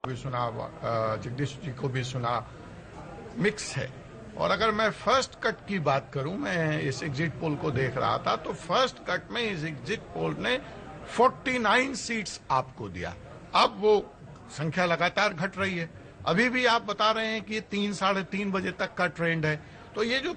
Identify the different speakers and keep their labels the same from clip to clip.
Speaker 1: भी सुना, जगदीश जी को भी सुना, मिक्स है। और अगर मैं फर्स्ट कट की बात करूं, मैं इस एग्जिट पोल को देख रहा था, तो फर्स्ट कट में इस एग्जिट पोल ने 49 सीट्स आपको दिया। अब वो संख्या लगातार घट रही है। अभी भी आप बता रहे हैं कि 3-3:30 बजे तक का ट्रेंड है। तो ये जो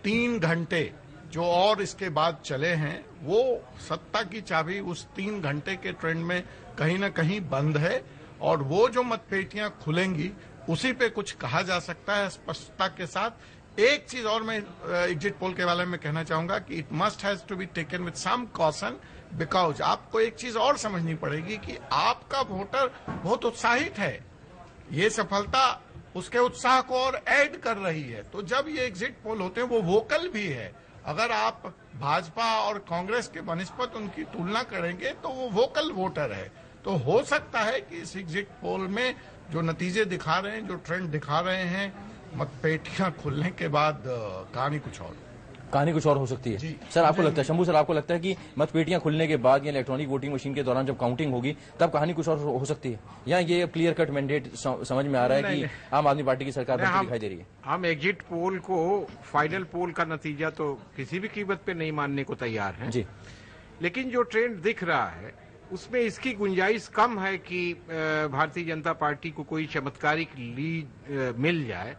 Speaker 1: 3 घंटे जो और इसके बाद चले हैं, वो सत्ता की चाबी उस 3 घंटे के ट्रेंड में कहीं ना कहीं बंद है। और वो जो मतपेटियां खुलेंगी उसी पे कुछ कहा जा सकता है स्पष्टता के साथ। एक चीज और मैं एग्जिट पोल के बारे में कहना चाहूंगा कि it must has to be taken with some caution, because आपको एक चीज और समझनी पड़ेगी कि आपका वोटर बहुत उत्साहित है। ये सफलता उसके उत्साह को और ऐड कर रही है। तो जब ये एग्जिट पोल होते हैं, वो वोकल भी है। अगर आप भाजपा और कांग्रेस के बनिस्पत उनकी तुलना करेंगे तो वो वोकल वोटर है। तो हो सकता है कि इस एग्जिट पोल में जो नतीजे दिखा रहे हैं, जो ट्रेंड दिखा रहे हैं, मतपेटियां खुलने के बाद कहानी कुछ और हो सकती है। सर, आपको लगता है, शंभू सर, आपको लगता है कि मतपेटियां खुलने के बाद या इलेक्ट्रॉनिक वोटिंग मशीन के दौरान जब काउंटिंग होगी तब कहानी कुछ और हो सकती है, या ये क्लियर कट मैंडेट समझ में आ रहा है कि आम आदमी पार्टी की सरकार बनती दिखाई दे रही है?
Speaker 2: हम एग्जिट पोल को फाइनल पोल का नतीजा तो किसी भी कीमत पे नहीं मानने को तैयार हैं जी, लेकिन जो ट्रेंड दिख रहा है उसमें इसकी गुंजाइश कम है कि भारतीय जनता पार्टी को कोई चमत्कारिक लीड मिल जाए।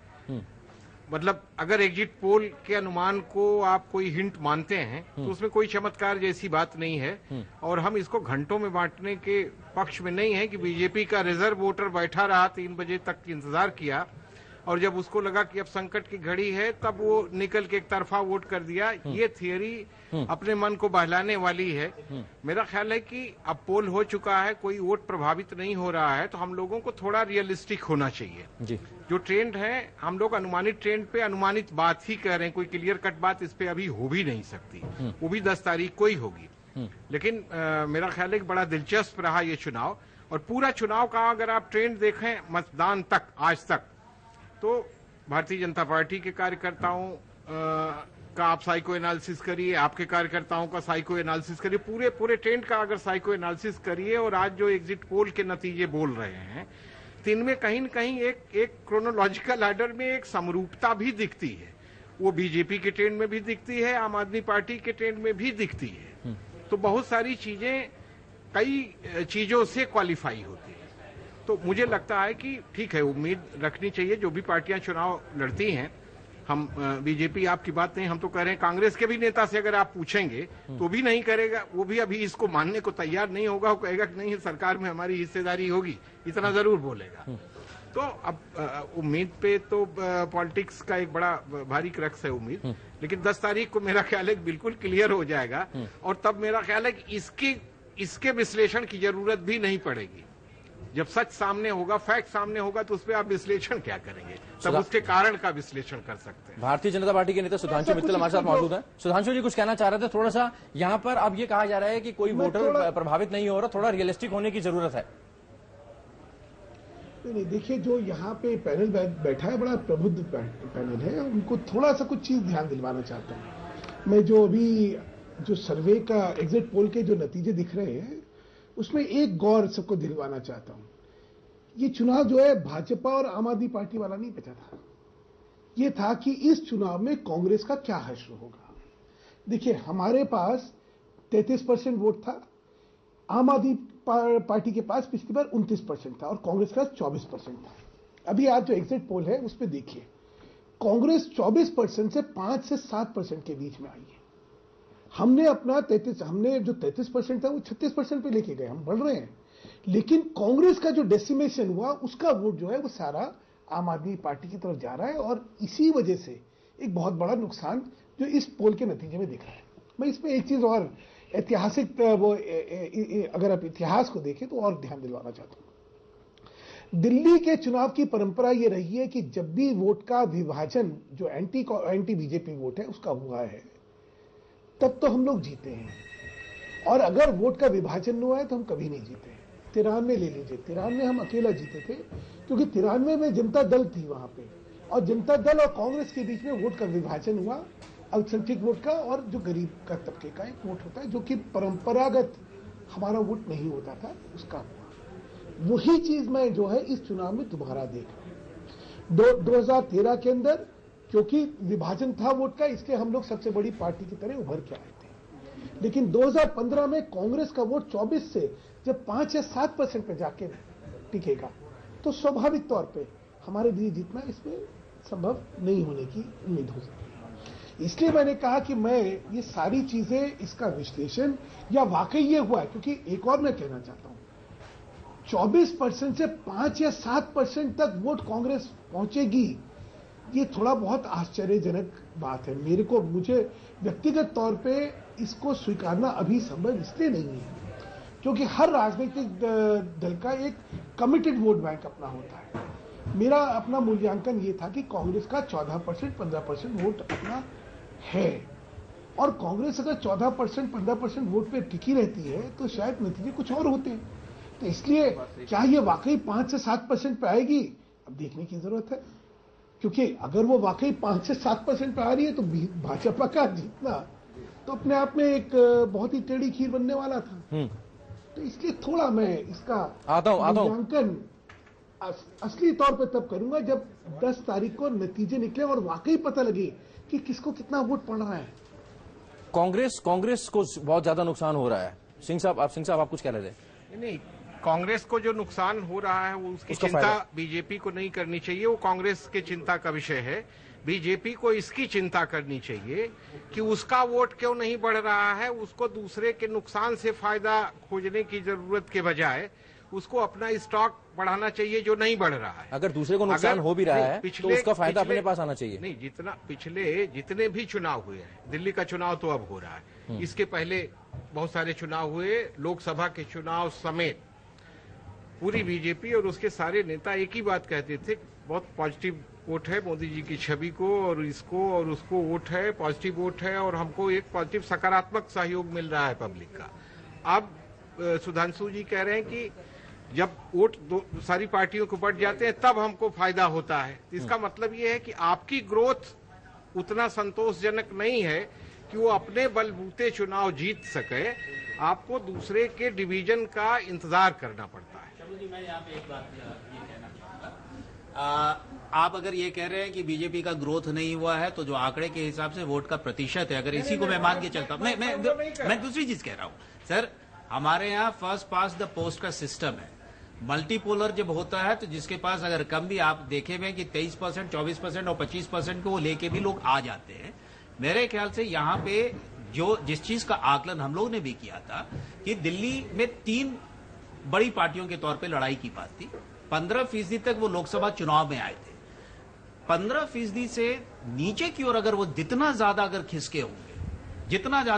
Speaker 2: मतलब अगर एग्जिट पोल के अनुमान को आप कोई हिंट मानते हैं तो उसमें कोई चमत्कार जैसी बात नहीं है। और हम इसको घंटों में बांटने के पक्ष में नहीं है कि बीजेपी का रिजर्व वोटर बैठा रहा, 3 बजे तक इंतजार किया, और जब उसको लगा कि अब संकट की घड़ी है तब वो निकल के एक तरफा वोट कर दिया। ये थियरी अपने मन को बहलाने वाली है। मेरा ख्याल है कि अब पोल हो चुका है, कोई वोट प्रभावित नहीं हो रहा है, तो हम लोगों को थोड़ा रियलिस्टिक होना चाहिए जी। जो ट्रेंड है, हम लोग अनुमानित ट्रेंड पे अनुमानित बात ही कर रहे हैं, कोई क्लियर कट बात इस पे अभी हो भी नहीं सकती, वो भी 10 तारीख को ही होगी। लेकिन मेरा ख्याल है कि बड़ा दिलचस्प रहा ये चुनाव। और पूरा चुनाव का अगर आप ट्रेंड देखें मतदान तक, आज तक, तो भारतीय जनता पार्टी के कार्यकर्ताओं का आप साइको एनालिसिस करिए, आपके कार्यकर्ताओं का साइको एनालिसिस करिए, पूरे ट्रेंड का अगर साइको एनालिसिस करिए, और आज जो एग्जिट पोल के नतीजे बोल रहे हैं, तो इनमें कहीं न कहीं एक क्रोनोलॉजिकल आर्डर में एक समरूपता भी दिखती है। वो बीजेपी के ट्रेंड में भी दिखती है, आम आदमी पार्टी के ट्रेंड में भी दिखती है। तो बहुत सारी चीजें कई चीजों से क्वालिफाई होती है। तो मुझे लगता है कि ठीक है, उम्मीद रखनी चाहिए। जो भी पार्टियां चुनाव लड़ती हैं, हम बीजेपी आपकी बात नहीं, हम तो कह रहे हैं कांग्रेस के भी नेता से अगर आप पूछेंगे तो भी नहीं करेगा, वो भी अभी इसको मानने को तैयार नहीं होगा। वो कहेगा कि नहीं, सरकार में हमारी हिस्सेदारी होगी, इतना जरूर बोलेगा। तो अब उम्मीद पे तो पॉलिटिक्स का एक बड़ा भारी क्रक्स है उम्मीद। लेकिन 10 तारीख को मेरा ख्याल है बिल्कुल क्लियर हो जाएगा, और तब मेरा ख्याल है कि इसके विश्लेषण की जरूरत भी नहीं पड़ेगी। जब सच सामने होगा, फैक्ट सामने होगा, तो उस पर आप विश्लेषण क्या करेंगे? तब उसके कारण का विश्लेषण कर सकते हैं।
Speaker 3: भारतीय जनता पार्टी के नेता सुधांशु मित्तल हमारे साथ मौजूद हैं। सुधांशु जी कुछ कहना चाह रहे थे थोड़ा सा। यहाँ पर अब ये कहा जा रहा है कि कोई वोटर प्रभावित नहीं हो रहा, थोड़ा रियलिस्टिक होने की जरूरत है।
Speaker 4: नहीं, देखिए, जो यहाँ पे पैनल बैठा है, बड़ा प्रबुद्ध पैनल है, उनको थोड़ा सा कुछ चीज ध्यान दिलवाना चाहता हूँ मैं। जो अभी जो सर्वे का एग्जिट पोल के जो नतीजे दिख रहे हैं, उसमें एक गौर सबको दिलवाना चाहता हूं। ये चुनाव जो है भाजपा और आम आदमी पार्टी वाला नहीं बचा था। ये था कि इस चुनाव में कांग्रेस का क्या हश्र होगा। देखिए, हमारे पास 33% वोट था, आम आदमी पार्टी के पास पिछली बार 29% था, और कांग्रेस का 24% था। अभी आज जो एग्जिट पोल है उस पर देखिए, कांग्रेस 24% से 5 से 7% के बीच में आई है। हमने अपना 33% था वो 36% पे लेके गए, हम बढ़ रहे हैं। लेकिन कांग्रेस का जो डेसिमेशन हुआ, उसका वोट जो है वो सारा आम आदमी पार्टी की तरफ जा रहा है, और इसी वजह से एक बहुत बड़ा नुकसान जो इस पोल के नतीजे में दिख रहा है। मैं इसमें एक चीज और ऐतिहासिक, अगर आप इतिहास को देखें तो और ध्यान दिलवाना चाहता हूं। दिल्ली के चुनाव की परंपरा यह रही है कि जब भी वोट का विभाजन, जो एंटी बीजेपी वोट है, उसका हुआ है, तब तो हम लोग जीते हैं। और अगर वोट का विभाजन हुआ है तो हम कभी नहीं जीते। 93 ले लीजिए, 93 हम अकेला जीते थे, क्योंकि 93 में जनता दल थी वहां पे, और जनता दल और कांग्रेस के बीच में वोट का विभाजन हुआ, अल्पसंख्यक वोट का, और जो गरीब का तबके का एक वोट होता है, जो कि परंपरागत हमारा वोट नहीं होता था, उसका हुआ। वही चीज मैं जो है इस चुनाव में दोबारा देख रहा हूं। 2013 के अंदर क्योंकि विभाजन था वोट का, इसलिए हम लोग सबसे बड़ी पार्टी की तरह उभर के आए थे। लेकिन 2015 में कांग्रेस का वोट 24 से जब 5 या 7% पे जाके टिकेगा, तो स्वाभाविक तौर पे हमारे लिए जीतना इसमें संभव नहीं होने की उम्मीद हो सकती है। इसलिए मैंने कहा कि मैं ये सारी चीजें, इसका विश्लेषण या वाकई ये हुआ है, क्योंकि एक और मैं कहना चाहता हूं, 24% से 5 या 7% तक वोट कांग्रेस पहुंचेगी, ये थोड़ा बहुत आश्चर्यजनक बात है। मुझे व्यक्तिगत तौर पे इसको स्वीकारना अभी संभव इसलिए नहीं है क्योंकि हर राजनीतिक दल का एक कमिटेड वोट बैंक अपना होता है। मेरा अपना मूल्यांकन ये था कि कांग्रेस का 14% 15% वोट अपना है, और कांग्रेस अगर 14% 15% वोट पे टिकी रहती है तो शायद नतीजे कुछ और होते हैं। तो इसलिए क्या ये वाकई 5 से 7% पे आएगी, अब देखने की जरूरत है। क्योंकि अगर वो वाकई 5 से 7% पे आ रही है तो भाजपा का जीतना तो अपने आप में एक बहुत ही टेढ़ी खीर बनने वाला था। तो इसलिए थोड़ा मैं इसका मूल्यांकन असली तौर पे तब करूंगा जब 10 तारीख को नतीजे निकले और वाकई पता लगे कि किसको कितना वोट पड़ रहा है।
Speaker 3: कांग्रेस को बहुत ज्यादा नुकसान हो रहा है। सिंह साहब आप कुछ कह रहे थे?
Speaker 2: नहीं, कांग्रेस को जो नुकसान हो रहा है वो उसकी चिंता बीजेपी को नहीं करनी चाहिए, वो कांग्रेस के चिंता का विषय है। बीजेपी को इसकी चिंता करनी चाहिए कि उसका वोट क्यों नहीं बढ़ रहा है। उसको दूसरे के नुकसान से फायदा खोजने की जरूरत के बजाय उसको अपना स्टॉक बढ़ाना चाहिए जो नहीं बढ़ रहा है।
Speaker 3: अगर दूसरे को नुकसान हो भी रहा है तो उसका फायदा अपने पास आना चाहिए।
Speaker 2: नहीं, पिछले जितने भी चुनाव हुए हैं, दिल्ली का चुनाव तो अब हो रहा है, इसके पहले बहुत सारे चुनाव हुए, लोकसभा के चुनाव समेत पूरी बीजेपी और उसके सारे नेता एक ही बात कहते थे, बहुत पॉजिटिव वोट है मोदी जी की छवि को, और इसको और उसको वोट है, पॉजिटिव वोट है, और हमको एक पॉजिटिव सकारात्मक सहयोग मिल रहा है पब्लिक का। अब सुधांशु जी कह रहे हैं कि जब वोट सारी पार्टियों को बढ़ जाते हैं तब हमको फायदा होता है। इसका मतलब ये है कि आपकी ग्रोथ उतना संतोषजनक नहीं है कि वो अपने बलबूते चुनाव जीत सके, आपको दूसरे के डिवीजन का इंतजार करना पड़ता है।
Speaker 5: जी, मैं यहाँ पे एक बात ये कहना चाहूंगा, आप अगर ये कह रहे हैं कि बीजेपी का ग्रोथ नहीं हुआ है तो जो आंकड़े के हिसाब से वोट का प्रतिशत है, अगर इसी को मैं मान के चलता हूं, मैं दूसरी चीज कह रहा हूं सर, हमारे यहाँ फर्स्ट पास द पोस्ट का सिस्टम है। मल्टीपोलर जब होता है तो जिसके पास अगर कम भी, आप देखे हुए कि 23%, 24% और 25% को वो लेके भी लोग आ जाते हैं। मेरे ख्याल से यहाँ पे जिस चीज का आकलन हम लोग ने भी किया था कि दिल्ली में 3 बड़ी पार्टियों के तौर पे लड़ाई की बात थी। 15% तक वो लोकसभा चुनाव में आए थे। 15% से नीचे की ओर अगर वो जितना ज्यादा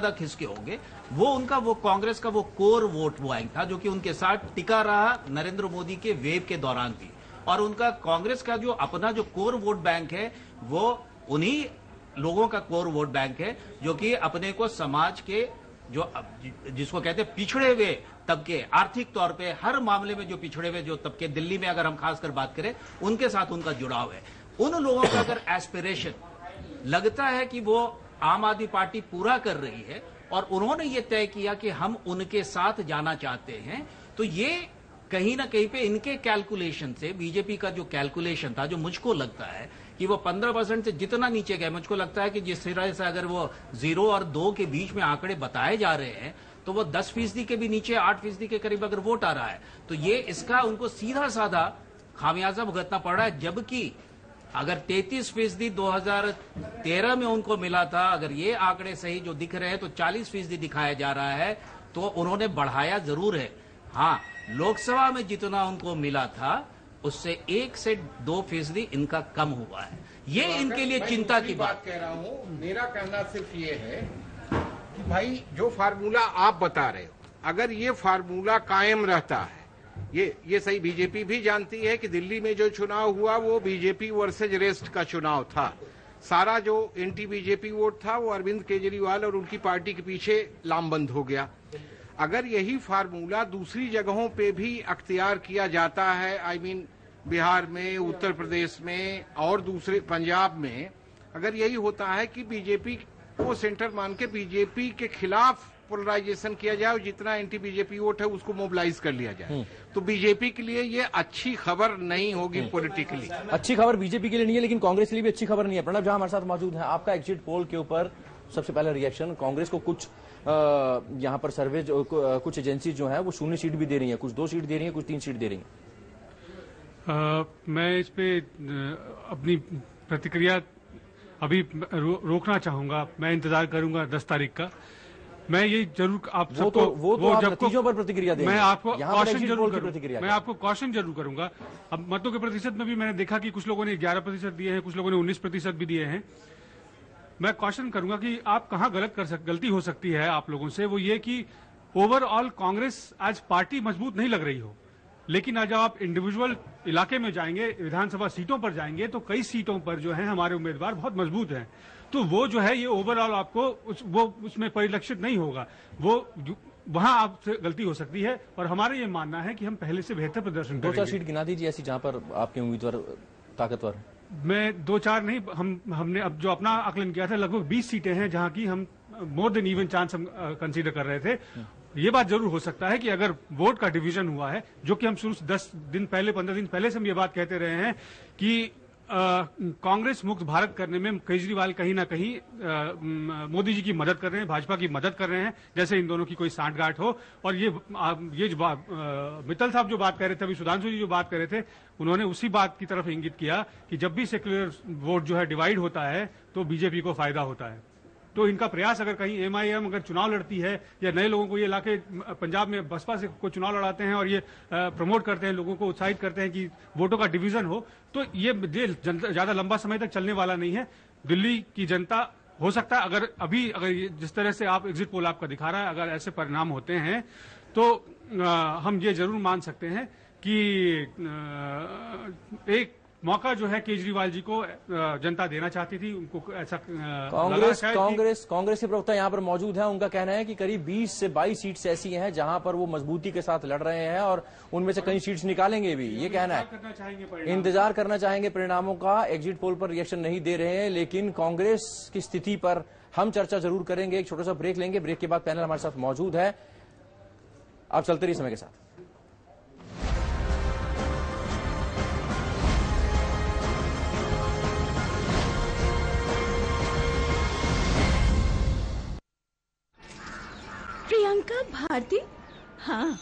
Speaker 5: खिसके होंगे वो कांग्रेस का वो कोर वोट बैंक था जो कि उनके साथ टिका रहा नरेंद्र मोदी के वेव के दौरान भी। और उनका कांग्रेस का जो अपना जो कोर वोट बैंक है वो उन्हीं लोगों का कोर वोट बैंक है जो कि अपने को समाज के जो जिसको कहते हैं पिछड़े हुए तबके, आर्थिक तौर पे हर मामले में जो पिछड़े हुए जो तबके, दिल्ली में अगर हम खासकर बात करें, उनके साथ उनका जुड़ाव है। उन लोगों का अगर एस्पिरेशन लगता है कि वो आम आदमी पार्टी पूरा कर रही है और उन्होंने ये तय किया कि हम उनके साथ जाना चाहते हैं, तो ये कहीं ना कहीं पे इनके कैलकुलेशन से, बीजेपी का जो कैलकुलेशन था, जो मुझको लगता है कि वो 15% से जितना नीचे गए, मुझको लगता है कि जिस तरह से अगर वो 0 और 2 के बीच में आंकड़े बताए जा रहे हैं तो वो 10% के भी नीचे 8% के करीब अगर वोट आ रहा है, तो ये इसका उनको सीधा साधा खामियाजा भुगतना पड़ रहा है। जबकि अगर 33% 2013 में उनको मिला था, अगर ये आंकड़े सही जो दिख रहे हैं तो 40% दिखाया जा रहा है, तो उन्होंने बढ़ाया जरूर है। हाँ, लोकसभा में जितना उनको मिला था उससे 1 से 2% इनका कम हुआ है। ये तो इनके लिए चिंता की बात
Speaker 2: कह रहा हूँ। मेरा कहना सिर्फ ये है कि भाई जो फार्मूला आप बता रहे हो, अगर ये फार्मूला कायम रहता है, ये सही बीजेपी भी जानती है कि दिल्ली में जो चुनाव हुआ वो बीजेपी वर्सेज रेस्ट का चुनाव था। सारा जो एंटी बीजेपी वोट था वो अरविंद केजरीवाल और उनकी पार्टी के पीछे लामबंद हो गया। अगर यही फार्मूला दूसरी जगहों पे भी अख्तियार किया जाता है, आई मीन बिहार में, उत्तर प्रदेश में और दूसरे पंजाब में, अगर यही होता है कि बीजेपी को सेंटर मान के बीजेपी के खिलाफ पोलराइजेशन किया जाए और जितना एंटी बीजेपी वोट है उसको मोबिलाइज कर लिया जाए। तो बीजेपी के लिए ये अच्छी खबर नहीं होगी पॉलिटिकली।
Speaker 3: अच्छी खबर बीजेपी के लिए नहीं है, लेकिन कांग्रेस के लिए भी अच्छी खबर नहीं है। प्रणब जहां हमारे साथ मौजूद है, आपका एग्जिट पोल के ऊपर सबसे पहला रिएक्शन। कांग्रेस को कुछ यहाँ पर सर्वे कुछ एजेंसी जो है वो 0 सीट भी दे रही है, कुछ 2 सीट दे रही है, कुछ 3 सीट दे रही है।
Speaker 6: मैं इस पे अपनी प्रतिक्रिया अभी रोकना चाहूंगा। मैं इंतजार करूंगा 10 तारीख का। मैं ये जरूर आप सबको
Speaker 3: वो आप नतीजों पर प्रतिक्रिया देंगे।
Speaker 6: मैं आपको कॉशन जरूर
Speaker 3: करूंगा।
Speaker 6: मैं आपको कॉशन जरूर करूंगा। अब मतों के प्रतिशत में भी मैंने देखा कि कुछ लोगों ने 11% दिए हैं, कुछ लोगों ने 19% भी दिए हैं। मैं कॉशन करूंगा कि आप कहां गलती हो सकती है आप लोगों से, वो ये कि ओवरऑल कांग्रेस आज पार्टी मजबूत नहीं लग रही हो, लेकिन आज आप इंडिविजुअल इलाके में जाएंगे, विधानसभा सीटों पर जाएंगे, तो कई सीटों पर जो है हमारे उम्मीदवार बहुत मजबूत हैं। तो वो जो है ये ओवरऑल आपको उसमें परिलक्षित नहीं होगा। वो वहां आपसे गलती हो सकती है और हमारा ये मानना है कि हम पहले से बेहतर प्रदर्शन करेंगे।
Speaker 3: 2-4 सीट गिना दीजिए ऐसी जहां पर आपके उम्मीदवार ताकतवर।
Speaker 6: मैं 2-4 नहीं, हमने अब जो अपना आकलन किया था लगभग 20 सीटें हैं जहां की हम मोर देन इवन चांस हम कंसीडर कर रहे थे। ये बात जरूर हो सकता है कि अगर वोट का डिवीजन हुआ है, जो कि हम शुरू से 10 दिन पहले 15 दिन पहले से हम ये बात कहते रहे हैं कि कांग्रेस मुक्त भारत करने में केजरीवाल कहीं ना कहीं मोदी जी की मदद कर रहे हैं, भाजपा की मदद कर रहे हैं, जैसे इन दोनों की कोई सांठगांठ हो। और ये जो मित्तल साहब जो बात कर रहे थे, अभी सुधांशु जी जो बात कर रहे थे, उन्होंने उसी बात की तरफ इंगित किया कि जब भी सेक्युलर वोट जो है डिवाइड होता है तो बीजेपी को फायदा होता है। तो इनका प्रयास अगर कहीं एमआईएम अगर चुनाव लड़ती है या नए लोगों को ये लाके पंजाब में बसपा से कोई चुनाव लड़ाते हैं और ये प्रमोट करते हैं, लोगों को उत्साहित करते हैं कि वोटों का डिवीजन हो, तो ये ज्यादा लंबा समय तक चलने वाला नहीं है। दिल्ली की जनता हो सकता है अगर जिस तरह से आप एग्जिट पोल आपका दिखा रहा है, अगर ऐसे परिणाम होते हैं तो हम ये जरूर मान सकते हैं कि एक मौका जो है केजरीवाल जी को जनता देना चाहती थी, उनको ऐसा
Speaker 3: कांग्रेस के प्रवक्ता यहाँ पर मौजूद हैं। उनका कहना है कि करीब 20 से 22 सीट्स ऐसी हैं जहां पर वो मजबूती के साथ लड़ रहे हैं और उनमें से कई सीट्स निकालेंगे भी। ये कहना है, इंतजार करना चाहेंगे परिणामों का। एग्जिट पोल पर रिएक्शन नहीं दे रहे हैं, लेकिन कांग्रेस की स्थिति पर हम चर्चा जरूर करेंगे। एक छोटा सा ब्रेक लेंगे, ब्रेक के बाद पैनल हमारे साथ मौजूद है। आप चलते रहिए समय के साथ।
Speaker 7: प्रियंका भारती, हाँ।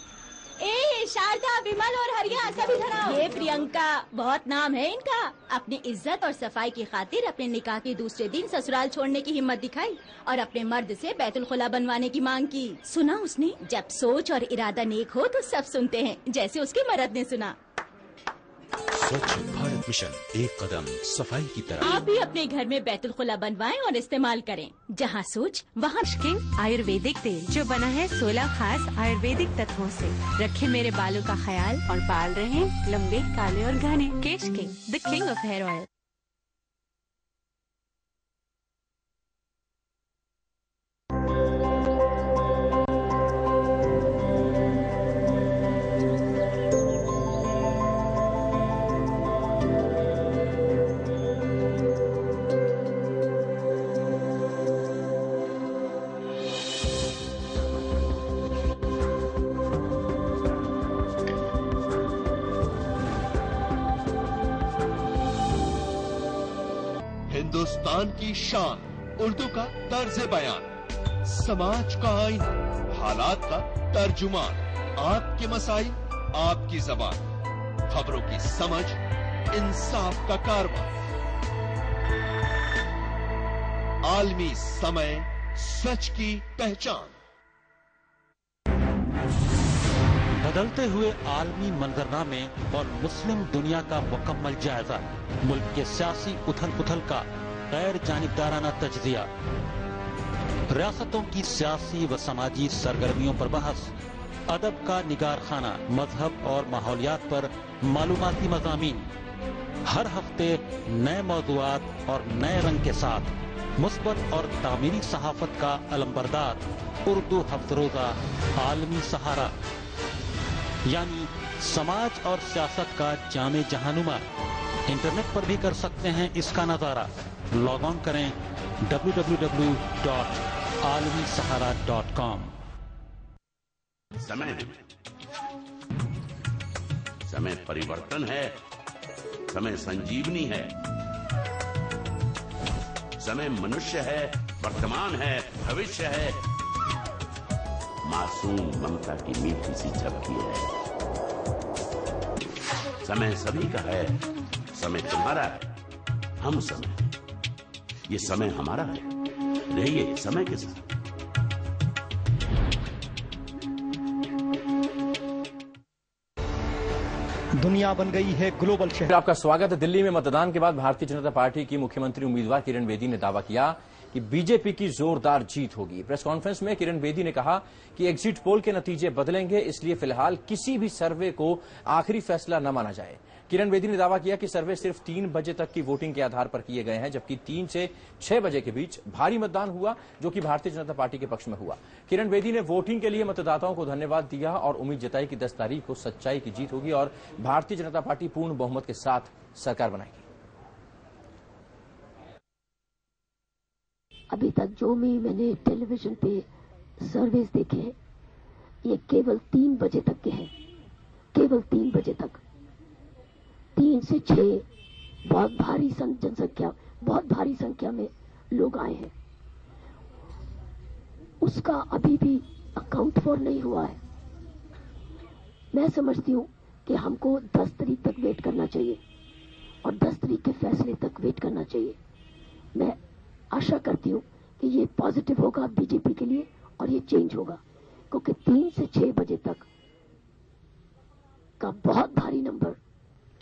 Speaker 7: ए शारदा, विमल और हरिया सभी धराओ। ये प्रियंका, बहुत नाम है इनका। अपनी इज्जत और सफाई की खातिर अपने निकाह के दूसरे दिन ससुराल छोड़ने की हिम्मत दिखाई और अपने मर्द से बैतुल खुला बनवाने की मांग की। सुना उसने? जब सोच और इरादा नेक हो तो सब सुनते हैं, जैसे उसके मर्द ने सुना।
Speaker 8: स्वच्छ भारत मिशन, एक कदम सफाई की तरफ।
Speaker 7: आप भी अपने घर में बैतुल खुला बनवाएं और इस्तेमाल करें। जहाँ सोच वहाँ
Speaker 9: किंग आयुर्वेदिक तेल, जो बना है 16 खास आयुर्वेदिक तत्वों से। रखे मेरे बालों का ख्याल और बाल रहे लंबे, काले और घने। Kesh king, the king of hair oil.
Speaker 10: Hindustan की शान, उर्दू का तर्ज बयान, समाज का आईना, हालात का तर्जुमान, आपके मसाइल आपकी जबान, खबरों की समझ, इंसाफ का कारवां, आलमी समय, सच की पहचान।
Speaker 8: बदलते हुए आलमी मंजरनामे और मुस्लिम दुनिया का मुकम्मल जायजा, मुल्क के सियासी उथल पुथल का गैर जानिबदाराना तज्जिया, रियासतों की सियासी व समाजी सरगर्मियों पर बहस, अदब का निगार खाना, मजहब और माहौलियात पर मालूमाती मज़ामीन, हर हफ्ते नए मौज़ूआत और नए रंग के साथ मुस्बत और तामीरी सहाफत का अलंबरदार उर्दू हफ्तरोजा आलमी सहारा, यानी समाज और सियासत का जामे जहानुमा। इंटरनेट पर भी कर सकते हैं इसका नजारा। लॉग ऑन करें www.almisahaरा.com। almisahara.com।
Speaker 11: समय परिवर्तन है, समय संजीवनी है, समय मनुष्य है, वर्तमान है, भविष्य है, मासूम ममता की मीठी सी झपकी है। समय सभी का है, समय तुम्हारा है, हम समय, ये समय हमारा है। रहिए समय के साथ।
Speaker 12: दुनिया बन गई है ग्लोबल शहर।
Speaker 3: आपका स्वागत है। दिल्ली में मतदान के बाद भारतीय जनता पार्टी की मुख्यमंत्री उम्मीदवार किरण बेदी ने दावा किया कि बीजेपी की जोरदार जीत होगी। प्रेस कॉन्फ्रेंस में किरण बेदी ने कहा कि एग्जिट पोल के नतीजे बदलेंगे, इसलिए फिलहाल किसी भी सर्वे को आखिरी फैसला न माना जाए। किरण बेदी ने दावा किया कि सर्वे सिर्फ 3 बजे तक की वोटिंग के आधार पर किए गए हैं, जबकि 3 से 6 बजे के बीच भारी मतदान हुआ, जो कि भारतीय जनता पार्टी के पक्ष में हुआ। किरण बेदी ने वोटिंग के लिए मतदाताओं को धन्यवाद दिया और उम्मीद जताई कि 10 तारीख को सच्चाई की जीत होगी और भारतीय जनता पार्टी पूर्ण बहुमत के साथ सरकार बनाएगी।
Speaker 13: अभी तक जो भी मैंने टेलीविजन पे सर्वेस देखे हैं, ये केवल 3 बजे तक के हैं, केवल 3 बजे तक। 3 से 6 बहुत भारी जनसंख्या, बहुत भारी संख्या में लोग आए हैं, उसका अभी भी अकाउंट फॉर नहीं हुआ है। मैं समझती हूं कि हमको 10 तारीख तक वेट करना चाहिए और 10 तारीख के फैसले तक वेट करना चाहिए। मैं आशा करती हूं कि ये पॉजिटिव होगा बीजेपी के लिए और ये चेंज होगा, क्योंकि 3 से 6 बजे तक का बहुत भारी नंबर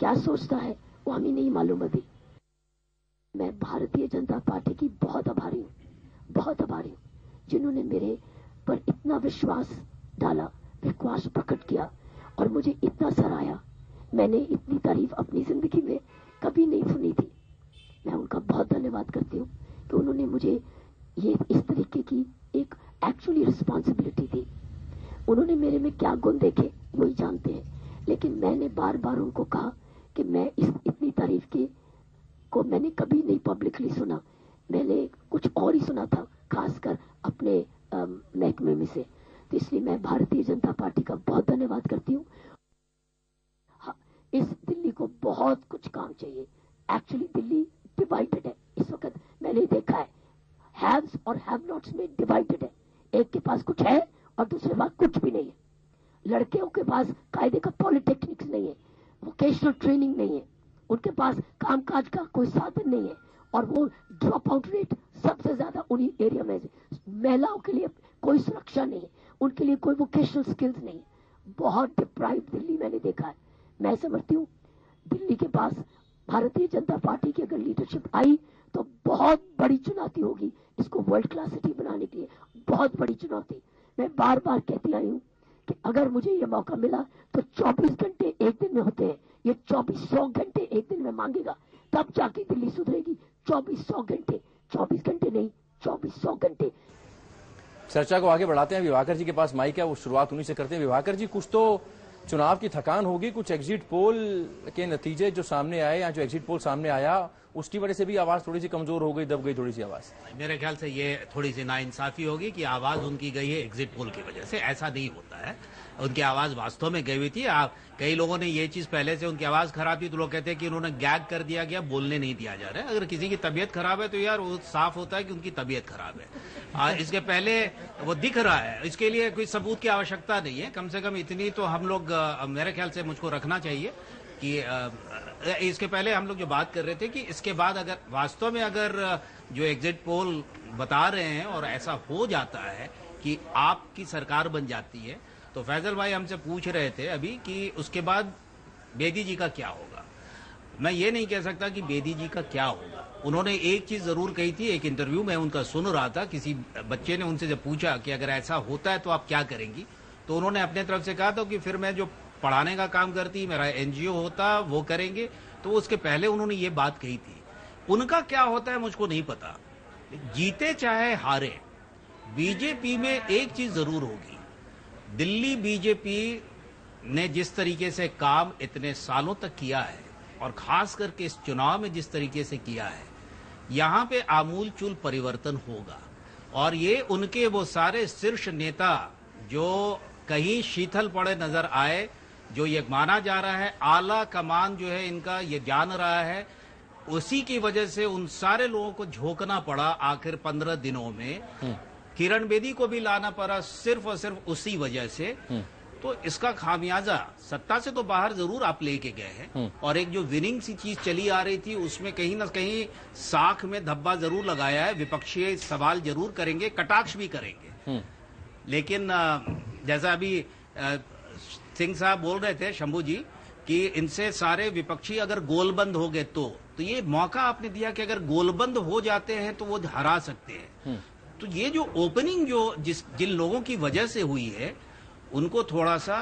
Speaker 13: क्या सोचता है वो हमें नहीं मालूम अभी। मैं भारतीय जनता पार्टी की बहुत आभारी हूं, बहुत आभारी हूं, जिन्होंने मेरे पर इतना विश्वास डाला, विश्वास प्रकट किया और मुझे इतना सराहा। मैंने इतनी तारीफ अपनी जिंदगी में कभी नहीं सुनी थी। मैं उनका बहुत धन्यवाद करती हूँ कि उन्होंने मुझे ये इस तरीके की एक एक्चुअली रिस्पॉन्सिबिलिटी दी। उन्होंने मेरे में क्या गुण देखे वही जानते हैं, लेकिन मैंने बार बार उनको कहा कि मैं इतनी तारीफ को मैंने कभी नहीं पब्लिकली सुना, मैंने कुछ और ही सुना था, खासकर अपने महकमे में से। तो इसलिए मैं भारतीय जनता पार्टी का बहुत धन्यवाद करती हूँ। हाँ, इस दिल्ली को बहुत कुछ काम चाहिए। एक्चुअली दिल्ली डिवाइडेड है इस वक्त, मैंने देखा है, हैव्स और हैव नॉट्स में डिवाइडेड है। एक के पास कुछ है और दूसरे के पास कुछ भी नहीं है। लड़कियों के पास कायदे का पॉलिटेक्निक्स नहीं है, वोकेशनल ट्रेनिंग नहीं है, उनके पास कामकाज का कोई साधन नहीं है और वो ड्रॉप आउट रेट सबसे ज्यादा उन्हीं एरिया में है। महिलाओं के लिए कोई सुरक्षा नहीं है, उनके लिए कोई वोकेशनल स्किल्स नहीं है। बहुत डिप्राइव्ड दिल्ली मैंने देखा है। मैं समझती हूँ दिल्ली के पास भारतीय जनता पार्टी की अगर लीडरशिप आई तो बहुत बड़ी चुनौती होगी इसको वर्ल्ड क्लास सिटी बनाने के लिए, बहुत बड़ी चुनौती। मैं बार बार कहती आई हूँ कि अगर मुझे ये मौका मिला तो 24 घंटे एक दिन में होते हैं, ये 2400 घंटे एक दिन में मांगेगा, तब जाके दिल्ली सुधरेगी। 2400 घंटे, 24 घंटे नहीं, 2400 घंटे।
Speaker 3: चर्चा को आगे बढ़ाते हैं। विभाकर जी के पास माइक है, वो शुरुआत उन्हीं से करते हैं। विभाकर जी, कुछ तो चुनाव की थकान होगी, कुछ एग्जिट पोल के नतीजे जो सामने आए या जो एग्जिट पोल सामने आया उसकी वजह से भी आवाज थोड़ी सी कमजोर हो गई, दब गई थोड़ी सी आवाज।
Speaker 5: मेरे ख्याल से ये थोड़ी सी नाइंसाफी होगी कि आवाज उनकी गई है एग्जिट पोल की वजह से। ऐसा नहीं होता है, उनकी आवाज वास्तव में गई हुई थी। कई लोगों ने ये चीज पहले से उनकी आवाज खराब थी तो लोग कहते हैं कि उन्होंने गैग कर दिया गया, बोलने नहीं दिया जा रहा है। अगर किसी की तबीयत खराब है तो यार वो साफ होता है कि उनकी तबीयत खराब है। इसके पहले वो दिख रहा है, इसके लिए कोई सबूत की आवश्यकता नहीं है। कम से कम इतनी तो हम लोग, मेरे ख्याल से मुझको रखना चाहिए कि इसके पहले हम लोग जो बात कर रहे थे कि इसके बाद अगर वास्तव में अगर जो एग्जिट पोल बता रहे हैं और ऐसा हो जाता है कि आपकी सरकार बन जाती है, तो फैजल भाई हमसे पूछ रहे थे अभी कि उसके बाद बेदी जी का क्या होगा। मैं ये नहीं कह सकता कि बेदी जी का क्या होगा। उन्होंने एक चीज जरूर कही थी, एक इंटरव्यू में उनका सुन रहा था, किसी बच्चे ने उनसे जब पूछा कि अगर ऐसा होता है तो आप क्या करेंगी, तो उन्होंने अपने तरफ से कहा था कि फिर मैं जो पढ़ाने का काम करती, मेरा एनजीओ होता, वो करेंगे। तो उसके पहले उन्होंने ये बात कही थी। उनका क्या होता है मुझको नहीं पता। जीते चाहे हारे, बीजेपी में एक चीज जरूर होगी, दिल्ली बीजेपी ने जिस तरीके से काम इतने सालों तक किया है और खास करके इस चुनाव में जिस तरीके से किया है, यहां पे आमूल चूल परिवर्तन होगा। और ये उनके वो सारे शीर्ष नेता जो कहीं शीतल पड़े नजर आए, जो ये माना जा रहा है आला कमान जो है इनका ये जान रहा है, उसी की वजह से उन सारे लोगों को झोंकना पड़ा आखिर 15 दिनों में। किरण बेदी को भी लाना पड़ा सिर्फ और सिर्फ उसी वजह से। तो इसका खामियाजा सत्ता से तो बाहर जरूर आप लेके गए हैं, और एक जो विनिंग सी चीज चली आ रही थी उसमें कहीं ना कहीं साख में धब्बा जरूर लगाया है। विपक्षी सवाल जरूर करेंगे, कटाक्ष भी करेंगे, लेकिन जैसा अभी सिंह साहब बोल रहे थे, शंभू जी, कि इनसे सारे विपक्षी अगर गोलबंद हो गए तो ये मौका आपने दिया कि अगर गोलबंद हो जाते हैं तो वो हरा सकते हैं। तो ये जो ओपनिंग जो जिन लोगों की वजह से हुई है उनको थोड़ा सा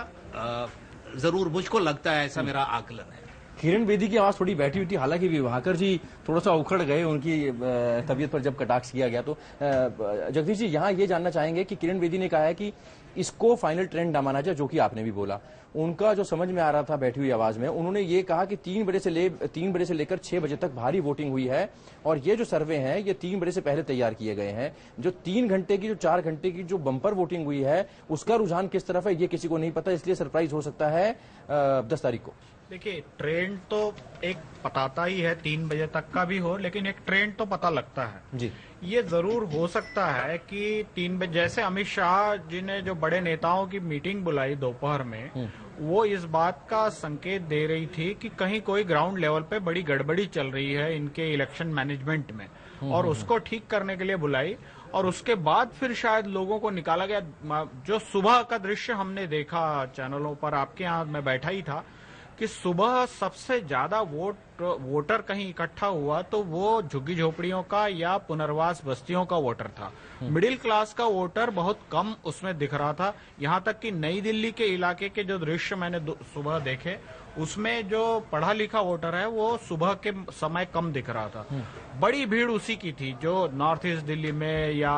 Speaker 5: जरूर मुझको लगता है, ऐसा मेरा आकलन है।
Speaker 3: किरण बेदी की आवाज थोड़ी बैठी हुई थी, हालांकि विभाकर जी थोड़ा सा उखड़ गए उनकी तबीयत पर जब कटाक्ष किया गया। तो जगदीश जी यहाँ ये जानना चाहेंगे कि किरण बेदी ने कहा है कि इसको फाइनल ट्रेंड ना माना जाए, जो कि आपने भी बोला। उनका जो समझ में आ रहा था बैठी हुई आवाज में, उन्होंने ये कहा कि 3 बजे से लेकर 6 बजे तक भारी वोटिंग हुई है, और ये जो सर्वे हैं ये 3 बजे से पहले तैयार किए गए हैं। जो 3 घंटे की, जो 4 घंटे की जो बंपर वोटिंग हुई है उसका रुझान किस तरफ है ये किसी को नहीं पता, इसलिए सरप्राइज हो सकता है 10 तारीख को।
Speaker 14: देखिए, ट्रेंड तो एक पताता ही है, 3 बजे तक का भी हो, लेकिन एक ट्रेंड तो पता लगता है
Speaker 3: जी।
Speaker 14: ये जरूर हो सकता है कि 3 बजे, जैसे अमित शाह जी ने जो बड़े नेताओं की मीटिंग बुलाई दोपहर में, वो इस बात का संकेत दे रही थी कि कहीं कोई ग्राउंड लेवल पे बड़ी गड़बड़ी चल रही है इनके इलेक्शन मैनेजमेंट में, और उसको ठीक करने के लिए बुलाई। और उसके बाद फिर शायद लोगों को निकाला गया। जो सुबह का दृश्य हमने देखा चैनलों पर, आपके यहाँ मैं बैठा ही था, कि सुबह सबसे ज्यादा वोटर कहीं इकट्ठा हुआ तो वो झुग्गी झोपड़ियों का या पुनर्वास बस्तियों का वोटर था। मिडिल क्लास का वोटर बहुत कम उसमें दिख रहा था। यहाँ तक कि नई दिल्ली के इलाके के जो दृश्य मैंने सुबह देखे, उसमें जो पढ़ा लिखा वोटर है वो सुबह के समय कम दिख रहा था। बड़ी भीड़ उसी की थी जो नॉर्थ ईस्ट दिल्ली में या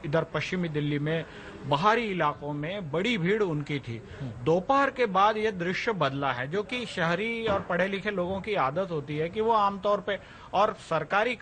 Speaker 14: इधर पश्चिमी दिल्ली में बाहरी इलाकों में बड़ी भीड़ उनकी थी। दोपहर के बाद ये दृश्य बदला है, जो कि शहरी और पढ़े लिखे लोगों की आदत होती है कि वो आमतौर पे, और सरकारी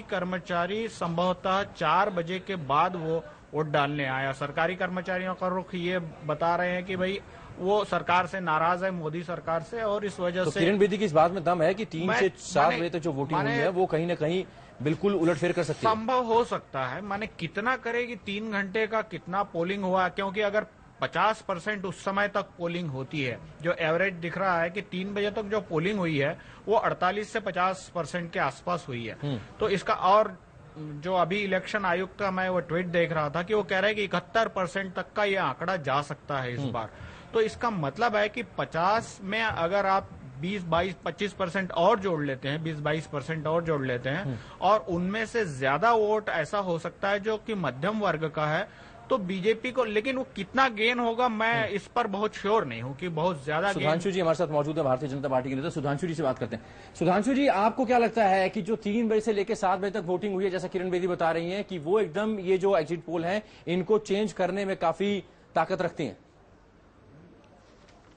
Speaker 14: कर्मचारी संभवतः 4 बजे के बाद वो वोट डालने आया। सरकारी कर्मचारियों का रुख ये बता रहे हैं कि भाई वो सरकार से नाराज है, मोदी सरकार से, और इस वजह से
Speaker 3: किरण बेदी की इस बात में दम है कि 3 से 7 बजे तक जो वोटिंग हुई है वो कहीं न कहीं बिल्कुल उलटफेर कर सकती है।
Speaker 14: संभव हो सकता है। माने कितना करेगी 3 घंटे का, कितना पोलिंग हुआ, क्योंकि अगर 50% उस समय तक पोलिंग होती है, जो एवरेज दिख रहा है कि 3 बजे तक जो पोलिंग हुई है वो 48 से 50% के आसपास हुई है। तो इसका, और जो अभी इलेक्शन आयुक्त का मैं वो ट्वीट देख रहा था कि वो कह रहे हैं कि 71% तक का ये आंकड़ा जा सकता है इस बार। तो इसका मतलब है कि 50 में अगर आप 20-22-25% और जोड़ लेते हैं, 20-22% और जोड़ लेते हैं, और उनमें से ज्यादा वोट ऐसा हो सकता है जो कि मध्यम वर्ग का है, तो बीजेपी को, लेकिन वो कितना गेन होगा मैं इस पर बहुत श्योर नहीं हूं कि बहुत ज्यादा।
Speaker 3: सुधांशु जी हमारे साथ मौजूद है, भारतीय जनता पार्टी के नेता। सुधांशु जी से बात करते हैं। सुधांशु जी, आपको क्या लगता है कि जो 3 बजे से लेकर 7 बजे तक वोटिंग हुई है, जैसा किरण बेदी बता रही है कि वो एकदम ये जो एग्जिट पोल है इनको चेंज करने में काफी ताकत रखती है?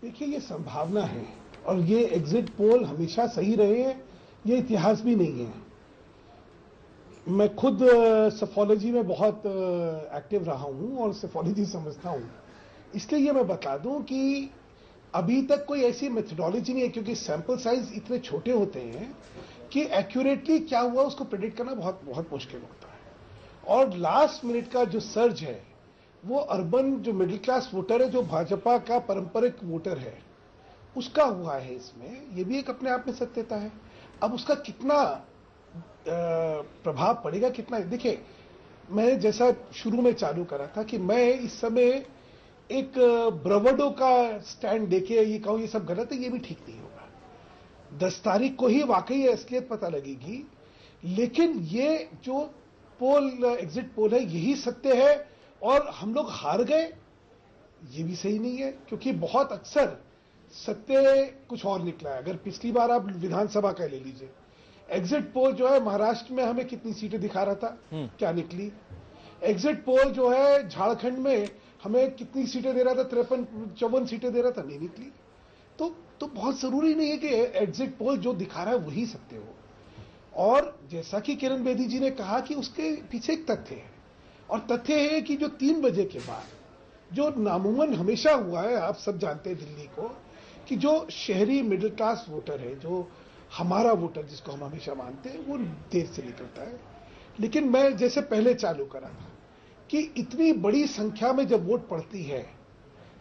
Speaker 4: देखिए, ये संभावना है, और ये एग्जिट पोल हमेशा सही रहे हैं, ये इतिहास भी नहीं है। मैं खुद सेफोलॉजी में बहुत एक्टिव रहा हूं और सेफोलॉजी समझता हूं, इसलिए ये मैं बता दूं कि अभी तक कोई ऐसी मेथोडोलॉजी नहीं है, क्योंकि सैंपल साइज इतने छोटे होते हैं कि एक्यूरेटली क्या हुआ उसको प्रेडिक्ट करना बहुत बहुत मुश्किल होता है। और लास्ट मिनट का जो सर्ज है वो अर्बन जो मिडिल क्लास वोटर है, जो भाजपा का पारंपरिक वोटर है, उसका हुआ है इसमें। ये भी एक अपने आप में सत्यता है। अब उसका कितना प्रभाव पड़ेगा, कितना, देखिए, मैं जैसा शुरू में चालू करा था कि मैं इस समय एक ब्रवडो का स्टैंड देके ये कहूं ये सब गलत है, ये भी ठीक नहीं होगा। 10 तारीख को ही वाकई असलियत पता लगेगी, लेकिन ये जो पोल, एग्जिट पोल है, यही सत्य है, और हम लोग हार गए, ये भी सही नहीं है, क्योंकि बहुत अक्सर सत्य कुछ और निकला है। अगर पिछली बार आप विधानसभा का ले लीजिए, एग्जिट पोल जो है महाराष्ट्र में हमें कितनी सीटें दिखा रहा था, क्या निकली। एग्जिट पोल जो है झारखंड में हमें कितनी सीटें दे रहा था, 53-54 सीटें दे रहा था, नहीं निकली। तो बहुत जरूरी नहीं है कि एग्जिट पोल जो दिखा रहा है वही सत्य हो। और जैसा कि किरण बेदी जी ने कहा कि उसके पीछे एक तथ्य है, और तथ्य है कि जो 3 बजे के बाद जो नामुमकिन हमेशा हुआ है, आप सब जानते हैं दिल्ली को, कि जो शहरी मिडिल क्लास वोटर है, जो हमारा वोटर जिसको हम हमेशा मानते हैं, वो देर से निकलता है। लेकिन मैं जैसे पहले चालू करा था कि इतनी बड़ी संख्या में जब वोट पड़ती है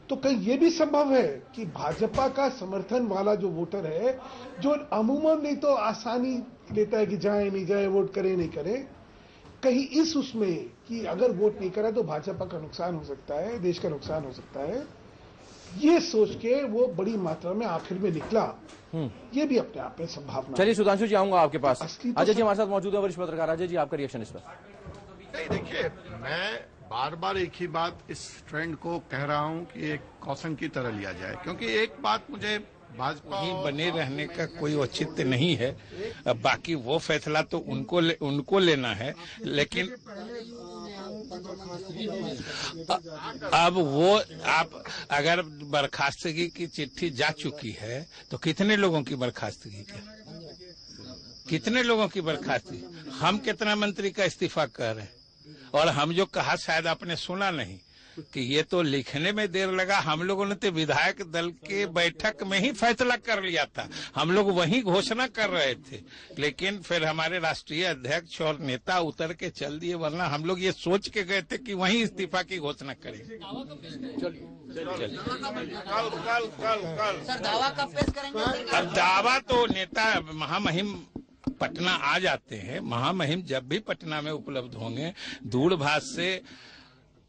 Speaker 4: तो कहीं यह भी संभव है कि भाजपा का समर्थन वाला जो वोटर है, जो अमूमन नहीं तो आसानी लेता है कि जाए नहीं जाए, वोट करे नहीं करे, कहीं इस उसमें कि अगर वोट नहीं करा तो भाजपा का नुकसान हो सकता है, देश का नुकसान हो सकता है, ये सोच के वो बड़ी मात्रा में आखिर में निकला। ये भी अपने आप में संभावना।
Speaker 3: चलिए सुधांशु जी, आऊंगा आपके पास। अजय जी हमारे साथ मौजूद है, वरिष्ठ पत्रकार। अजय जी, आपका रिएक्शन इस पर?
Speaker 1: नहीं, देखिए, मैं बार बार एक ही बात इस ट्रेंड को कह रहा हूं कि एक कौशन की तरह लिया जाए, क्योंकि एक बात मुझे भाजपा
Speaker 15: बने रहने का कोई औचित्य नहीं है। बाकी वो फैसला तो उनको लेना है, लेकिन अब वो आप अगर बर्खास्तगी की चिट्ठी जा चुकी है तो कितने लोगों की बर्खास्तगी की, कितने लोगों की बर्खास्तगी, हम कितना मंत्री का इस्तीफा कर रहे हैं। और हम जो कहा शायद आपने सुना नहीं कि ये तो लिखने में देर लगा, हम लोगों ने तो विधायक दल के बैठक में ही फैसला कर लिया था, हम लोग वही घोषणा कर रहे थे, लेकिन फिर हमारे राष्ट्रीय अध्यक्ष और नेता उतर के चल दिए, वरना हम लोग ये सोच के गए थे कि वही इस्तीफा की घोषणा करेंगे। अब दावा तो नेता महामहिम पटना आ जाते हैं, महामहिम जब भी पटना में उपलब्ध होंगे, दूरभाष से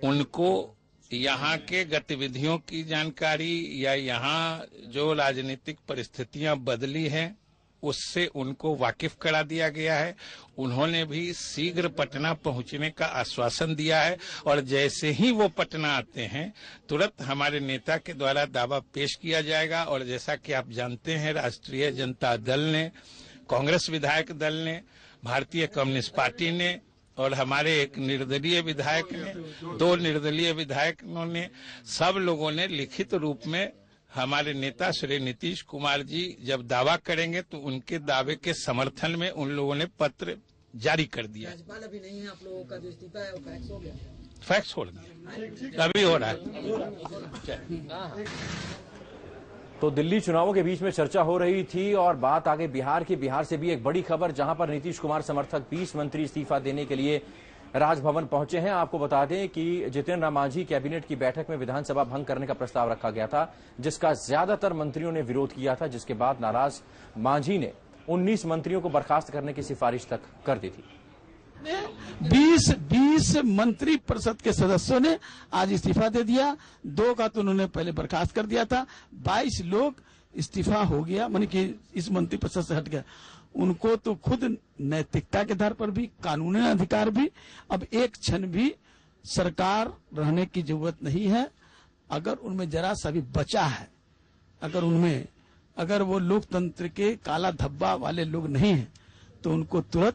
Speaker 15: उनको यहाँ के गतिविधियों की जानकारी या यहाँ जो राजनीतिक परिस्थितियां बदली हैं उससे उनको वाकिफ करा दिया गया है। उन्होंने भी शीघ्र पटना पहुंचने का आश्वासन दिया है, और जैसे ही वो पटना आते हैं तुरंत हमारे नेता के द्वारा दावा पेश किया जाएगा। और जैसा कि आप जानते हैं, राष्ट्रीय जनता दल ने, कांग्रेस विधायक दल ने, भारतीय कम्युनिस्ट पार्टी ने और हमारे एक निर्दलीय विधायक ने, 2 निर्दलीय विधायकों ने, सब लोगों ने लिखित रूप में हमारे नेता श्री नीतीश कुमार जी जब दावा करेंगे तो उनके दावे के समर्थन में उन लोगों ने पत्र जारी कर दिया।
Speaker 16: राज्यपाल अभी नहीं है, आप लोगों का जो इस्तीफा है वो फैक्स हो गया,
Speaker 15: फैक्स हो गया, अभी हो रहा है।
Speaker 3: तो दिल्ली चुनावों के बीच में चर्चा हो रही थी और बात आगे बिहार की। बिहार से भी एक बड़ी खबर, जहां पर नीतीश कुमार समर्थक 20 मंत्री इस्तीफा देने के लिए राजभवन पहुंचे हैं। आपको बता दें कि जितिन राम मांझी कैबिनेट की बैठक में विधानसभा भंग करने का प्रस्ताव रखा गया था, जिसका ज्यादातर मंत्रियों ने विरोध किया था, जिसके बाद नाराज मांझी ने 19 मंत्रियों को बर्खास्त करने की सिफारिश तक कर दी थी।
Speaker 17: 20 मंत्री परिषद के सदस्यों ने आज इस्तीफा दे दिया, 2 का तो उन्होंने पहले बर्खास्त कर दिया था, 22 लोग इस्तीफा हो गया, मानी कि इस मंत्री परिषद से हट गया। उनको तो खुद नैतिकता के आधार पर भी, कानूनी अधिकार भी, अब एक क्षण भी सरकार रहने की जरूरत नहीं है। अगर उनमें जरा सा भी बचा है, अगर वो लोकतंत्र के काला धब्बा वाले लोग नहीं हैं, तो उनको तुरंत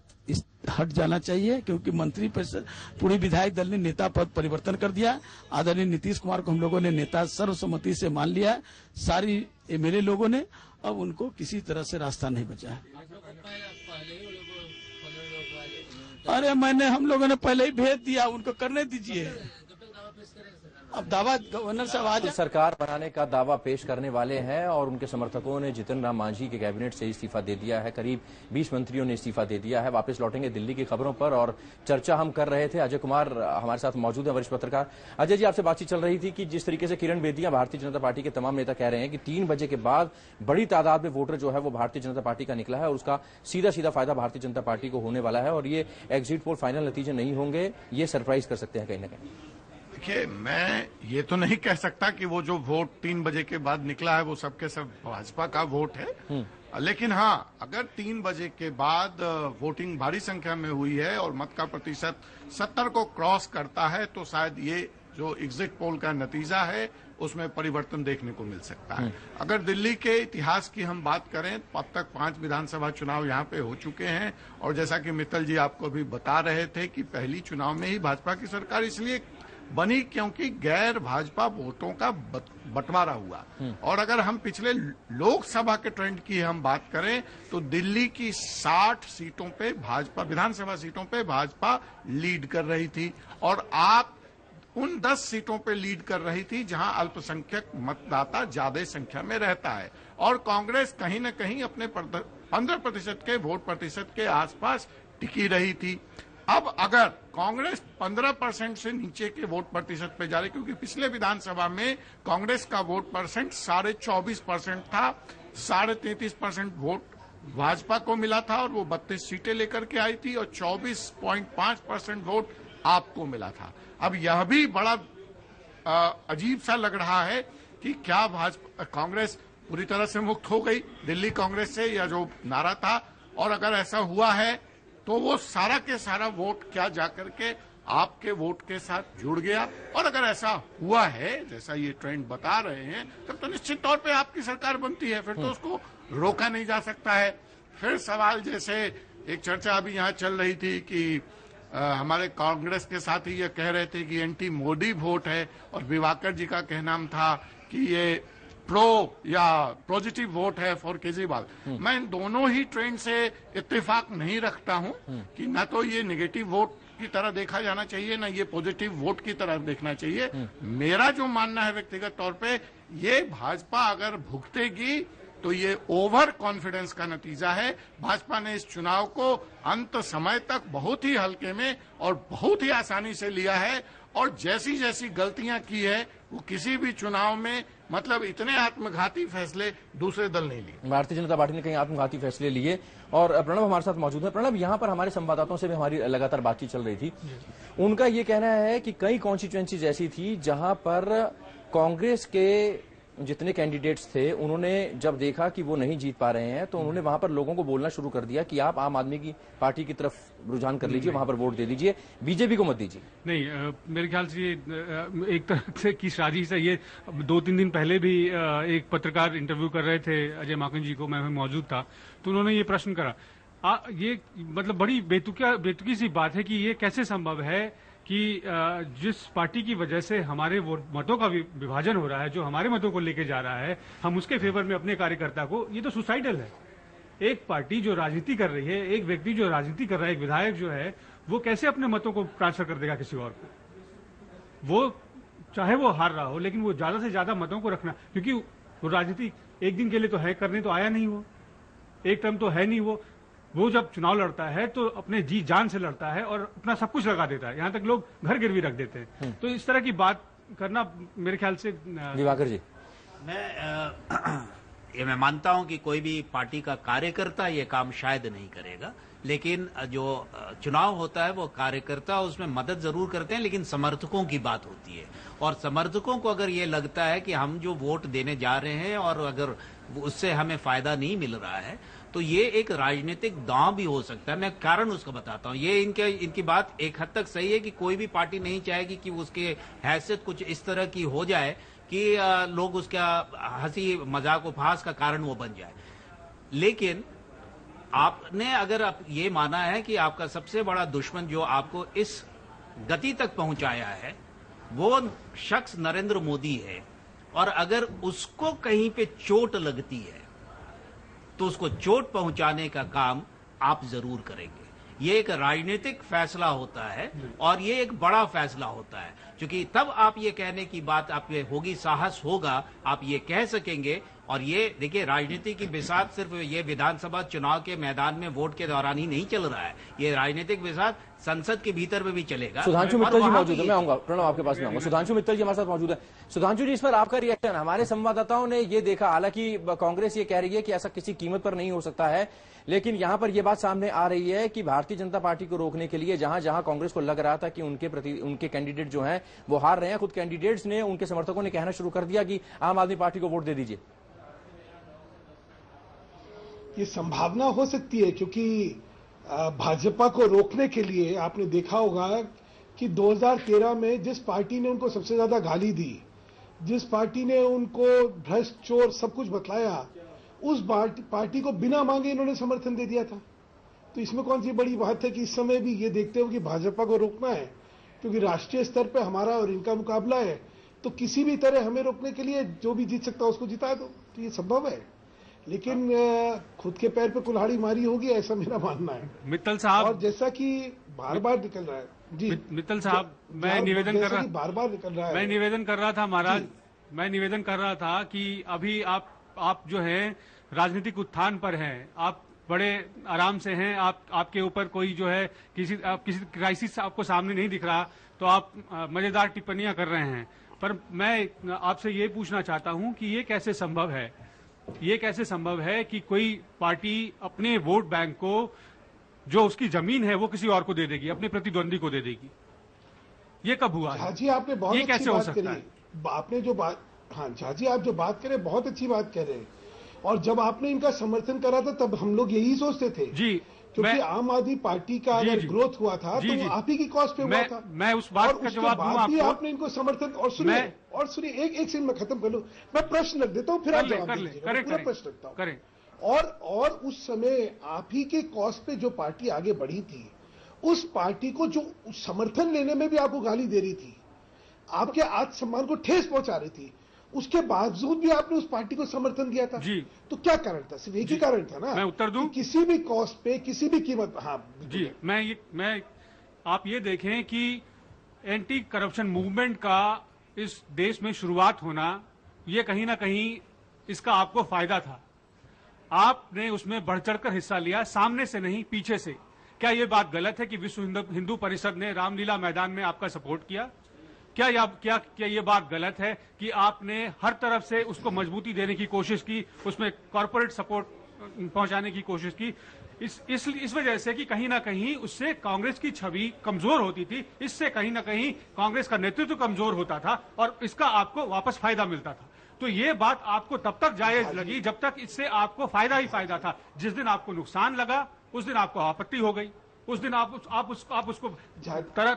Speaker 17: हट जाना चाहिए, क्योंकि मंत्री परिषद, पूरी विधायक दल ने नेता पद परिवर्तन कर दिया। आदरणीय नीतीश कुमार को हम लोगों ने नेता सर्वसम्मति से मान लिया, सारी एमएलए लोगों ने, अब उनको किसी तरह से रास्ता नहीं बचा है। अरे हम लोगों ने पहले ही भेज दिया, उनको करने दीजिए। अब दावा गवर्नर साहब आज
Speaker 3: सरकार बनाने का दावा पेश करने वाले हैं और उनके समर्थकों ने जितिन राम मांझी के कैबिनेट से इस्तीफा दे दिया है। करीब 20 मंत्रियों ने इस्तीफा दे दिया है। वापस लौटेंगे दिल्ली की खबरों पर, और चर्चा हम कर रहे थे। अजय कुमार हमारे साथ मौजूद है, वरिष्ठ पत्रकार। अजय जी, आपसे बातचीत चल रही थी कि जिस तरीके से किरण बेदिया, भारतीय जनता पार्टी के तमाम नेता कह रहे हैं कि 3 बजे के बाद बड़ी तादाद में वोटर जो है वो भारतीय जनता पार्टी का निकला है और उसका सीधा फायदा भारतीय जनता पार्टी को होने वाला है, और ये एग्जिट पोल फाइनल नतीजे नहीं होंगे, ये सरप्राइज कर सकते हैं कहीं ना कहीं।
Speaker 1: देखिए, मैं ये तो नहीं कह सकता कि वो जो वोट 3 बजे के बाद निकला है वो सबके सब भाजपा का वोट है, लेकिन हाँ, अगर 3 बजे के बाद वोटिंग भारी संख्या में हुई है और मत का प्रतिशत 70 को क्रॉस करता है, तो शायद ये जो एग्जिट पोल का नतीजा है उसमें परिवर्तन देखने को मिल सकता है। अगर दिल्ली के इतिहास की हम बात करें, अब तक 5 विधानसभा चुनाव यहाँ पे हो चुके हैं, और जैसा कि मित्तल जी आपको भी बता रहे थे कि पहली चुनाव में ही भाजपा की सरकार इसलिए बनी क्योंकि गैर भाजपा वोटों का बंटवारा हुआ। और अगर हम पिछले लोकसभा के ट्रेंड की हम बात करें तो दिल्ली की 60 सीटों पे भाजपा, विधानसभा सीटों पे भाजपा लीड कर रही थी और आप उन 10 सीटों पे लीड कर रही थी जहां अल्पसंख्यक मतदाता ज्यादा संख्या में रहता है और कांग्रेस कहीं न कहीं अपने 15% के वोट प्रतिशत के आसपास टिकी रही थी। अब अगर कांग्रेस 15% से नीचे के वोट प्रतिशत पे जा रही, क्योंकि पिछले विधानसभा में कांग्रेस का वोट परसेंट 24.5% था, 33.5% वोट भाजपा को मिला था और वो 32 सीटें लेकर के आई थी और 24.5% वोट आपको मिला था। अब यह भी बड़ा अजीब सा लग रहा है कि क्या भाजपा कांग्रेस पूरी तरह से मुक्त हो गई दिल्ली कांग्रेस से, या जो नारा था, और अगर ऐसा हुआ है तो वो सारा के सारा वोट क्या जाकर के आपके वोट के साथ जुड़ गया, और अगर ऐसा हुआ है जैसा ये ट्रेंड बता रहे हैं तब तो निश्चित तौर पे आपकी सरकार बनती है, फिर तो उसको रोका नहीं जा सकता है। फिर सवाल, जैसे एक चर्चा अभी यहाँ चल रही थी कि हमारे कांग्रेस के साथी ये कह रहे थे कि एंटी मोदी वोट है और दिवाकर जी का कहना था कि ये प्रो या पॉजिटिव वोट है फॉर केजरीवाल। मैं इन दोनों ही ट्रेंड से इत्तेफाक नहीं रखता हूं कि ना तो ये नेगेटिव वोट की तरह देखा जाना चाहिए ना ये पॉजिटिव वोट की तरह देखना चाहिए। मेरा जो मानना है व्यक्तिगत तौर पे, ये भाजपा अगर भुगतेगी तो ये ओवर कॉन्फिडेंस का नतीजा है। भाजपा ने इस चुनाव को अंत समय तक बहुत ही हल्के में और बहुत ही आसानी से लिया है और जैसी जैसी गलतियां की है वो किसी भी चुनाव में, मतलब इतने आत्मघाती फैसले दूसरे दल नहीं लिए।
Speaker 3: भारतीय जनता पार्टी ने कई आत्मघाती फैसले लिए। और प्रणब हमारे साथ मौजूद है। प्रणब, यहाँ पर हमारे संवाददाताओं से भी हमारी लगातार बातचीत चल रही थी, उनका ये कहना है कि कई कॉन्स्टिट्यूएंसीज ऐसी थी जहां पर कांग्रेस के जितने कैंडिडेट्स थे उन्होंने जब देखा कि वो नहीं जीत पा रहे हैं तो उन्होंने वहां पर लोगों को बोलना शुरू कर दिया कि आप आम आदमी की पार्टी की तरफ रुझान कर लीजिए, वहां पर वोट दे दीजिए, बीजेपी को मत दीजिए।
Speaker 6: नहीं, मेरे ख्याल से ये एक तरह से की साजिश है। ये 2-3 दिन पहले भी एक पत्रकार इंटरव्यू कर रहे थे अजय माकन जी को, मैं मौजूद था, तो उन्होंने ये प्रश्न करा। ये मतलब बड़ी बेतुकी सी बात है कि ये कैसे संभव है कि जिस पार्टी की वजह से हमारे मतों का विभाजन हो रहा है, जो हमारे मतों को लेके जा रहा है, हम उसके फेवर में अपने कार्यकर्ता को, ये तो सुसाइडल है। एक पार्टी जो राजनीति कर रही है, एक व्यक्ति जो राजनीति कर रहा है, एक विधायक जो है, वो कैसे अपने मतों को ट्रांसफर कर देगा किसी और को? वो चाहे वो हार रहा हो, लेकिन वो ज्यादा से ज्यादा मतों को रखना, क्योंकि वो राजनीति एक दिन के लिए तो है, करने तो आया नहीं, वो एक टर्म तो है नहीं। वो जब चुनाव लड़ता है तो अपने जी जान से लड़ता है और अपना सब कुछ लगा देता है, यहाँ तक लोग घर गिरवी रख देते हैं। तो इस तरह की बात करना मेरे ख्याल से
Speaker 3: दिवाकर जी,
Speaker 5: मैं मानता हूं कि कोई भी पार्टी का कार्यकर्ता ये काम शायद नहीं करेगा, लेकिन जो चुनाव होता है वो कार्यकर्ता उसमें मदद जरूर करते हैं, लेकिन समर्थकों की बात होती है। और समर्थकों को अगर ये लगता है कि हम जो वोट देने जा रहे हैं और अगर उससे हमें फायदा नहीं मिल रहा है तो ये एक राजनीतिक दांव भी हो सकता है। मैं कारण उसका बताता हूं। ये इनकी बात एक हद तक सही है कि कोई भी पार्टी नहीं चाहेगी कि उसके हैसियत कुछ इस तरह की हो जाए कि लोग उसका हंसी मजाक उपहास का कारण वो बन जाए। लेकिन आपने अगर आप ये माना है कि आपका सबसे बड़ा दुश्मन जो आपको इस गति तक पहुंचाया है वो शख्स नरेंद्र मोदी है, और अगर उसको कहीं पे चोट लगती है तो उसको चोट पहुंचाने का काम आप जरूर करेंगे। ये एक राजनीतिक फैसला होता है और ये एक बड़ा फैसला होता है, क्योंकि तब आप ये कहने की बात आप ये होगी, साहस होगा, आप ये कह सकेंगे। और ये देखिए, राजनीति की बिसात सिर्फ ये विधानसभा चुनाव के मैदान में वोट के दौरान ही नहीं चल रहा है, ये राजनीतिक बिसात संसद के भीतर में भी चलेगा।
Speaker 3: सुधांशु मित्तल जी मौजूद है, मैं आऊंगा, प्रणव आपके पास में आऊंगा। सुधांशु मित्तल जी हमारे साथ मौजूद है। सुधांशु जी, इस पर आपका रिएक्शन? हमारे संवाददाताओं ने ये देखा, हालांकि कांग्रेस ये कह रही है कि ऐसा किसी कीमत पर नहीं हो सकता है, लेकिन यहां पर यह बात सामने आ रही है कि भारतीय जनता पार्टी को रोकने के लिए जहां जहां कांग्रेस को लग रहा था कि उनके कैंडिडेट जो हैं वो हार रहे हैं, खुद कैंडिडेट्स ने, उनके समर्थकों ने कहना शुरू कर दिया कि आम आदमी पार्टी को वोट दे दीजिए।
Speaker 4: ये संभावना हो सकती है, क्योंकि भाजपा को रोकने के लिए आपने देखा होगा कि 2013 में जिस पार्टी ने उनको सबसे ज्यादा गाली दी, जिस पार्टी ने उनको भ्रष्ट, चोर सब कुछ बतलाया, उस पार्टी को बिना मांगे इन्होंने समर्थन दे दिया था। तो इसमें कौन सी बड़ी बात है कि इस समय भी ये देखते हो कि भाजपा को रोकना है क्योंकि राष्ट्रीय स्तर पे हमारा और इनका मुकाबला है, तो किसी भी तरह हमें रोकने के लिए जो भी जीत सकता है उसको जिता दो, तो ये संभव है। लेकिन खुद के पैर पे कुल्हाड़ी मारी होगी, ऐसा मेरा मानना है।
Speaker 6: मित्तल साहब,
Speaker 4: और जैसा कि बार बार निकल रहा है जी
Speaker 6: मित्तल साहब, मैं निवेदन कर रहा,
Speaker 4: बार बार निकल रहा है,
Speaker 6: मैं निवेदन कर रहा था महाराज, मैं निवेदन कर रहा था कि अभी आप जो हैं राजनीतिक उत्थान पर हैं, आप बड़े आराम से हैं, आपके ऊपर कोई जो है किसी क्राइसिस आपको सामने नहीं दिख रहा, तो आप मजेदार टिप्पणियां कर रहे हैं। पर मैं आपसे ये पूछना चाहता हूं कि ये कैसे संभव है कि कोई पार्टी अपने वोट बैंक को, जो उसकी जमीन है, वो किसी और को दे देगी, अपने प्रतिद्वंदी को दे देगी? ये कब हुआ?
Speaker 4: झाजी, आपने बहुत
Speaker 6: ये कैसे हो सकता है?
Speaker 4: आपने जो बात, हाँ झाजी, आप जो बात करें बहुत अच्छी बात कह रहे हैं। और जब आपने इनका समर्थन करा था तब हम लोग यही सोचते थे
Speaker 6: जी,
Speaker 4: क्योंकि आम आदमी पार्टी का अगर ग्रोथ हुआ था तो वो आप ही की कॉस्ट पे हुआ था।
Speaker 6: मैं उस बात का जवाब दूं आपको।
Speaker 4: आपने इनको समर्थन, और सुनिए एक सेकंड में खत्म कर लूं, मैं प्रश्न रख देता हूं, फिर आप जवाब दीजिए। पूरा प्रश्न रखता हूं। और उस समय आप ही के कॉस्ट पे जो पार्टी आगे बढ़ी थी, उस पार्टी को जो समर्थन लेने में भी आपको गाली दे रही थी, आपके आत्मसम्मान को ठेस पहुंचा रही थी, उसके बावजूद भी आपने उस पार्टी को समर्थन दिया था
Speaker 6: जी।
Speaker 4: तो क्या कारण था? सिर्फ एक ही कारण था ना?
Speaker 6: मैं उत्तर दूं?
Speaker 4: किसी भी कॉस्ट पे, किसी भी कीमत। हाँ
Speaker 6: जी, मैं आप ये देखें कि एंटी करप्शन मूवमेंट का इस देश में शुरुआत होना, ये कहीं ना कहीं इसका आपको फायदा था। आपने उसमें बढ़ चढ़कर हिस्सा लिया, सामने से नहीं, पीछे से। क्या ये बात गलत है कि विश्व हिंदू परिषद ने रामलीला मैदान में आपका सपोर्ट किया? क्या ये बात गलत है कि आपने हर तरफ से उसको मजबूती देने की कोशिश की, उसमें कॉर्पोरेट सपोर्ट पहुंचाने की कोशिश की, इस वजह से कि कहीं ना कहीं उससे कांग्रेस की छवि कमजोर होती थी, इससे कहीं ना कहीं कांग्रेस का नेतृत्व कमजोर होता था और इसका आपको वापस फायदा मिलता था? तो ये बात आपको तब तक जायज लगी जब तक इससे आपको फायदा ही फायदा था। जिस दिन आपको नुकसान लगा उस दिन आपको आपत्ति हो गई, उस दिन आप उसको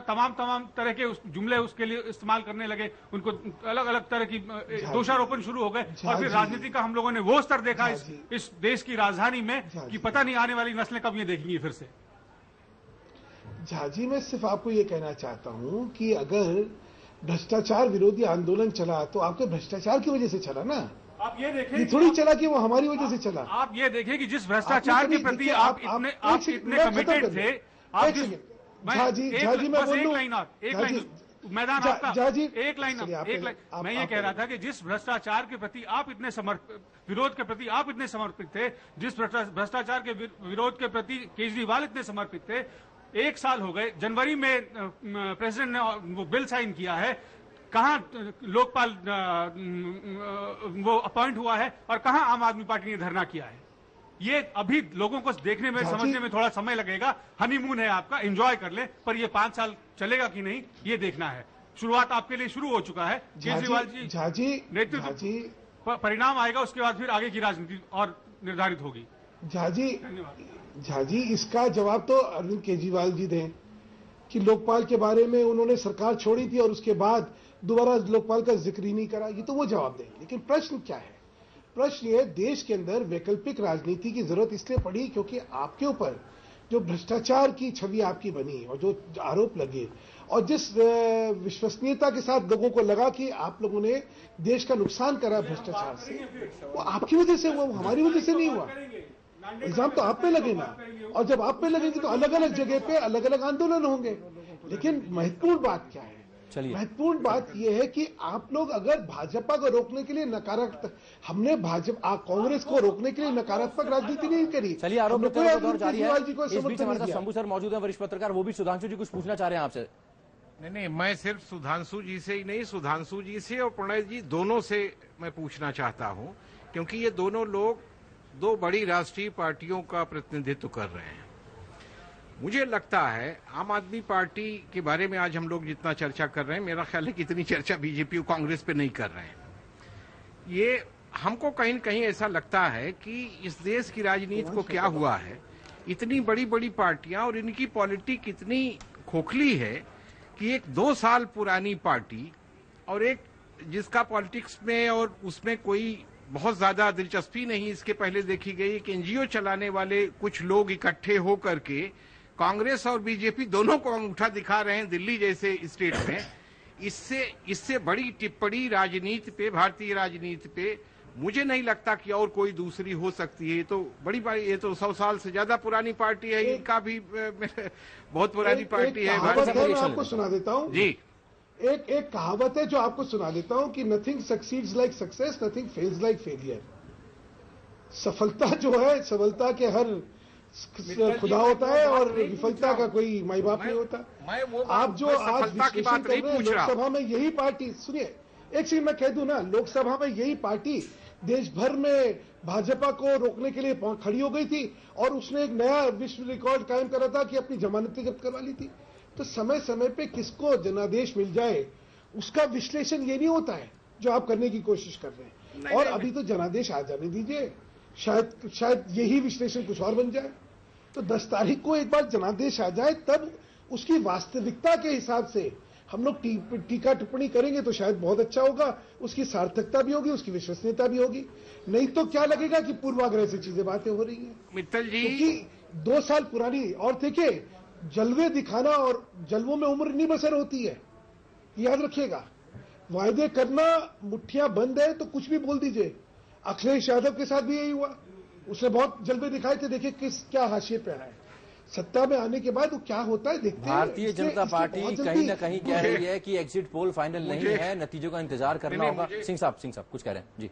Speaker 6: तमाम तरह के जुमले उसके लिए इस्तेमाल करने लगे, उनको अलग अलग तरह की दोषारोपण शुरू हो गए। और फिर राजनीति का हम लोगों ने वो स्तर देखा इस देश की राजधानी में कि पता नहीं आने वाली नस्लें कब ये देखेंगी फिर से।
Speaker 4: झाजी, मैं सिर्फ आपको ये कहना चाहता हूं कि अगर भ्रष्टाचार विरोधी आंदोलन चला तो आपके भ्रष्टाचार की वजह से चला ना।
Speaker 6: आप ये देखें,
Speaker 4: ये थोड़ी चला कि वो हमारी वजह से चला।
Speaker 6: आप ये देखें कि जिस भ्रष्टाचार के प्रति आप इतने कमिटेड थे।
Speaker 4: झाजी, मैं बोल रहा हूं,
Speaker 6: एक लाइन मैदान आपका, एक लाइन। मैं ये कह रहा था कि जिस भ्रष्टाचार के प्रति आप इतने विरोध के प्रति आप इतने समर्पित थे, जिस भ्रष्टाचार के विरोध के प्रति केजरीवाल इतने समर्पित थे, 1 साल हो गए, जनवरी में प्रेसिडेंट ने वो बिल साइन किया है, कहां लोकपाल वो अपॉइंट हुआ है और कहां आम आदमी पार्टी ने धरना किया है? ये अभी लोगों को देखने में, समझने में थोड़ा समय लगेगा। हनीमून है आपका, एंजॉय कर ले, पर ये 5 साल चलेगा कि नहीं ये देखना है। शुरुआत आपके लिए शुरू हो चुका है। केजरीवाल जी नेतृत्व, परिणाम आएगा, उसके बाद फिर आगे की राजनीति और निर्धारित होगी।
Speaker 4: झाजी, इसका जवाब तो अरविंद केजरीवाल जी दें कि लोकपाल के बारे में उन्होंने सरकार छोड़ी थी और उसके बाद दोबारा लोकपाल का जिक्र ही नहीं करा, ये तो वो जवाब दें। लेकिन प्रश्न क्या है? प्रश्न ये, देश के अंदर वैकल्पिक राजनीति की जरूरत इसलिए पड़ी क्योंकि आपके ऊपर जो भ्रष्टाचार की छवि आपकी बनी और जो आरोप लगे और जिस विश्वसनीयता के साथ लोगों को लगा कि आप लोगों ने देश का नुकसान करा भ्रष्टाचार से, वो आपकी वजह से हुआ, हमारी वजह से नहीं हुआ। इल्जाम तो आप पे लगे ना, और जब आप पे लगेंगे तो अलग अलग जगह पे अलग अलग आंदोलन होंगे। लेकिन महत्वपूर्ण बात क्या है? महत्वपूर्ण बात यह है कि आप लोग अगर भाजपा को रोकने के लिए नकारात्मक, हमने कांग्रेस को रोकने के लिए नकारात्मक राजनीति नहीं करी।
Speaker 3: चलिए, आरोप जारी है। इस बीच हमारे साथ शंभू सर मौजूद है, वरिष्ठ पत्रकार, वो भी सुधांशु जी कुछ पूछना चाह रहे हैं आपसे।
Speaker 2: नहीं, मैं सिर्फ सुधांशु जी से ही नहीं, सुधांशु जी से और प्रणय जी दोनों से मैं पूछना चाहता हूं, क्योंकि ये दोनों लोग 2 बड़ी राष्ट्रीय पार्टियों का प्रतिनिधित्व कर रहे हैं। मुझे लगता है आम आदमी पार्टी के बारे में आज हम लोग जितना चर्चा कर रहे हैं, मेरा ख्याल है कि इतनी चर्चा बीजेपी और कांग्रेस पे नहीं कर रहे हैं। ये हमको कहीं न कहीं ऐसा लगता है कि इस देश की राजनीति को क्या हुआ है, इतनी बड़ी बड़ी पार्टियां और इनकी पॉलिटिक इतनी खोखली है कि एक 2 साल पुरानी पार्टी और एक जिसका पॉलिटिक्स में और उसमें कोई बहुत ज्यादा दिलचस्पी नहीं इसके पहले देखी गई, कि एनजीओ चलाने वाले कुछ लोग इकट्ठे होकर के कांग्रेस और बीजेपी दोनों को अंगूठा दिखा रहे हैं दिल्ली जैसे स्टेट में। इससे बड़ी टिप्पणी राजनीति पे, भारतीय राजनीति पे मुझे नहीं लगता कि और कोई दूसरी हो सकती है। तो बड़ी बात, ये तो 100 साल से ज्यादा पुरानी पार्टी है, इनका भी बहुत पुरानी पार्टी है।
Speaker 4: मैं आपको सुना देता हूँ
Speaker 2: जी,
Speaker 4: एक कहावत है जो आपको सुना देता हूँ कि nothing succeeds like success, nothing fails like failure. सफलता जो है, सफलता के हर खुदा होता है और विफलता का कोई माई बाप नहीं होता। आप जो आज विश्लेषण कर रहे हैं, लोकसभा में यही पार्टी, सुनिए एक चीज मैं कह दूं ना, लोकसभा में यही पार्टी देश भर में भाजपा को रोकने के लिए खड़ी हो गई थी और उसने एक नया विश्व रिकॉर्ड कायम करा था कि अपनी जमानतें जब्त करवा ली थी। तो समय समय पे किसको जनादेश मिल जाए उसका विश्लेषण ये नहीं होता है जो आप करने की कोशिश कर रहे हैं। और अभी तो जनादेश आ जाने दीजिए, शायद यही विश्लेषण कुछ और बन जाए। तो 10 तारीख को एक बार जनादेश आ जाए, तब उसकी वास्तविकता के हिसाब से हम लोग टीका टिप्पणी करेंगे तो शायद बहुत अच्छा होगा, उसकी सार्थकता भी होगी, उसकी विश्वसनीयता भी होगी। नहीं तो क्या लगेगा कि पूर्वाग्रह से चीजें बातें हो रही हैं।
Speaker 2: मित्तल जी,
Speaker 4: क्योंकि 2 साल पुरानी, और देखिए जलवे दिखाना और जलवों में उम्र नहीं बसर होती है, याद रखिएगा। वायदे करना, मुट्ठियां बंद है तो कुछ भी बोल दीजिए। अखिलेश यादव के साथ भी यही हुआ, उसने बहुत जलवे दिखाए थे, देखिए क्या हाशिए पे आया है। सत्ता में आने के बाद वो क्या होता है देखते हैं।
Speaker 3: भारतीय जनता पार्टी कहीं ना कहीं कह रही है कि एग्जिट पोल फाइनल नहीं है, नतीजों का इंतजार करना होगा। सिंह साहब कुछ कह रहे हैं जी,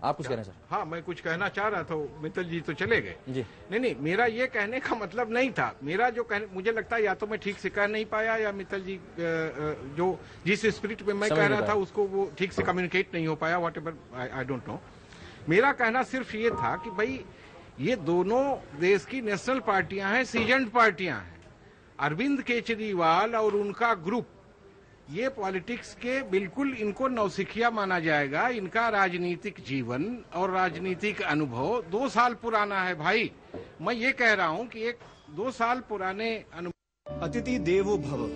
Speaker 3: आप कुछ कह रहे हैं सर?
Speaker 2: हाँ, मैं कुछ कहना चाह रहा था, मित्तल जी तो चले गए
Speaker 3: जी।
Speaker 2: नहीं, मेरा ये कहने का मतलब नहीं था। मेरा जो कहने, मुझे लगता है या तो मैं ठीक से कह नहीं पाया या मित्तल जी जो जिस स्पिरिट में मैं कह रहा था उसको वो ठीक से कम्युनिकेट नहीं हो पाया, what ever, I don't know. मेरा कहना सिर्फ ये था कि भाई ये दोनों देश की नेशनल पार्टियां हैं, सीजन्ड पार्टियां हैं। अरविंद केजरीवाल और उनका ग्रुप, ये पॉलिटिक्स के बिल्कुल, इनको नौसिखिया माना जाएगा। इनका राजनीतिक जीवन और राजनीतिक अनुभव 2 साल पुराना है भाई। मैं ये कह रहा हूं कि एक 2 साल पुराने अनुभव।
Speaker 18: अतिथि देवो भव,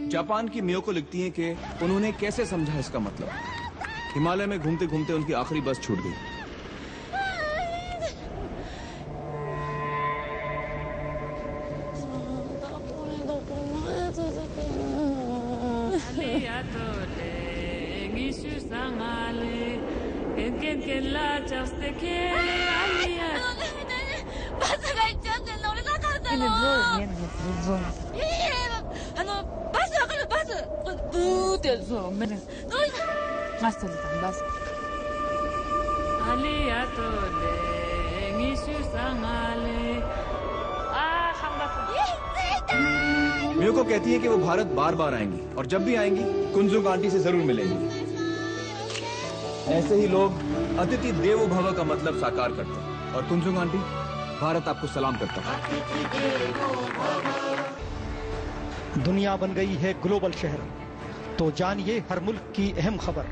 Speaker 18: जापान की मियोको लिखती हैं कि उन्होंने कैसे समझा इसका मतलब। हिमालय में घूमते घूमते उनकी आखिरी बस छूट गई। मियोको कहती है कि वो भारत बार बार आएंगी और जब भी आएंगी कुंजुंग आंटी से जरूर मिलेंगी। ऐसे ही लोग अतिथि देवो भव का मतलब साकार करते हैं और कुंजुंग आंटी, भारत आपको सलाम करता है।
Speaker 12: दुनिया बन गई है ग्लोबल शहर, तो जानिए हर मुल्क की अहम खबर।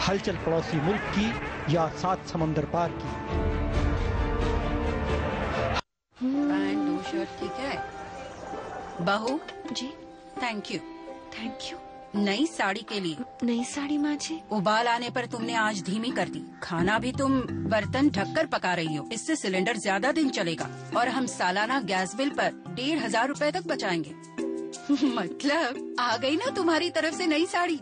Speaker 12: हलचल पड़ोसी मुल्क की या 7 समंदर पार की।
Speaker 19: पैंट 2 शर्ट ठीक है। बहू
Speaker 9: जी,
Speaker 19: थैंक यू।
Speaker 9: Thank you.
Speaker 19: नई साड़ी के लिए।
Speaker 9: नई साड़ी माँ जी?
Speaker 19: उबाल आने पर तुमने आज धीमी कर दी। खाना भी तुम बर्तन ढककर पका रही हो, इससे सिलेंडर ज्यादा दिन चलेगा और हम सालाना गैस बिल पर 1,500 रुपए तक बचाएंगे। मतलब आ गई ना तुम्हारी तरफ से नई साड़ी।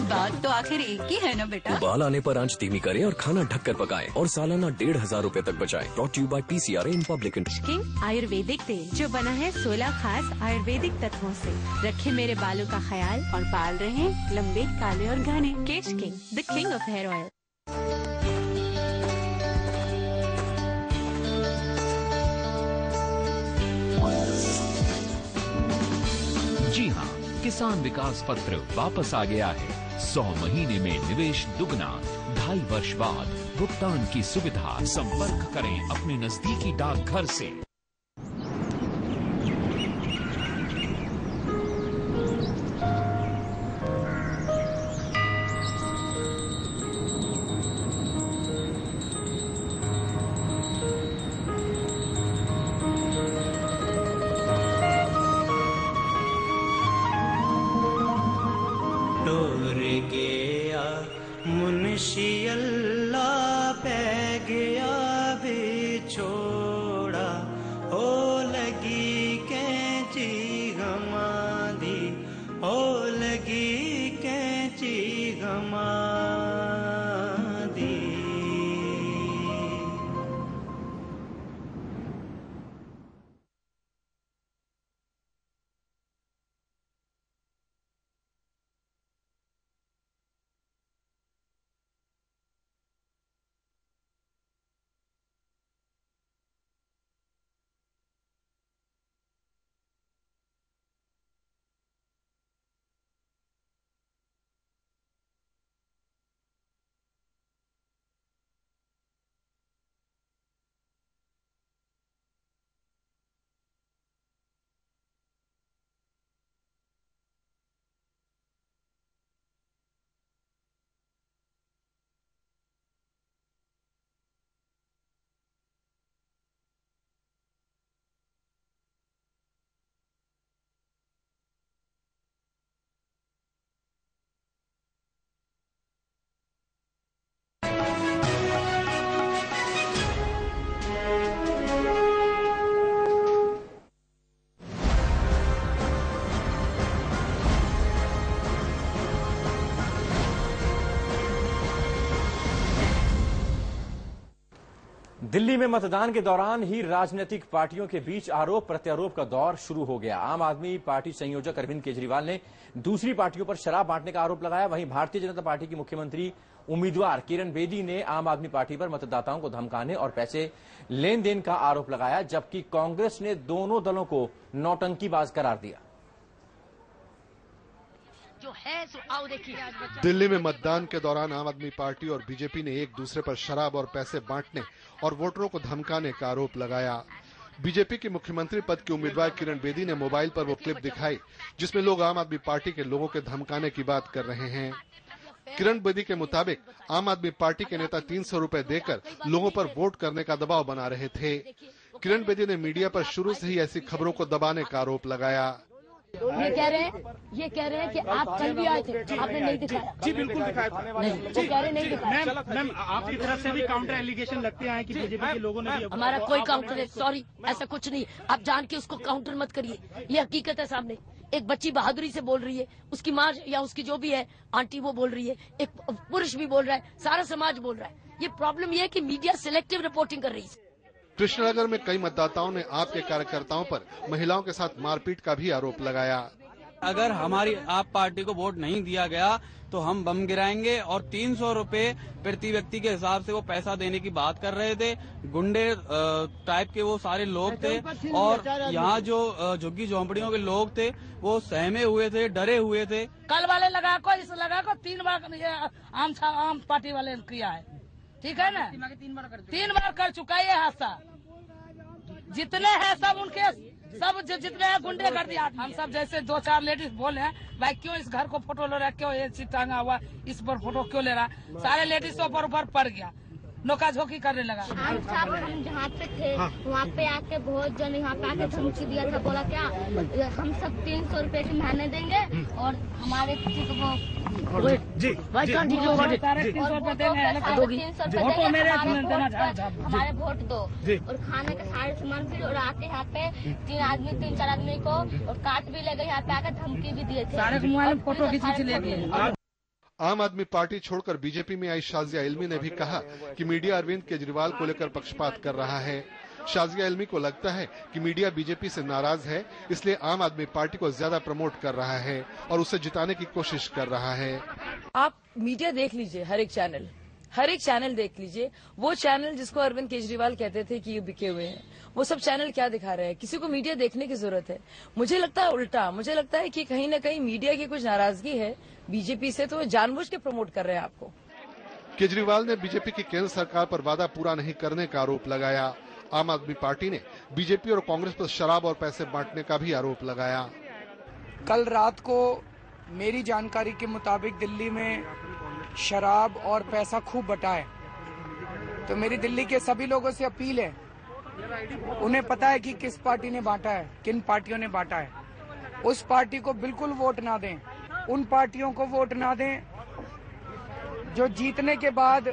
Speaker 19: बात तो आखिर एक ही है ना बेटा।
Speaker 20: उबाल आने पर आंच धीमी करें और खाना ढककर पकाएं और सालाना 1,500 रुपए तक बचाएं। Brought you by PCRA in public
Speaker 9: king आयुर्वेदिक तेल, जो बना है 16 खास आयुर्वेदिक तत्वों से। रखे मेरे बालों का ख्याल और बाल रहे लंबे, काले और घने। Kesh king, the king of hair oil.
Speaker 21: जी हाँ, किसान विकास पत्र वापस आ गया है। 100 महीने में निवेश दुगना, 2.5 वर्ष बाद भुगतान की सुविधा। संपर्क करें अपने नजदीकी डाकघर से।
Speaker 22: मुंशी अल्लाह पै गया बिछोड़ा,
Speaker 3: दिल्ली में मतदान के दौरान ही राजनीतिक पार्टियों के बीच आरोप प्रत्यारोप का दौर शुरू हो गया। आम आदमी पार्टी संयोजक अरविंद केजरीवाल ने दूसरी पार्टियों पर शराब बांटने का आरोप लगाया। वहीं भारतीय जनता पार्टी की मुख्यमंत्री उम्मीदवार किरण बेदी ने आम आदमी पार्टी पर मतदाताओं को धमकाने और पैसे लेन देन का आरोप लगाया, जबकि कांग्रेस ने दोनों दलों को नौटंकीबाज करार दिया।
Speaker 7: जो है सो आओ देखिए।
Speaker 22: दिल्ली में मतदान के दौरान आम आदमी पार्टी और बीजेपी ने एक दूसरे पर शराब और पैसे बांटने और वोटरों को धमकाने का आरोप लगाया। बीजेपी के मुख्यमंत्री पद की उम्मीदवार किरण बेदी ने मोबाइल पर वो क्लिप दिखाई जिसमें लोग आम आदमी पार्टी के लोगों के धमकाने की बात कर रहे हैं। किरण बेदी के मुताबिक आम आदमी पार्टी के नेता 300 रुपए देकर लोगों पर वोट करने का दबाव बना रहे थे। किरण बेदी ने मीडिया पर शुरू से ही ऐसी खबरों को दबाने का आरोप लगाया।
Speaker 7: ये कह रहे हैं कि आप कल भी आए थे, आपने नहीं दिखाया।
Speaker 23: जी बिल्कुल दिखाया था।
Speaker 7: नहीं, वो कह रहे नहीं दिखाया।
Speaker 23: मैम आपकी तरफ से भी काउंटर एलिगेशन लगते हैं कि बीजेपी के लोगों ने भी
Speaker 7: हमारा कोई काउंटर है, सॉरी ऐसा कुछ नहीं। आप जान के उसको काउंटर मत करिए, ये हकीकत है सामने। एक बच्ची बहादुरी से बोल रही है, उसकी माँ या उसकी जो भी है आंटी वो बोल रही है, एक पुरुष भी बोल रहा है, सारा समाज बोल रहा है। ये प्रॉब्लम ये है कि मीडिया सिलेक्टिव रिपोर्टिंग कर रही है।
Speaker 22: कृष्णनगर में कई मतदाताओं ने आप के कार्यकर्ताओं पर महिलाओं के साथ मारपीट का भी आरोप लगाया।
Speaker 24: अगर हमारी आप पार्टी को वोट नहीं दिया गया तो हम बम गिराएंगे, और 300 रुपए प्रति व्यक्ति के हिसाब से वो पैसा देने की बात कर रहे थे। गुंडे टाइप के वो सारे लोग थे, और यहाँ जो झुग्गी झोंपड़ियों के लोग थे वो सहमे हुए थे, डरे हुए थे।
Speaker 7: कल वाले लगा को 3 बार आम पार्टी वाले किया है, ठीक है ना? 3 बार कर चुका है ये हादसा। जितने हैं सब उनके सब जितने गुंडे कर दिया। हम सब जैसे 2-4 लेडीज बोले हैं, भाई क्यों इस घर को फोटो ले रहा है, क्यों ये चीज टांगा हुआ, इस पर फोटो क्यों ले रहा? सारे लेडीज ऊपर पड़ गया, नोकाझोंकी करने लगा।
Speaker 25: हम जहाँ पे थे वहाँ पे आके बहुत जन यहाँ पे आके धमकी दिया था, बोला क्या हम सब 300 रुपए की महीने देंगे और हमारे किसी को हमारे वोट दो और खाने का सारे सामान भी। और आके यहाँ पे 3-4 आदमी को और काट भी ले गए, यहाँ पे आकर धमकी भी दिए थे, सारे फोटो खींच ले गए।
Speaker 22: आम आदमी पार्टी छोड़कर बीजेपी में आई शाजिया इल्मी ने भी कहा कि मीडिया अरविंद केजरीवाल को लेकर पक्षपात कर रहा है। शाजिया इल्मी को लगता है कि मीडिया बीजेपी से नाराज है, इसलिए आम आदमी पार्टी को ज्यादा प्रमोट कर रहा है और उसे जिताने की कोशिश कर रहा है।
Speaker 26: आप मीडिया देख लीजिए, हर एक चैनल देख लीजिए। वो चैनल जिसको अरविंद केजरीवाल कहते थे कि ये बिके हुए हैं, वो सब चैनल क्या दिखा रहे हैं? किसी को मीडिया देखने की जरूरत है? मुझे लगता है उल्टा, मुझे लगता है कि कहीं न कहीं मीडिया की कुछ नाराजगी है बीजेपी से, तो जानबूझ के प्रमोट कर रहे हैं आपको।
Speaker 22: केजरीवाल ने बीजेपी की केंद्र सरकार पर वादा पूरा नहीं करने का आरोप लगाया। आम आदमी पार्टी ने बीजेपी और कांग्रेस पर शराब और पैसे बांटने का भी आरोप लगाया।
Speaker 27: कल रात को मेरी जानकारी के मुताबिक दिल्ली में शराब और पैसा खूब बटा है, तो मेरी दिल्ली के सभी लोगों से अपील है, उन्हें पता है कि किस पार्टी ने बांटा है, किन पार्टियों ने बांटा है। उस पार्टी को बिल्कुल वोट ना दें, उन पार्टियों को वोट ना दें जो जीतने के बाद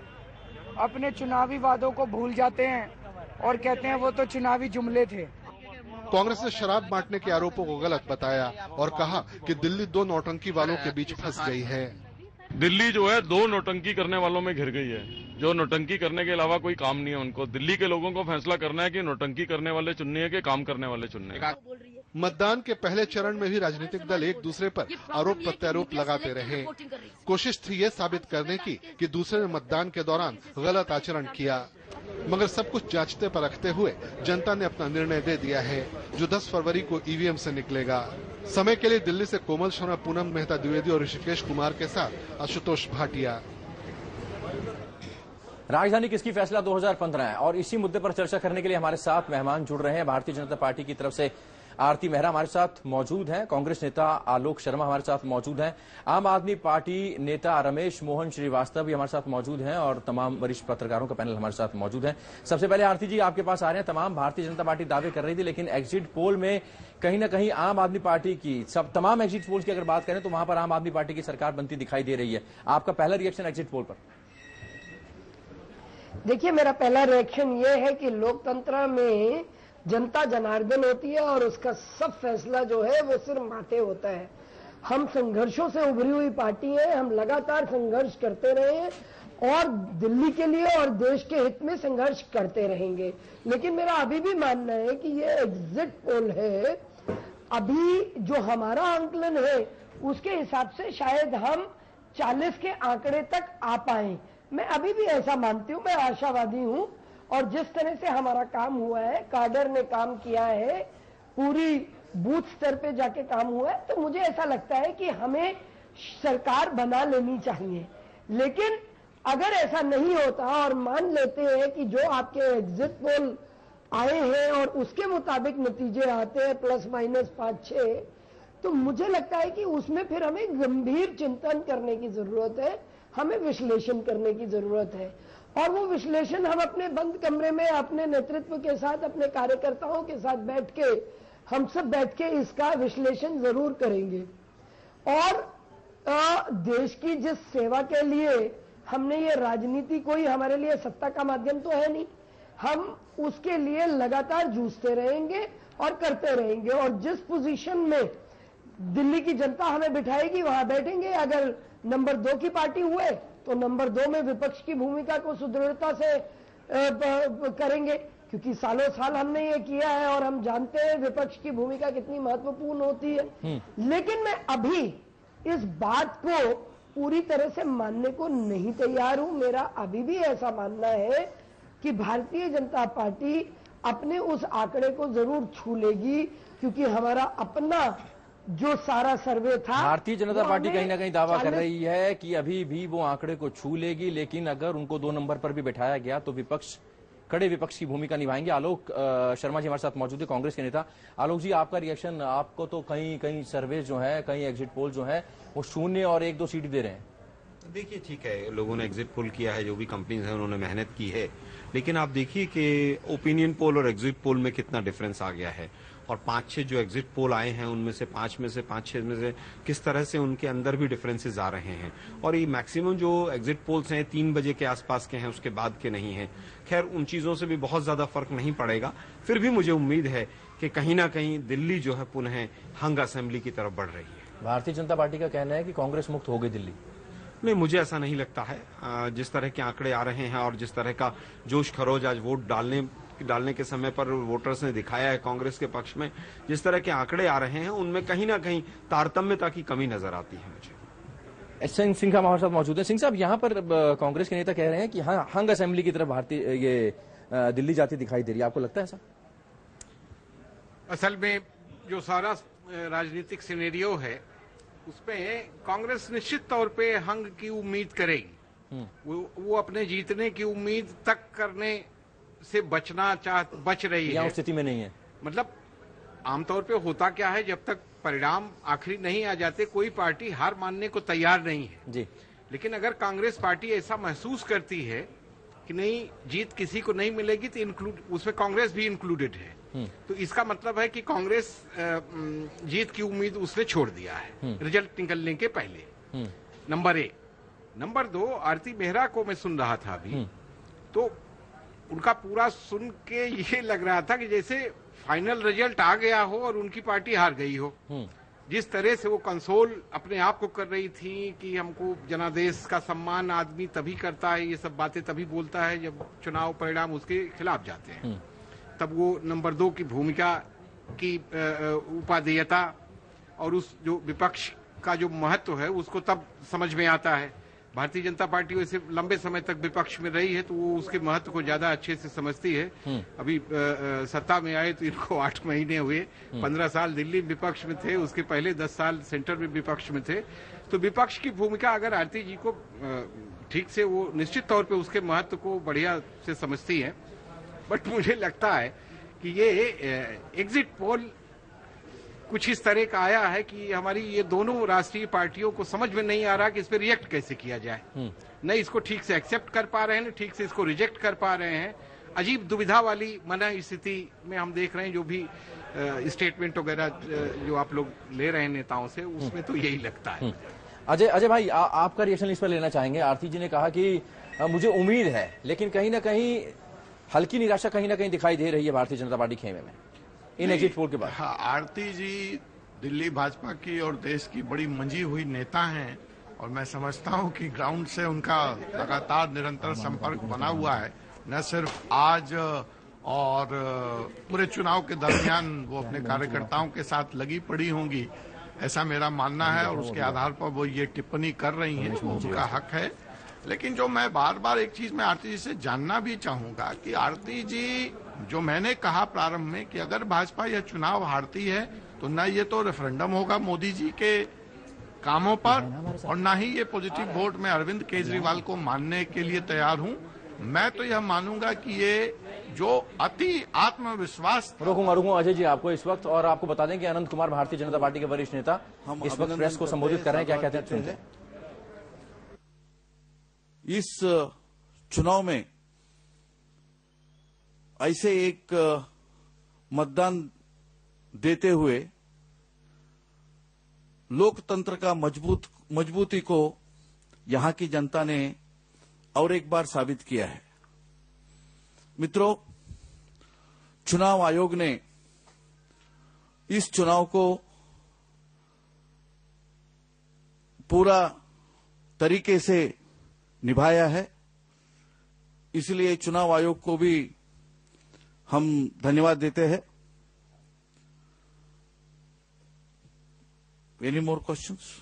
Speaker 27: अपने चुनावी वादों को भूल जाते हैं और कहते हैं वो तो चुनावी जुमले थे।
Speaker 22: कांग्रेस ने शराब बांटने के आरोपों को गलत बताया और कहा कि दिल्ली 2 नौटंकी वालों के बीच फंस गई है।
Speaker 28: दिल्ली जो है 2 नौटंकी करने वालों में घिर गई है, जो नौटंकी करने के अलावा कोई काम नहीं है उनको। दिल्ली के लोगों को फैसला करना है कि नौटंकी करने वाले चुनने हैं कि काम करने वाले चुनने हैं।
Speaker 22: मतदान के पहले चरण में भी राजनीतिक दल एक दूसरे पर आरोप प्रत्यारोप लगाते रहे। कोशिश थी ये साबित करने की कि दूसरे ने मतदान के दौरान गलत आचरण किया, मगर सब कुछ जांचते परखते हुए जनता ने अपना निर्णय दे दिया है, जो 10 फरवरी को ईवीएम से निकलेगा। समय के लिए दिल्ली से कोमल शर्मा, पूनम मेहता द्विवेदी और ऋषिकेश कुमार के साथ आशुतोष भाटिया।
Speaker 3: राजधानी किसकी फैसला 2015 है, और इसी मुद्दे पर चर्चा करने के लिए हमारे साथ मेहमान जुड़ रहे हैं। भारतीय जनता पार्टी की तरफ से आरती मेहरा हमारे साथ मौजूद हैं, कांग्रेस नेता आलोक शर्मा हमारे साथ मौजूद हैं, आम आदमी पार्टी नेता रमेश मोहन श्रीवास्तव भी हमारे साथ मौजूद हैं, और तमाम वरिष्ठ पत्रकारों का पैनल हमारे साथ मौजूद है। सबसे पहले आरती जी आपके पास आ रहे हैं। तमाम भारतीय जनता पार्टी दावे कर रही थी, लेकिन एग्जिट पोल में कहीं ना कहीं आम आदमी पार्टी की, तमाम एग्जिट पोल की अगर बात करें तो वहां पर आम आदमी पार्टी की सरकार बनती दिखाई दे रही है। आपका पहला रिएक्शन एग्जिट पोल पर?
Speaker 29: देखिए, मेरा पहला रिएक्शन ये है कि लोकतंत्र में जनता जनार्दन होती है और उसका सब फैसला जो है वो सिर्फ माथे होता है। हम संघर्षों से उभरी हुई पार्टी है, हम लगातार संघर्ष करते रहे हैं और दिल्ली के लिए और देश के हित में संघर्ष करते रहेंगे। लेकिन मेरा अभी भी मानना है कि ये एग्जिट पोल है, अभी जो हमारा आंकलन है उसके हिसाब से शायद हम 40 के आंकड़े तक आ पाए। मैं अभी भी ऐसा मानती हूं, मैं आशावादी हूं। और जिस तरह से हमारा काम हुआ है, काडर ने काम किया है, पूरी बूथ स्तर पे जाके काम हुआ है, तो मुझे ऐसा लगता है कि हमें सरकार बना लेनी चाहिए। लेकिन अगर ऐसा नहीं होता और मान लेते हैं कि जो आपके एग्जिट पोल आए हैं और उसके मुताबिक नतीजे आते हैं ±5-6, तो मुझे लगता है कि उसमें फिर हमें गंभीर चिंतन करने की जरूरत है, हमें विश्लेषण करने की जरूरत है। और वो विश्लेषण हम अपने बंद कमरे में अपने नेतृत्व के साथ, अपने कार्यकर्ताओं के साथ बैठ के, हम सब बैठ के इसका विश्लेषण जरूर करेंगे। और देश की जिस सेवा के लिए हमने ये राजनीति, कोई हमारे लिए सत्ता का माध्यम तो है नहीं, हम उसके लिए लगातार जूझते रहेंगे और करते रहेंगे। और जिस पोजीशन में दिल्ली की जनता हमें बिठाएगी वहां बैठेंगे। अगर नंबर 2 की पार्टी हुए तो नंबर 2 में विपक्ष की भूमिका को सुदृढ़ता से करेंगे, क्योंकि सालों साल हमने ये किया है और हम जानते हैं विपक्ष की भूमिका कितनी महत्वपूर्ण होती है। लेकिन मैं अभी इस बात को पूरी तरह से मानने को नहीं तैयार हूं। मेरा अभी भी ऐसा मानना है कि भारतीय जनता पार्टी अपने उस आंकड़े को जरूर छू लेगी, क्योंकि हमारा अपना जो सारा सर्वे था,
Speaker 3: भारतीय जनता पार्टी कहीं ना कहीं दावा कर रही है कि अभी भी वो आंकड़े को छू लेगी, लेकिन अगर उनको 2 नंबर पर भी बैठाया गया तो कड़े विपक्ष की भूमिका निभाएंगे। आलोक शर्मा जी हमारे साथ मौजूद है, कांग्रेस के नेता। आलोक जी, आपका रिएक्शन, आपको तो कहीं सर्वे जो है, कहीं एग्जिट पोल जो है वो 0 और 1-2 सीट दे रहे हैं।
Speaker 1: देखिए, ठीक है, लोगों ने एग्जिट पोल किया है, जो भी कंपनीज हैं उन्होंने मेहनत की है, लेकिन आप देखिए कि ओपिनियन पोल और एग्जिट पोल में कितना डिफरेंस आ गया है। और 5-6 जो एग्जिट पोल आए हैं उनमें से 5 में से 5-6 में से किस तरह से उनके अंदर भी डिफरेंसेस आ रहे हैं। और ये मैक्सिमम जो एग्जिट पोल्स हैं 3 बजे के आसपास के हैं, उसके बाद के नहीं हैं। खैर, उन चीजों से भी बहुत ज्यादा फर्क नहीं पड़ेगा। फिर भी मुझे उम्मीद है कि कहीं ना कहीं दिल्ली जो है पुनः हंग असेंबली की तरफ बढ़ रही है।
Speaker 3: भारतीय जनता पार्टी का कहना है कि कांग्रेस मुक्त हो गई दिल्ली।
Speaker 1: नहीं, मुझे ऐसा नहीं लगता है। जिस तरह के आंकड़े आ रहे हैं और जिस तरह का जोश खरोज आज वोट डालने के समय पर वोटर्स ने दिखाया है कांग्रेस के पक्ष में, जिस तरह के आंकड़े आ रहे हैं उनमें कहीं ना कहीं तारतम्यता की कमी नजर आती है मुझे।
Speaker 3: एस सिंह हमारे साथ मौजूद है। सिंह साहब, यहाँ पर कांग्रेस के नेता कह रहे हैं कि हाँ, हंग असेंबली की तरफ दिल्ली जाती दिखाई दे रही है, आपको लगता है ऐसा?
Speaker 2: असल में जो सारा राजनीतिक सिनेरियो है उसमें कांग्रेस निश्चित तौर पे हंग की उम्मीद करेगी। वो अपने जीतने की उम्मीद तक करने से बच रही है।
Speaker 3: स्थिति में नहीं है।
Speaker 2: मतलब आमतौर पे होता क्या है, जब तक परिणाम आखिरी नहीं आ जाते कोई पार्टी हार मानने को तैयार नहीं है
Speaker 3: जी।
Speaker 2: लेकिन अगर कांग्रेस पार्टी ऐसा महसूस करती है कि नहीं, जीत किसी को नहीं मिलेगी, तो उसमें कांग्रेस भी इंक्लूडेड है, तो इसका मतलब है कि कांग्रेस जीत की उम्मीद उसने छोड़ दिया है रिजल्ट निकलने के पहले। नंबर 1। नंबर 2, आरती मेहरा को मैं सुन रहा था अभी, तो उनका पूरा सुन के ये लग रहा था कि जैसे फाइनल रिजल्ट आ गया हो और उनकी पार्टी हार गई हो। जिस तरह से वो कंसोल अपने आप को कर रही थी कि हमको जनादेश का सम्मान आदमी तभी करता है, ये सब बातें तभी बोलता है जब चुनाव परिणाम उसके खिलाफ जाते हैं, तब वो नंबर 2 की भूमिका की उपादेयता और उस जो विपक्ष का जो महत्व है उसको तब समझ में आता है। भारतीय जनता पार्टी वैसे लंबे समय तक विपक्ष में रही है तो वो उसके महत्व को ज्यादा अच्छे से समझती है। अभी सत्ता में आए तो इनको 8 महीने हुए, 15 साल दिल्ली विपक्ष में थे, उसके पहले 10 साल सेंटर में विपक्ष में थे। तो विपक्ष की भूमिका अगर आरती जी को ठीक से, वो निश्चित तौर पे उसके महत्व को बढ़िया से समझती है। बट मुझे लगता है कि ये एग्जिट पोल कुछ इस तरह का आया है कि हमारी ये दोनों राष्ट्रीय पार्टियों को समझ में नहीं आ रहा कि इस पर रिएक्ट कैसे किया जाए। न इसको ठीक से एक्सेप्ट कर पा रहे हैं, न ठीक से इसको रिजेक्ट कर पा रहे हैं। अजीब दुविधा वाली मना स्थिति में हम देख रहे हैं। जो भी स्टेटमेंट वगैरह जो आप लोग ले रहे हैं नेताओं से, उसमें तो यही लगता है।
Speaker 3: अजय भाई, आपका रिएक्शन इस पर लेना चाहेंगे। आरती जी ने कहा कि मुझे उम्मीद है, लेकिन कहीं ना कहीं हल्की निराशा कहीं ना कहीं दिखाई दे रही है भारतीय जनता पार्टी खेमे में इन एग्जिट पोल के बाद।
Speaker 8: हाँ, आरती जी दिल्ली भाजपा की और देश की बड़ी मंजी हुई नेता हैं
Speaker 2: और मैं समझता हूं कि ग्राउंड से उनका लगातार निरंतर संपर्क बना हुआ है, न सिर्फ आज और पूरे चुनाव के दरमियान वो अपने कार्यकर्ताओं के साथ लगी पड़ी होंगी, ऐसा मेरा मानना है। और उसके आधार पर वो ये टिप्पणी कर रही हैं, वो उनका हक है। लेकिन जो मैं बार बार एक चीज मैं आरती जी से जानना भी चाहूंगा कि आरती जी, जो मैंने कहा प्रारंभ में कि अगर भाजपा यह चुनाव हारती है तो न ये तो रेफरेंडम होगा मोदी जी के कामों पर और न ही ये पॉजिटिव वोट में अरविंद केजरीवाल को मानने के लिए तैयार हूं। मैं तो यह मानूंगा कि ये जो अति आत्मविश्वास।
Speaker 3: रुकूंगा अजय जी आपको इस वक्त, और आपको बता दें कि अनंत कुमार भारतीय जनता पार्टी के वरिष्ठ नेता इस वक्त प्रेस को संबोधित कर रहे हैं, क्या कहते हैं सुनते हैं।
Speaker 5: इस चुनाव में ऐसे एक मतदान देते हुए लोकतंत्र का मजबूती को यहां की जनता ने और एक बार साबित किया है। मित्रों, चुनाव आयोग ने इस चुनाव को पूरा तरीके से निभाया है, इसलिए चुनाव आयोग को भी हम धन्यवाद देते हैं। Any more questions?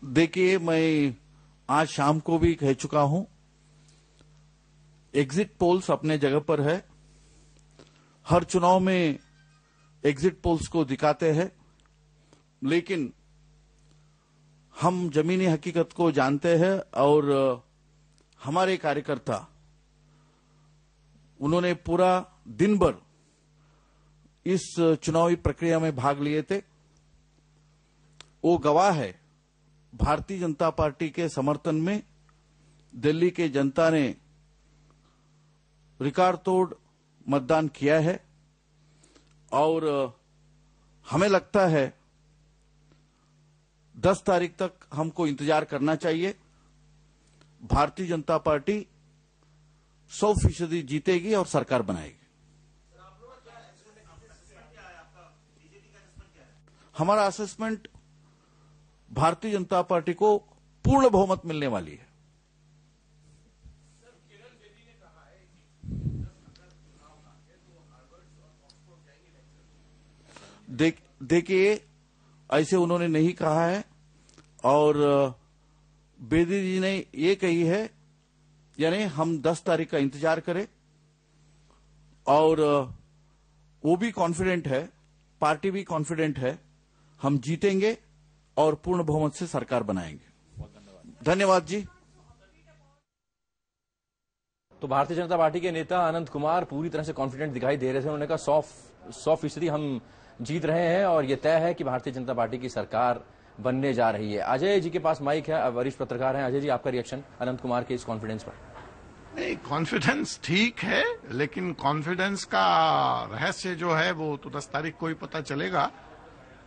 Speaker 5: देखिए, मैं आज शाम को भी कह चुका हूं, एग्जिट पोल्स अपने जगह पर है। हर चुनाव में एग्जिट पोल्स को दिखाते हैं, लेकिन हम जमीनी हकीकत को जानते हैं और हमारे कार्यकर्ता उन्होंने पूरा दिन भर इस चुनावी प्रक्रिया में भाग लिए थे। वो गवाह है, भारतीय जनता पार्टी के समर्थन में दिल्ली के जनता ने रिकॉर्ड तोड़ मतदान किया है और हमें लगता है 10 तारीख तक हमको इंतजार करना चाहिए। भारतीय जनता पार्टी 100% जीतेगी और सरकार बनाएगी। हमारा असेसमेंट, भारतीय जनता पार्टी को पूर्ण बहुमत मिलने वाली है। देखिए, ऐसे उन्होंने नहीं कहा है और बेदी जी ने ये कही है, यानी हम 10 तारीख का इंतजार करें और वो भी कॉन्फिडेंट है, पार्टी भी कॉन्फिडेंट है, हम जीतेंगे और पूर्ण बहुमत से सरकार बनाएंगे। धन्यवाद जी।
Speaker 3: तो भारतीय जनता पार्टी के नेता अनंत कुमार पूरी तरह से कॉन्फिडेंट दिखाई दे रहे थे। उन्होंने कहा 100% हम जीत रहे हैं और यह तय है कि भारतीय जनता पार्टी की सरकार बनने जा रही है। अजय जी के पास माइक है, वरिष्ठ पत्रकार हैं। अजय जी, आपका रिएक्शन अनंत कुमार के इस कॉन्फिडेंस पर?
Speaker 2: नहीं, कॉन्फिडेंस ठीक है, लेकिन कॉन्फिडेंस का रहस्य जो है वो तो 10 तारीख को ही पता चलेगा।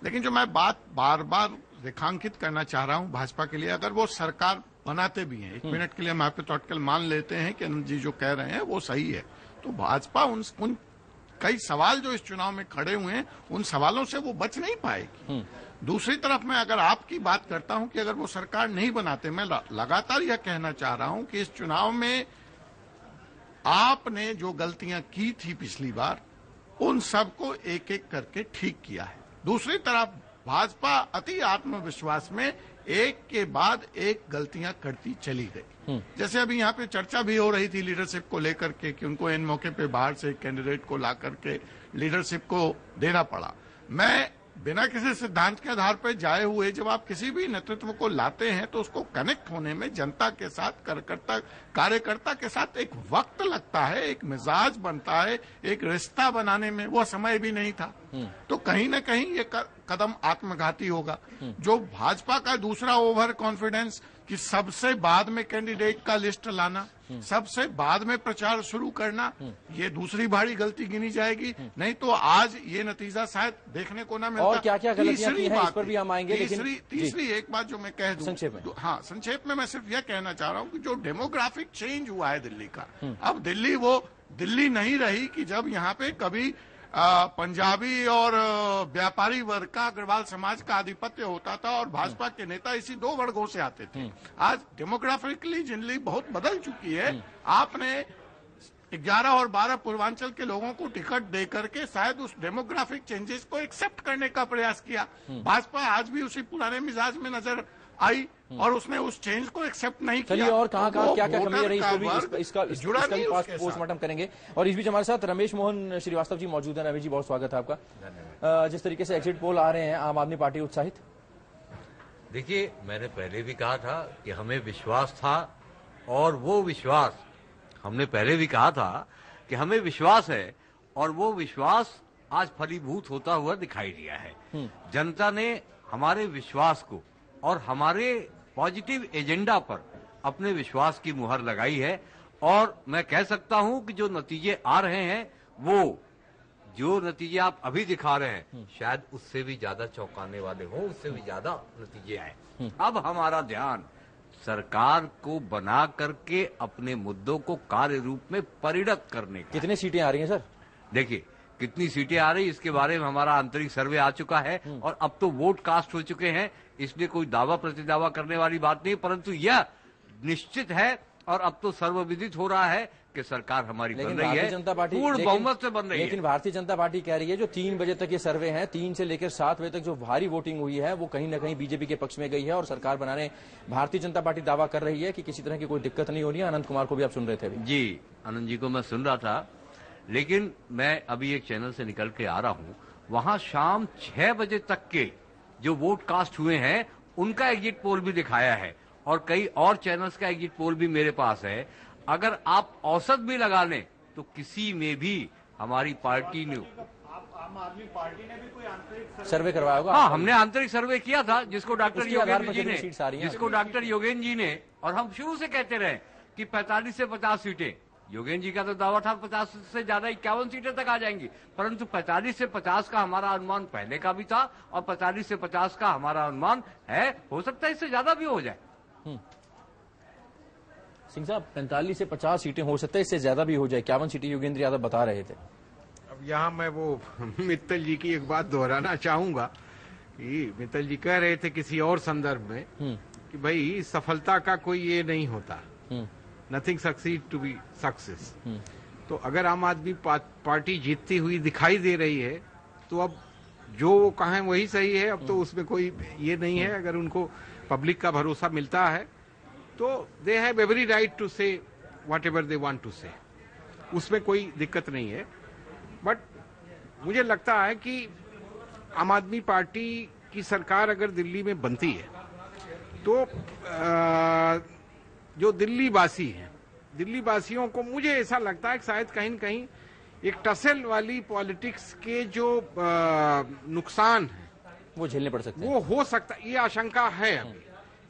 Speaker 2: लेकिन जो मैं बात बार बार रेखांकित करना चाह रहा हूं भाजपा के लिए, अगर वो सरकार बनाते भी हैं, 1 मिनट के लिए हम हाइपोथेटिकल मान लेते हैं कि अनंत जी जो कह रहे हैं वो सही है, तो भाजपा उन कई सवाल जो इस चुनाव में खड़े हुए हैं उन सवालों से वो बच नहीं पाएगी। दूसरी तरफ मैं अगर आपकी बात करता हूं कि अगर वो सरकार नहीं बनाते, मैं लगातार यह कहना चाह रहा हूं कि इस चुनाव में आपने जो गलतियां की थी पिछली बार, उन सबको एक एक करके ठीक किया है। दूसरी तरफ भाजपा अति आत्मविश्वास में एक के बाद एक गलतियां करती चली गई। जैसे अभी यहाँ पे चर्चा भी हो रही थी लीडरशिप को लेकर के कि उनको इन मौके पे बाहर से एक कैंडिडेट को ला करके लीडरशिप को देना पड़ा। मैं बिना किसी सिद्धांत के आधार पर जाए हुए जब आप किसी भी नेतृत्व को लाते हैं तो उसको कनेक्ट होने में जनता के साथ, कार्यकर्ता के साथ एक वक्त लगता है, एक मिजाज बनता है, एक रिश्ता बनाने में वो समय भी नहीं था। तो कहीं ना कहीं ये कदम आत्मघाती होगा। जो भाजपा का दूसरा ओवर कॉन्फिडेंस कि सबसे बाद में कैंडिडेट का लिस्ट लाना, सबसे बाद में प्रचार शुरू करना, ये दूसरी भारी गलती गिनी जाएगी। नहीं तो आज ये नतीजा शायद देखने को ना मिलता।
Speaker 3: और क्या क्या गलतियां की हैं, इस पर भी हम आएंगे।
Speaker 2: तीसरी एक बात जो मैं कह दूं,
Speaker 3: संक्षेप में।
Speaker 2: हाँ, संक्षेप में मैं सिर्फ यह कहना चाह रहा हूं कि जो डेमोग्राफिक चेंज हुआ है दिल्ली का, अब दिल्ली वो
Speaker 6: दिल्ली नहीं रही कि जब यहाँ पे कभी पंजाबी और व्यापारी वर्ग का, अग्रवाल समाज का आधिपत्य होता था और भाजपा के नेता इसी दो वर्गों से आते थे। आज डेमोग्राफिकली जिंदगी बहुत बदल चुकी है। आपने 11 और 12 पूर्वांचल के लोगों को टिकट दे करके शायद उस डेमोग्राफिक चेंजेस को एक्सेप्ट करने का प्रयास किया। भाजपा आज भी उसी पुराने मिजाज में नजर आई और उसने उस चेंज को एक्सेप्ट नहीं किया।
Speaker 3: चलिए और कहाँ क्या कमी रही इसको भी इसका पोस्टमार्टम करेंगे। और इस बीच हमारे साथ रमेश मोहन श्रीवास्तव जी मौजूद है। रमेश जी बहुत स्वागत है आपका। जिस तरीके से एग्जिट पोल आ रहे हैं, आम आदमी पार्टी उत्साहित?
Speaker 8: देखिए, मैंने पहले भी कहा था कि हमें विश्वास था और वो विश्वास, हमने पहले भी कहा था कि हमें विश्वास है और वो विश्वास आज फलीभूत होता हुआ दिखाई दिया है। जनता ने हमारे विश्वास को और हमारे पॉजिटिव एजेंडा पर अपने विश्वास की मुहर लगाई है। और मैं कह सकता हूं कि जो नतीजे आ रहे हैं, वो जो नतीजे आप अभी दिखा रहे हैं, शायद उससे भी ज्यादा चौंकाने वाले हों, उससे भी ज्यादा नतीजे आए। अब हमारा ध्यान सरकार को बना करके अपने मुद्दों को कार्य रूप में परिणत करने का।
Speaker 3: कितनी सीटें आ रही हैं सर?
Speaker 8: देखिए, कितनी सीटें आ रही, इसके बारे में हमारा आंतरिक सर्वे आ चुका है और अब तो वोट कास्ट हो चुके हैं, इसलिए कोई दावा प्रतिदावा करने वाली बात नहीं। परंतु यह निश्चित है और अब तो सर्वविदित हो रहा है कि सरकार हमारी बन रही है,
Speaker 3: जनता पार्टी
Speaker 8: पूर्ण बहुमत से बन रही है।
Speaker 3: लेकिन भारतीय जनता पार्टी कह रही है जो 3 बजे तक ये सर्वे हैं, 3 से लेकर 7 बजे तक जो भारी वोटिंग हुई है वो कहीं न कहीं बीजेपी के पक्ष में गई है और सरकार बनाने भारतीय जनता पार्टी दावा कर रही है कि किसी तरह की कोई दिक्कत नहीं होनी है। अनंत कुमार को भी आप सुन रहे थे अभी?
Speaker 8: जी, आनंद जी को मैं सुन रहा था, लेकिन मैं अभी एक चैनल से निकल के आ रहा हूँ, वहां शाम 6 बजे तक के जो वोट कास्ट हुए हैं उनका एग्जिट पोल भी दिखाया है और कई और चैनल्स का एग्जिट पोल भी मेरे पास है। अगर आप औसत भी लगा लें तो किसी में भी हमारी पार्टी ने,
Speaker 3: आम आदमी पार्टी ने भी कोई आंतरिक सर्वे करवाया होगा?
Speaker 8: हाँ, हमने आंतरिक सर्वे किया था जिसको डॉक्टर योगेंद्र जी ने, और हम शुरू से कहते रहे कि 45 से 50 सीटें, योगेंद्र जी का तो दावा था 50 से ज्यादा 51 सीटें तक आ जाएंगी, परंतु 45 से 50 का हमारा अनुमान पहले का भी था और 45 से 50 का हमारा अनुमान है। हो सकता है इससे ज्यादा भी हो जाए।
Speaker 3: सिंह साहब, 45 से 50 सीटें हो सकता है, इससे ज्यादा भी हो जाए। 51 सीटें योगेंद्र यादव बता रहे थे।
Speaker 2: अब यहाँ मैं वो मित्तल जी की एक बात दोहराना चाहूंगा कि मित्तल जी कह रहे थे किसी और संदर्भ में कि भाई सफलता का कोई ये नहीं होता, nothing succeed to be success. तो अगर आम आदमी पार्टी जीतती हुई दिखाई दे रही है तो अब जो वो कहें वही सही है। अब तो उसमें कोई ये नहीं है। अगर उनको पब्लिक का भरोसा मिलता है तो they have every right to say whatever they want to say, उसमें कोई दिक्कत नहीं है। बट मुझे लगता है कि आम आदमी पार्टी की सरकार अगर दिल्ली में बनती है तो जो दिल्ली वासी हैं, दिल्ली वासियों को मुझे ऐसा लगता है कि शायद कहीं न कहीं एक टसल वाली पॉलिटिक्स के जो नुकसान है
Speaker 3: वो झेलने पड़ सकते हैं,
Speaker 2: वो हो सकता, ये आशंका है अभी।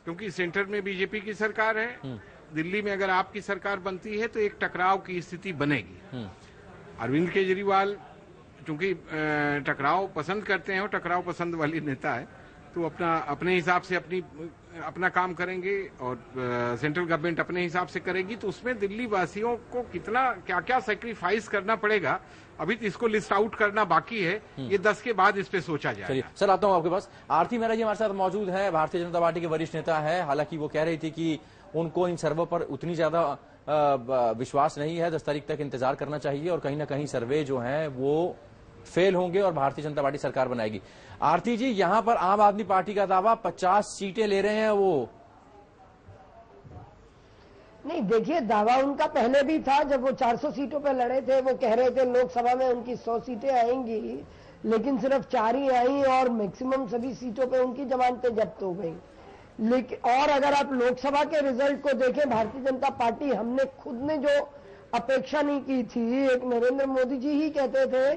Speaker 2: क्योंकि सेंटर में बीजेपी की सरकार है, दिल्ली में अगर आपकी सरकार बनती है तो एक टकराव की स्थिति बनेगी। अरविंद केजरीवाल चूंकि टकराव पसंद करते हैं और टकराव पसंद वाली नेता है, तो अपने हिसाब से अपना काम करेंगे और सेंट्रल गवर्नमेंट अपने हिसाब से करेगी। तो उसमें दिल्ली वासियों को कितना क्या क्या सैक्रिफाइस करना पड़ेगा, अभी तो इसको लिस्ट आउट करना बाकी है। ये 10 के बाद इस पे सोचा जाएगा।
Speaker 3: सर आता हूं आपके पास। आरती मेहरा जी हमारे साथ मौजूद है, भारतीय जनता पार्टी के वरिष्ठ नेता है। हालांकि वो कह रही थी कि उनको इन सर्वे पर उतनी ज्यादा विश्वास नहीं है, 10 तारीख तक इंतजार करना चाहिए और कहीं ना कहीं सर्वे जो है वो फेल होंगे और भारतीय जनता पार्टी सरकार बनाएगी। आरती जी, यहां पर आम आदमी पार्टी का दावा 50 सीटें ले रहे हैं वो।
Speaker 29: नहीं, देखिए, दावा उनका पहले भी था जब वो 400 सीटों पर लड़े थे। वो कह रहे थे लोकसभा में उनकी 100 सीटें आएंगी, लेकिन सिर्फ 4 ही आई और मैक्सिमम सभी सीटों पे उनकी जमानतें जब्त हो गई। लेकिन और अगर आप लोकसभा के रिजल्ट को देखें, भारतीय जनता पार्टी, हमने खुद ने जो अपेक्षा नहीं की थी, एक नरेंद्र मोदी जी ही कहते थे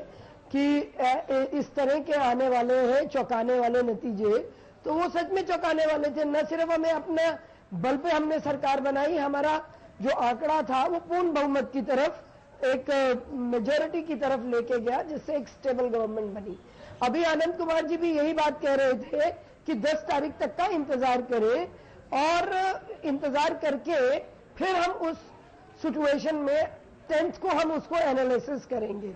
Speaker 29: कि इस तरह के आने वाले हैं चौंकाने वाले नतीजे, तो वो सच में चौंकाने वाले थे। न सिर्फ हमें अपने बल पे हमने सरकार बनाई, हमारा जो आंकड़ा था वो पूर्ण बहुमत की तरफ, एक मेजोरिटी की तरफ लेके गया, जिससे एक स्टेबल गवर्नमेंट बनी। अभी आनंद कुमार जी भी यही बात कह रहे थे कि 10 तारीख तक का इंतजार करें और इंतजार करके फिर हम उस सिचुएशन में 10th को हम उसको एनालिसिस करेंगे।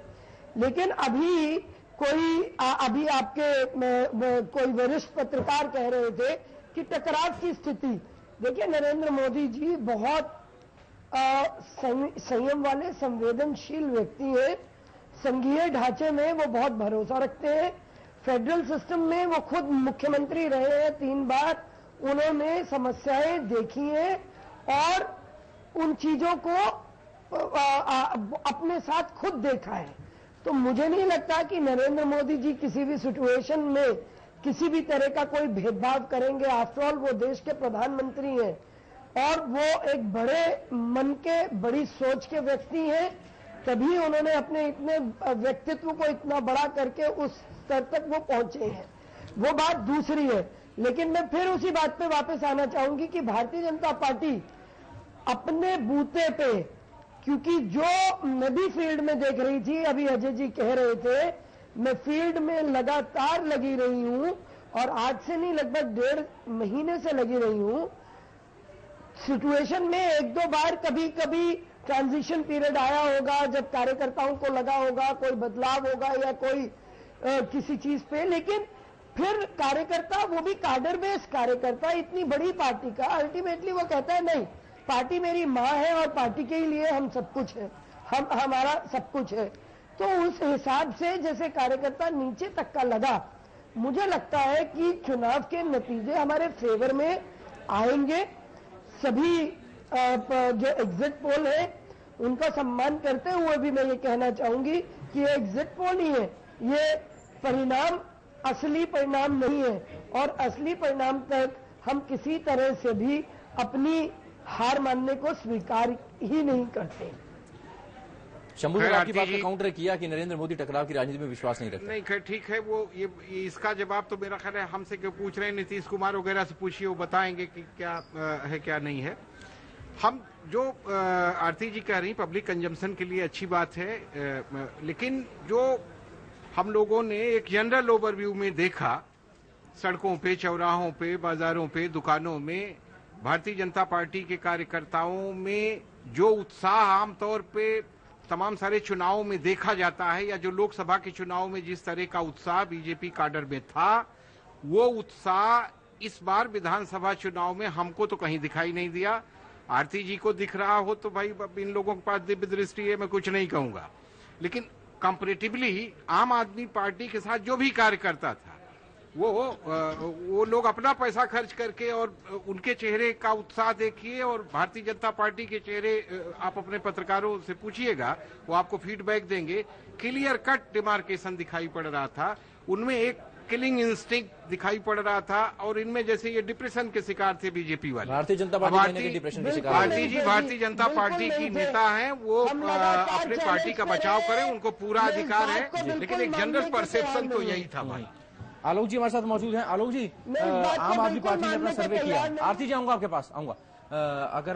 Speaker 29: लेकिन अभी अभी आपके कोई वरिष्ठ पत्रकार कह रहे थे कि टकराव की स्थिति, देखिए नरेंद्र मोदी जी बहुत संयम वाले संवेदनशील व्यक्ति हैं। संघीय ढांचे में वो बहुत भरोसा रखते हैं। फेडरल सिस्टम में वो खुद मुख्यमंत्री रहे हैं 3 बार, उन्होंने समस्याएं देखी हैं और उन चीजों को अपने साथ खुद देखा है। तो मुझे नहीं लगता कि नरेंद्र मोदी जी किसी भी सिचुएशन में किसी भी तरह का कोई भेदभाव करेंगे। आफ्टर ऑल वो देश के प्रधानमंत्री हैं और वो एक बड़े मन के, बड़ी सोच के व्यक्ति हैं, तभी उन्होंने अपने इतने व्यक्तित्व को इतना बड़ा करके उस स्तर तक वो पहुंचे हैं। वो बात दूसरी है। लेकिन मैं फिर उसी बात पे वापस आना चाहूंगी कि भारतीय जनता पार्टी अपने बूते पे, क्योंकि जो मैं भी फील्ड में देख रही थी, अभी अजय जी कह रहे थे, मैं फील्ड में लगातार लगी रही हूं और आज से नहीं लगभग 1.5 महीने से लगी रही हूं। सिचुएशन में 1-2 बार कभी कभी ट्रांजिशन पीरियड आया होगा जब कार्यकर्ताओं को लगा होगा कोई बदलाव होगा या कोई किसी चीज पे, लेकिन फिर कार्यकर्ता, वो भी कार्डर बेस्ड कार्यकर्ता, इतनी बड़ी पार्टी का, अल्टीमेटली वो कहता है नहीं, पार्टी मेरी माँ है और पार्टी के लिए हम सब कुछ है, हमारा सब कुछ है। तो उस हिसाब से जैसे कार्यकर्ता नीचे तक का लगा, मुझे लगता है कि चुनाव के नतीजे हमारे फेवर में आएंगे। सभी जो एग्जिट पोल है उनका सम्मान करते हुए भी मैं ये कहना चाहूंगी कि ये एग्जिट पोल ही है, ये परिणाम असली परिणाम नहीं है और असली परिणाम तक हम किसी तरह से भी अपनी हार मानने को स्वीकार ही नहीं करते।
Speaker 3: शंभू ने आपकी बात में काउंटर किया कि नरेंद्र मोदी टकराव की राजनीति में विश्वास नहीं रखते।
Speaker 2: नहीं, ठीक है, वो ये इसका जवाब तो मेरा ख्याल है हमसे क्यों पूछ रहे हैं, नीतीश कुमार वगैरह से पूछिए, वो बताएंगे कि क्या है क्या नहीं है। हम जो आरती जी कह रही पब्लिक कंजम्पशन के लिए अच्छी बात है, लेकिन जो हम लोगों ने एक जनरल ओवरव्यू में देखा, सड़कों पे, चौराहों पे, बाजारों पे, दुकानों में भारतीय जनता पार्टी के कार्यकर्ताओं में जो उत्साह आमतौर पे तमाम सारे चुनावों में देखा जाता है, या जो लोकसभा के चुनाव में जिस तरह का उत्साह बीजेपी काडर में था, वो उत्साह इस बार विधानसभा चुनाव में हमको तो कहीं दिखाई नहीं दिया। आरती जी को दिख रहा हो तो भाई इन लोगों के पास दिव्य दृष्टि है, मैं कुछ नहीं कहूंगा, लेकिन कंपैरेटिवली आम आदमी पार्टी के साथ जो भी कार्यकर्ता था, वो लोग अपना पैसा खर्च करके, और उनके चेहरे का उत्साह देखिए और भारतीय जनता पार्टी के चेहरे आप अपने पत्रकारों से पूछिएगा, वो आपको फीडबैक देंगे। क्लियर कट डिमार्केशन दिखाई पड़ रहा था, उनमें एक किलिंग इंस्टिंक्ट दिखाई पड़ रहा था, और इनमें जैसे ये डिप्रेशन के शिकार थे बीजेपी वाले।
Speaker 3: भारतीय जनता पार्टी डिप्रेशन के शिकार।
Speaker 2: भारतीय जनता पार्टी की नेता हैं, वो अपने पार्टी का बचाव करें, उनको पूरा अधिकार है, लेकिन एक जनरल परसेप्शन तो यही था भाई।
Speaker 3: आलोक जी हमारे साथ मौजूद हैं। आलोक जी, आम आदमी पार्टी ने अपना सर्वे किया। आरती जी आऊंगा आपके पास, आऊंगा।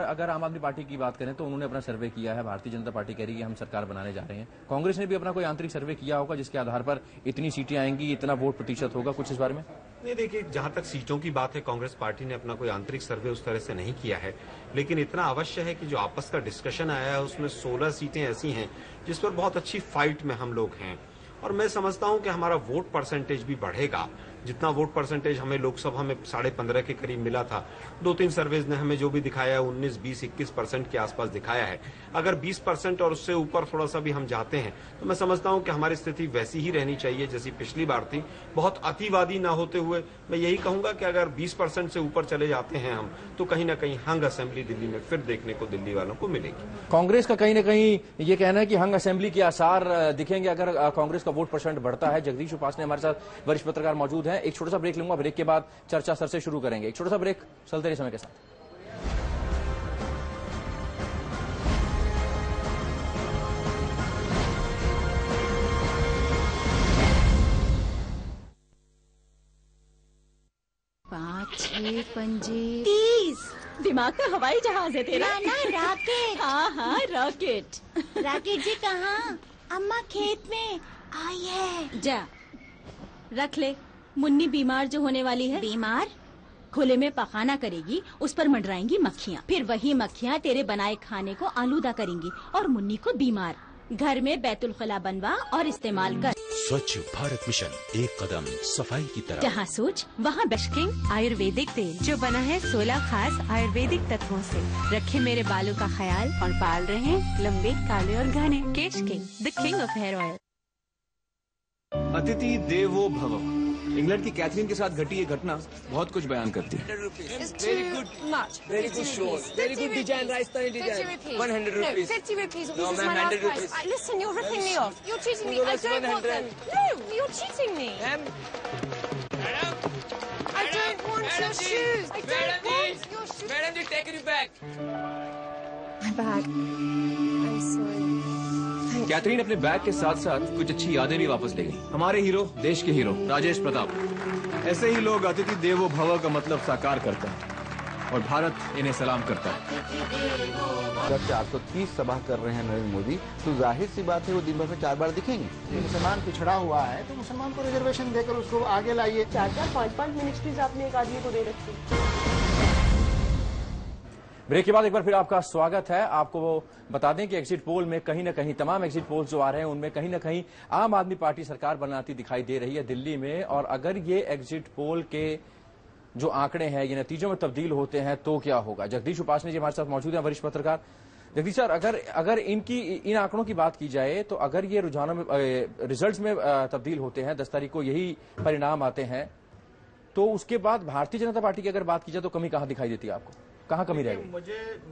Speaker 3: अगर आम आदमी पार्टी की बात करें तो उन्होंने अपना सर्वे किया है, भारतीय जनता पार्टी कह रही है कि हम सरकार बनाने जा रहे हैं। कांग्रेस ने भी अपना कोई आंतरिक सर्वे किया होगा जिसके आधार पर इतनी सीटें आएंगी, इतना वोट प्रतिशत होगा, कुछ इस बारे में?
Speaker 1: नहीं, देखिए, जहां तक सीटों की बात है, कांग्रेस पार्टी ने अपना कोई आंतरिक सर्वे उस तरह से नहीं किया है, लेकिन इतना अवश्य है कि जो आपस का डिस्कशन आया है उसमें 16 सीटें ऐसी हैं जिस पर बहुत अच्छी फाइट में हम लोग हैं, और मैं समझता हूं कि हमारा वोट परसेंटेज भी बढ़ेगा। जितना वोट परसेंटेज हमें लोकसभा में 15.5 के करीब मिला था, 2-3 सर्वेज ने हमें जो भी दिखाया 19, 20, 21% के आसपास दिखाया है। अगर 20% और उससे ऊपर थोड़ा सा भी हम जाते हैं तो मैं समझता हूं कि हमारी स्थिति वैसी ही रहनी चाहिए जैसी पिछली बार थी, बहुत अतिवादी ना होते हुए। मैं यही कहूंगा कि अगर 20% से ऊपर चले जाते हैं हम, तो कहीं ना कहीं हंग असेंबली दिल्ली में फिर देखने को दिल्ली वालों को मिलेगी।
Speaker 3: कांग्रेस का कहीं ना कहीं ये कहना है कि हंग असेंबली के आसार दिखेंगे अगर कांग्रेस का वोट परसेंट बढ़ता है। जगदीश उपासने हमारे साथ वरिष्ठ पत्रकार मौजूद हैं। एक छोटा सा ब्रेक लूंगा, ब्रेक के बाद चर्चा सर से शुरू करेंगे। एक छोटा सा ब्रेक, चलते रहिए समय के साथ।
Speaker 4: पाँच, 6 पंजे
Speaker 10: 30। दिमाग का हवाई जहाज है तेरा।
Speaker 4: ना रॉकेट।
Speaker 10: हाँ रॉकेट।
Speaker 4: रॉकेट जी कहाँ? अम्मा खेत में आई है।
Speaker 10: जा रख ले। मुन्नी बीमार जो होने वाली है।
Speaker 4: बीमार?
Speaker 10: खुले में पखाना करेगी, उस पर मंडराएंगी मक्खियाँ, फिर वही मक्खियाँ तेरे बनाए खाने को आलूदा करेंगी और मुन्नी को बीमार। घर में बैतुल खला बनवा और इस्तेमाल कर।
Speaker 21: स्वच्छ भारत मिशन, एक कदम सफाई की तरफ।
Speaker 9: जहाँ सोच वहाँ बेस्ट किंग आयुर्वेदिक तेल, जो बना है 16 खास आयुर्वेदिक तत्वों से। रखे मेरे बालों का ख्याल और बाल रहे लंबे, काले और घने। Kesh king, the king of hair oil.
Speaker 3: अतिथि देवो भव। इंग्लैंड की कैथरीन के साथ घटी ये घटना बहुत कुछ बयान करती है।
Speaker 11: Very good show. Very good design, Rajasthani design. 100 rupees.
Speaker 12: 50 rupees.
Speaker 11: No,
Speaker 12: This is
Speaker 11: ma'am,
Speaker 12: my
Speaker 11: 100
Speaker 12: last
Speaker 11: rupees.
Speaker 12: price. Listen, you're ripping me off. You're cheating me.
Speaker 11: No,
Speaker 12: I
Speaker 11: that's
Speaker 12: don't want
Speaker 11: 100.
Speaker 12: them. No, you're cheating me.
Speaker 11: Ma'am.
Speaker 12: I don't want your shoes. I don't want your shoes.
Speaker 11: Madam ji, take it back.
Speaker 12: My bag. I'm sorry.
Speaker 3: Catherine अपने bag के साथ साथ कुछ अच्छी यादें भी वापस ले गई। हमारे हीरो, देश के हीरो राजेश प्रताप। ऐसे ही लोग अतिथि देवो भव का मतलब साकार करते हैं और भारत इन्हें सलाम करता है।
Speaker 5: जब 430 सभा कर रहे हैं नरेंद्र मोदी, तो जाहिर सी बात है वो दिन भर में 4 बार दिखेंगे।
Speaker 13: मुसलमान पिछड़ा हुआ है तो मुसलमान को रिजर्वेशन देकर उसको आगे लाइए।
Speaker 12: 4-4, 5-5 मिनिस्ट्रीज आपने एक आदमी को दे रखी।
Speaker 3: ब्रेक के बाद एक बार फिर आपका स्वागत है। आपको वो बता दें कि एग्जिट पोल में कहीं ना कहीं, तमाम एग्जिट पोल्स जो आ रहे हैं उनमें कहीं ना कहीं आम आदमी पार्टी सरकार बनाती दिखाई दे रही है दिल्ली में। और अगर ये एग्जिट पोल के जो आंकड़े हैं ये नतीजों में तब्दील होते हैं तो क्या होगा। जगदीश उपासनी जी हमारे साथ मौजूद हैं, वरिष्ठ पत्रकार। जगदीश सर, अगर इन आंकड़ों की बात की जाए तो अगर ये रुझानों में, रिजल्ट में तब्दील होते हैं, 10 तारीख को यही परिणाम आते हैं, तो उसके बाद भारतीय जनता पार्टी की अगर बात की जाए तो कमी कहाँ दिखाई देती है आपको, कहाँ कमी रहेगी?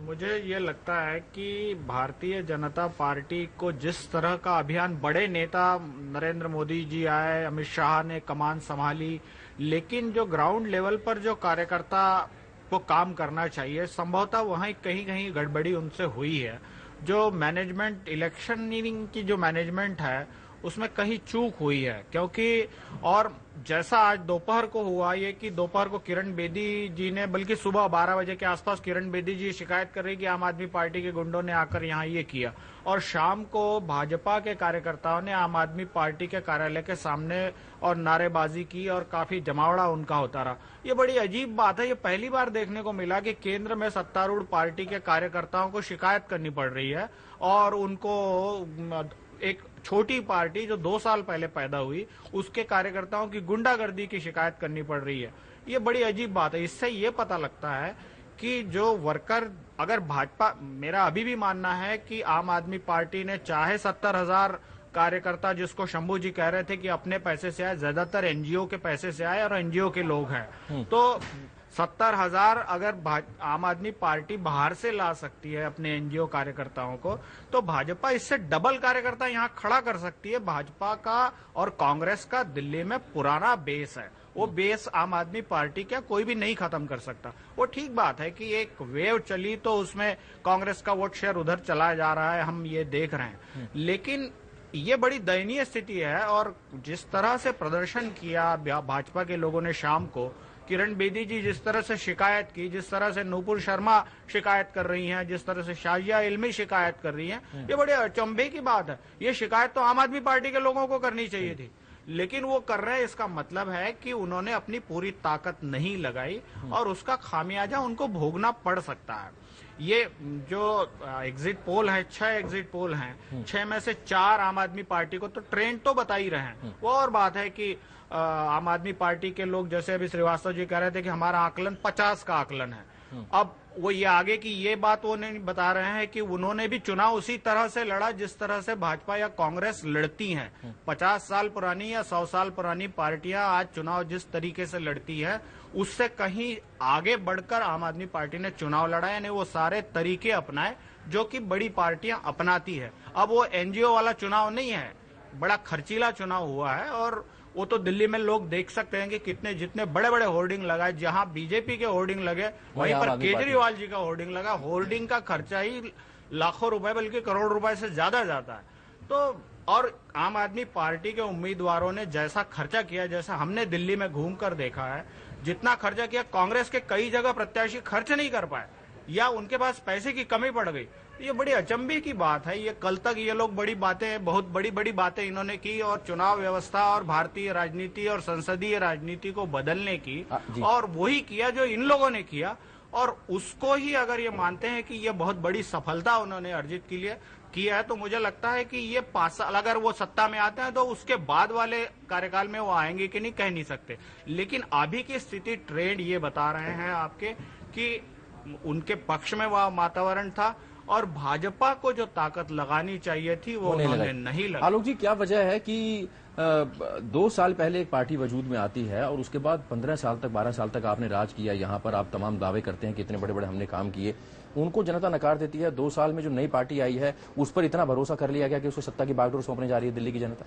Speaker 2: मुझे ये लगता है कि भारतीय जनता पार्टी को जिस तरह का अभियान, बड़े नेता नरेंद्र मोदी जी आए, अमित शाह ने कमान संभाली, लेकिन जो ग्राउंड लेवल पर जो कार्यकर्ता को काम करना चाहिए, संभवतः वहीं कहीं कहीं गड़बड़ी उनसे हुई है। जो मैनेजमेंट, इलेक्शनिंग की जो मैनेजमेंट है उसमें कहीं चूक हुई है। क्योंकि और जैसा आज दोपहर को हुआ ये कि दोपहर को किरण बेदी जी ने, बल्कि सुबह 12 बजे के आसपास किरण बेदी जी शिकायत कर रही कि आम आदमी पार्टी के गुंडों ने आकर यहाँ ये किया, और शाम को भाजपा के कार्यकर्ताओं ने आम आदमी पार्टी के कार्यालय के सामने और नारेबाजी की और काफी जमावड़ा उनका होता रहा। ये बड़ी अजीब बात है। ये पहली बार देखने को मिला कि केंद्र में सत्तारूढ़ पार्टी के कार्यकर्ताओं को शिकायत करनी पड़ रही है और उनको एक छोटी पार्टी जो 2 साल पहले पैदा हुई उसके कार्यकर्ताओं की गुंडागर्दी की शिकायत करनी पड़ रही है। ये बड़ी अजीब बात है। इससे ये पता लगता है कि जो वर्कर, अगर भाजपा, मेरा अभी भी मानना है कि आम आदमी पार्टी ने चाहे 70,000 कार्यकर्ता, जिसको शंभू जी कह रहे थे कि अपने पैसे से आए, ज्यादातर एनजीओ के पैसे से आए और एनजीओ के लोग हैं, तो 70,000 अगर आम आदमी पार्टी बाहर से ला सकती है अपने एनजीओ कार्यकर्ताओं को, तो भाजपा इससे डबल कार्यकर्ता यहाँ खड़ा कर सकती है। भाजपा का और कांग्रेस का दिल्ली में पुराना बेस है, वो बेस आम आदमी पार्टी का कोई भी नहीं खत्म कर सकता। वो ठीक बात है कि एक वेव चली तो उसमें कांग्रेस का वोट शेयर उधर चला जा रहा है, हम ये देख रहे हैं, लेकिन ये बड़ी दयनीय स्थिति है। और जिस तरह से प्रदर्शन किया भाजपा के लोगों ने शाम को, किरण बेदी जी जिस तरह से शिकायत की, जिस तरह से नूपुर शर्मा शिकायत कर रही हैं, जिस तरह से शाजिया इल्मी शिकायत कर रही हैं, ये बड़े अचंभे की बात है। ये शिकायत तो आम आदमी पार्टी के लोगों को करनी चाहिए थी, लेकिन वो कर रहे हैं। इसका मतलब है कि उन्होंने अपनी पूरी ताकत नहीं लगाई और उसका खामियाजा उनको भोगना पड़ सकता है। ये जो एग्जिट पोल है, 6 एग्जिट पोल हैं, 6 में से 4 आम आदमी पार्टी को तो ट्रेंड तो बता ही रहे हैं। वो और बात है कि आम आदमी पार्टी के लोग, जैसे अभी श्रीवास्तव जी कह रहे थे कि हमारा आकलन 50 का आकलन है, अब वो ये आगे की ये बात वो नहीं बता रहे हैं कि उन्होंने भी चुनाव उसी तरह से लड़ा जिस तरह से भाजपा या कांग्रेस लड़ती हैं। 50 साल पुरानी या 100 साल पुरानी पार्टियां आज चुनाव जिस तरीके से लड़ती है उससे कहीं आगे बढ़कर आम आदमी पार्टी ने चुनाव लड़ा, यानी वो सारे तरीके अपनाए जो कि बड़ी पार्टियां अपनाती है। अब वो एनजीओ वाला चुनाव नहीं है, बड़ा खर्चीला चुनाव हुआ है और वो तो दिल्ली में लोग देख सकते हैं कि कितने, जितने बड़े बड़े होर्डिंग लगाए, जहां बीजेपी के होर्डिंग लगे वहीं पर केजरीवाल जी का होर्डिंग लगा। होर्डिंग का खर्चा ही लाखों रुपए बल्कि करोड़ रुपए से ज्यादा जाता है। तो और आम आदमी पार्टी के उम्मीदवारों ने जैसा खर्चा किया, जैसा हमने दिल्ली में घूमकर देखा है, जितना खर्चा किया, कांग्रेस के कई जगह प्रत्याशी खर्च नहीं कर पाए या उनके पास पैसे की कमी पड़ गई।
Speaker 14: ये बड़ी अचंभे की बात है। ये कल तक ये लोग बड़ी बातें, बहुत बड़ी बड़ी बातें इन्होंने की और चुनाव व्यवस्था और भारतीय राजनीति और संसदीय राजनीति को बदलने की, और वही किया जो इन लोगों ने किया। और उसको ही अगर ये मानते हैं कि ये बहुत बड़ी सफलता उन्होंने अर्जित किया है, तो मुझे लगता है कि ये 5 साल अगर वो सत्ता में आते हैं तो उसके बाद वाले कार्यकाल में वो आएंगे कि नहीं कह नहीं सकते। लेकिन अभी की स्थिति, ट्रेंड ये बता रहे हैं आपके कि उनके पक्ष में वह वातावरण था और भाजपा को जो ताकत लगानी चाहिए थी वो उन्होंने नहीं लगाई।
Speaker 3: आलोक जी, क्या वजह है कि 2 साल पहले एक पार्टी वजूद में आती है और उसके बाद 15 साल तक 12 साल तक आपने राज किया, यहाँ पर आप तमाम दावे करते हैं कि इतने बड़े बड़े हमने काम किए, उनको जनता नकार देती है। 2 साल में जो नई पार्टी आई है उस पर इतना भरोसा कर लिया गया कि उसको सत्ता की बागडोर सौंपने जा रही है दिल्ली की जनता।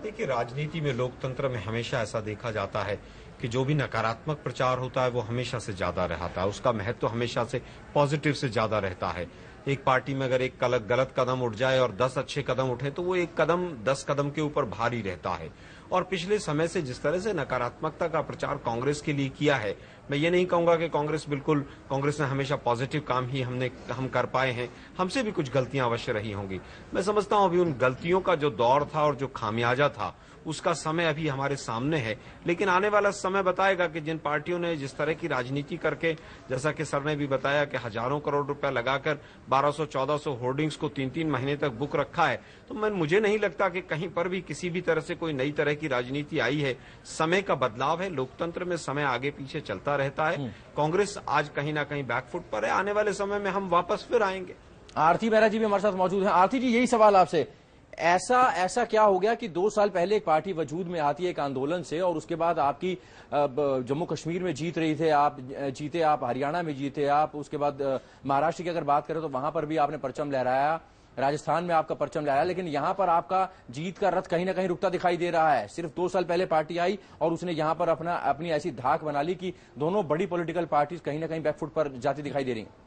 Speaker 1: देखिए, राजनीति में, लोकतंत्र में हमेशा ऐसा देखा जाता है कि जो भी नकारात्मक प्रचार होता है वो हमेशा से ज्यादा रहता है, उसका महत्व हमेशा से पॉजिटिव से ज्यादा रहता है। एक पार्टी में अगर एक गलत कदम उठ जाए और 10 अच्छे कदम उठे तो वो एक कदम 10 कदम के ऊपर भारी रहता है। और पिछले समय से जिस तरह से नकारात्मकता का प्रचार कांग्रेस के लिए किया है, मैं ये नहीं कहूंगा कि कांग्रेस ने हमेशा पॉजिटिव काम ही हम कर पाए हैं, हमसे भी कुछ गलतियां अवश्य रही होंगी। मैं समझता हूं अभी उन गलतियों का जो दौर था और जो खामियाजा था उसका समय अभी हमारे सामने है। लेकिन आने वाला समय बताएगा कि जिन पार्टियों ने जिस तरह की राजनीति करके, जैसा कि सर ने भी बताया कि हजारों करोड़ रुपया लगाकर 1200-1400 होर्डिंग्स को 3-3 महीने तक बुक रखा है, तो मुझे नहीं लगता कि कहीं पर भी किसी भी तरह से कोई नई तरह की राजनीति आई है। समय का बदलाव है, लोकतंत्र में समय आगे पीछे चलता रहता है। कांग्रेस आज कहीं ना कहीं बैकफुट पर है, आने वाले समय में हम वापस फिर आएंगे।
Speaker 3: आरती मेहरा जी भी हमारे साथ मौजूद है। आरती जी, यही सवाल आपसे, ऐसा क्या हो गया कि 2 साल पहले एक पार्टी वजूद में आती है एक आंदोलन से, और उसके बाद आपकी जम्मू कश्मीर में जीत रही थे, आप जीते, आप हरियाणा में जीते, आप उसके बाद महाराष्ट्र की अगर बात करें तो वहां पर भी आपने परचम लहराया, राजस्थान में आपका परचम लहराया, लेकिन यहां पर आपका जीत का रथ कहीं ना कहीं रुकता दिखाई दे रहा है। सिर्फ 2 साल पहले पार्टी आई और उसने यहां पर अपनी ऐसी धाक बना ली कि दोनों बड़ी पॉलिटिकल पार्टीज कहीं ना कहीं बैकफुट पर जाती दिखाई दे रही हैं।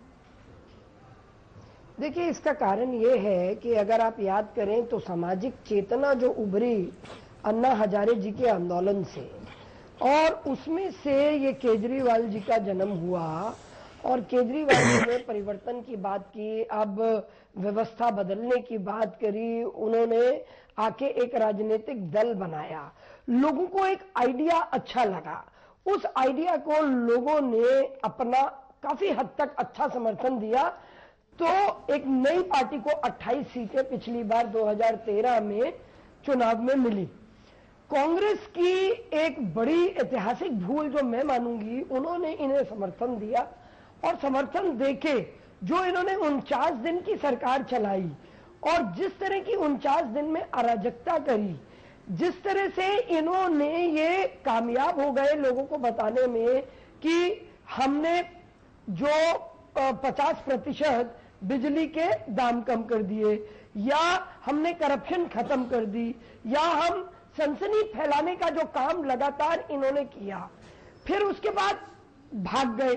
Speaker 29: देखिए, इसका कारण ये है कि अगर आप याद करें तो सामाजिक चेतना जो उभरी अन्ना हजारे जी के आंदोलन से, और उसमें से ये केजरीवाल जी का जन्म हुआ, और केजरीवाल जी ने परिवर्तन की बात की, अब व्यवस्था बदलने की बात करी, उन्होंने आके एक राजनीतिक दल बनाया, लोगों को एक आइडिया अच्छा लगा, उस आइडिया को लोगों ने अपना काफी हद तक अच्छा समर्थन दिया, तो एक नई पार्टी को 28 सीटें पिछली बार 2013 में चुनाव में मिली। कांग्रेस की एक बड़ी ऐतिहासिक भूल जो मैं मानूंगी, उन्होंने इन्हें समर्थन दिया, और समर्थन देके जो इन्होंने 49 दिन की सरकार चलाई, और जिस तरह की 49 दिन में अराजकता करी, जिस तरह से इन्होंने ये कामयाब हो गए लोगों को बताने में कि हमने जो 50% बिजली के दाम कम कर दिए, या हमने करप्शन खत्म कर दी, या हम सनसनी फैलाने का जो काम लगातार इन्होंने किया, फिर उसके बाद भाग गए,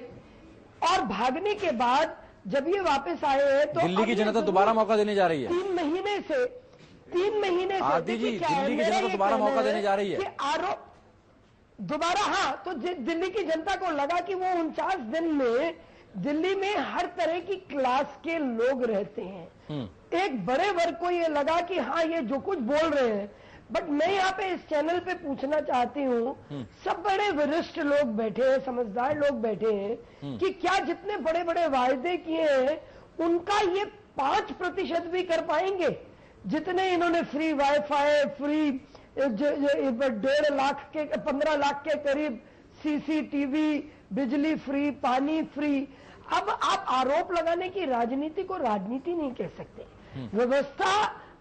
Speaker 29: और भागने के बाद जब ये वापस आए हैं तो
Speaker 3: दिल्ली की जनता दोबारा मौका देने जा रही है।
Speaker 29: 3 महीने से
Speaker 3: आरती जी, दिल्ली की जनता दोबारा मौका देने जा रही है।
Speaker 29: आरोप दोबारा, हाँ, तो दिल्ली की जनता को लगा कि वो 49 दिन में दिल्ली में हर तरह की क्लास के लोग रहते हैं। एक बड़े वर्ग को ये लगा कि हाँ, ये जो कुछ बोल रहे हैं, बट मैं यहाँ पे इस चैनल पे पूछना चाहती हूँ, सब बड़े वरिष्ठ लोग बैठे हैं, समझदार लोग बैठे हैं, कि क्या जितने बड़े बड़े वायदे किए हैं उनका ये 5% भी कर पाएंगे? जितने इन्होंने फ्री वाईफाई, फ्री 1.5 लाख के 15 लाख के करीब CCTV, बिजली फ्री, पानी फ्री। अब आप आरोप लगाने की राजनीति को राजनीति नहीं कह सकते। व्यवस्था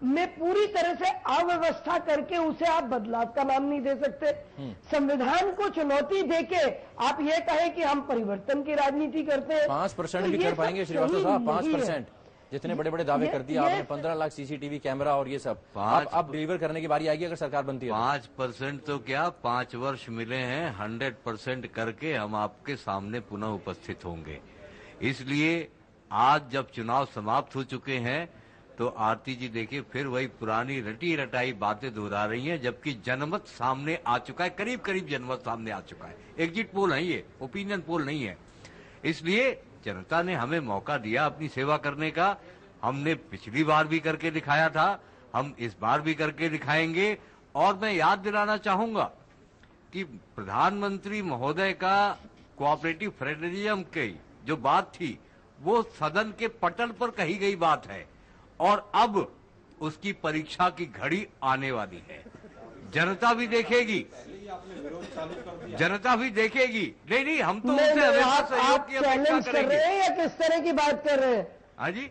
Speaker 29: में पूरी तरह से अव्यवस्था करके उसे आप बदलाव का नाम नहीं दे सकते। संविधान को चुनौती देके आप ये कहें कि हम परिवर्तन की राजनीति करते हैं।
Speaker 3: 5% भी कर पाएंगे श्रीवास्तव साहब? 5%? जितने बड़े बड़े दावे कर दिए आपने, 15 लाख CCTV कैमरा और ये सब, अब डिलीवर करने की बारी आएगी अगर सरकार बनती है।
Speaker 8: 5% तो क्या, 5 वर्ष मिले हैं, 100% करके हम आपके सामने पुनः उपस्थित होंगे। इसलिए आज जब चुनाव समाप्त हो चुके हैं तो आरती जी देखिए फिर वही पुरानी रटी रटाई बातें दोहरा रही हैं, जबकि जनमत सामने आ चुका है, करीब करीब जनमत सामने आ चुका है। एग्जिट पोल है ये, ओपिनियन पोल नहीं है। इसलिए जनता ने हमें मौका दिया अपनी सेवा करने का, हमने पिछली बार भी करके दिखाया था, हम इस बार भी करके दिखाएंगे। और मैं याद दिलाना चाहूंगा कि प्रधानमंत्री महोदय का कोऑपरेटिव फेडरलिज्म की जो बात थी वो सदन के पटल पर कही गई बात है और अब उसकी परीक्षा की घड़ी आने वाली है। जनता भी देखेगी, जनता भी देखेगी। नहीं, हम तो उनसे हमेशा सहयोग की अपेक्षा करेंगे।
Speaker 29: या किस तरह की बात कर रहे हैं?
Speaker 8: हाँ जी,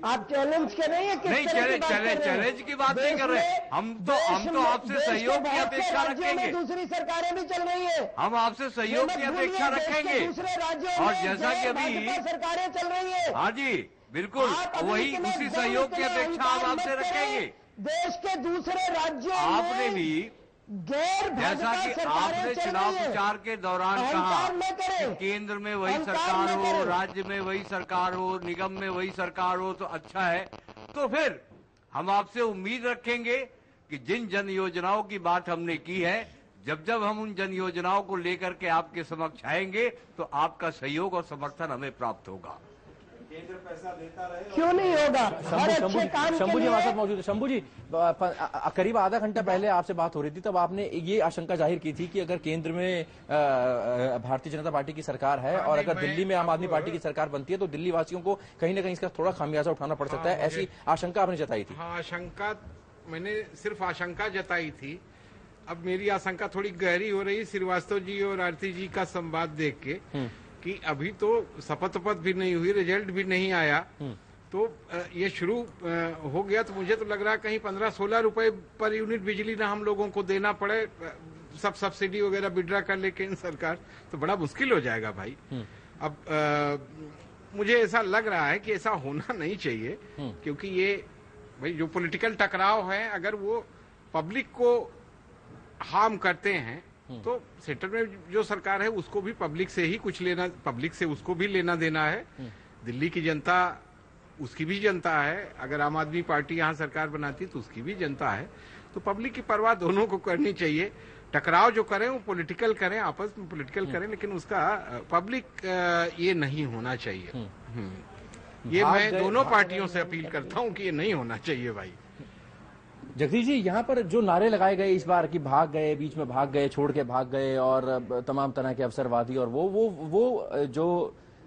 Speaker 29: आप चैलेंज कर रहे हैं या किस
Speaker 8: नहीं,
Speaker 29: तरह की बात कर रहे हैं?
Speaker 8: चैलेंज की बात नहीं कर रहे। हम तो आपसे सहयोग की अपेक्षा रखेंगे।
Speaker 29: दूसरी सरकारें भी चल रही है,
Speaker 8: हम आपसे सहयोग की अपेक्षा रखेंगे।
Speaker 29: दूसरे राज्यों
Speaker 8: और
Speaker 29: में
Speaker 8: जैसा कि अभी
Speaker 29: सरकारें चल रही है,
Speaker 8: हाँ जी बिल्कुल, वही उसी सहयोग की अपेक्षा हम आपसे रखेंगे।
Speaker 29: देश के दूसरे राज्यों
Speaker 8: आपने
Speaker 29: में
Speaker 8: भी जैसा कि आपने चुनाव प्रचार के दौरान कहा कि केंद्र में वही सरकार हो, राज्य में वही सरकार हो, निगम में वही सरकार हो तो अच्छा है, तो फिर हम आपसे उम्मीद रखेंगे कि जिन जन योजनाओं की बात हमने की है, जब हम उन जन योजनाओं को लेकर के आपके समक्ष आएंगे तो आपका सहयोग और समर्थन हमें प्राप्त होगा।
Speaker 29: केंद्र पैसा देता रहे, क्यों नहीं होगा?
Speaker 3: शंभू जी हमारे साथ मौजूद है। शंभू जी, करीब आधा घंटा पहले आपसे बात हो रही थी, तब आपने ये आशंका जाहिर की थी कि अगर केंद्र में भारतीय जनता पार्टी की सरकार है और अगर दिल्ली में आम आदमी पार्टी की सरकार बनती है तो दिल्ली वासियों को कहीं ना कहीं इसका थोड़ा खामियाजा उठाना पड़ सकता है, ऐसी आशंका आपने जताई थी।
Speaker 2: हाँ, आशंका मैंने सिर्फ आशंका जताई थी। अब मेरी आशंका थोड़ी गहरी हो रही, श्रीवास्तव जी और आरती जी का संवाद देख के कि अभी तो शपथ भी नहीं हुई, रिजल्ट भी नहीं आया, तो ये शुरू हो गया। तो मुझे तो लग रहा है कहीं 15-16 रुपए पर यूनिट बिजली ना हम लोगों को देना पड़े, सब सब्सिडी वगैरह विड्रा कर ले केंद्र सरकार, तो बड़ा मुश्किल हो जाएगा भाई। अब मुझे ऐसा लग रहा है कि ऐसा होना नहीं चाहिए, क्योंकि ये भाई जो पॉलिटिकल टकराव है अगर वो पब्लिक को हार्म करते हैं तो सेंटर में जो सरकार है उसको भी पब्लिक से ही कुछ लेना, पब्लिक से उसको भी लेना देना है। दिल्ली की जनता उसकी भी जनता है, अगर आम आदमी पार्टी यहाँ सरकार बनाती तो उसकी भी जनता है। तो पब्लिक की परवाह दोनों को करनी चाहिए। टकराव जो करें वो पॉलिटिकल करें, आपस में पॉलिटिकल करें, लेकिन उसका पब्लिक ये नहीं होना चाहिए। ये मैं दोनों पार्टियों से अपील करता हूँ कि ये नहीं होना चाहिए भाई।
Speaker 3: जगदीश जी, यहाँ पर जो नारे लगाए गए इस बार की भाग गए, बीच में भाग गए, छोड़ के भाग गए और तमाम तरह के अवसरवादी और वो जो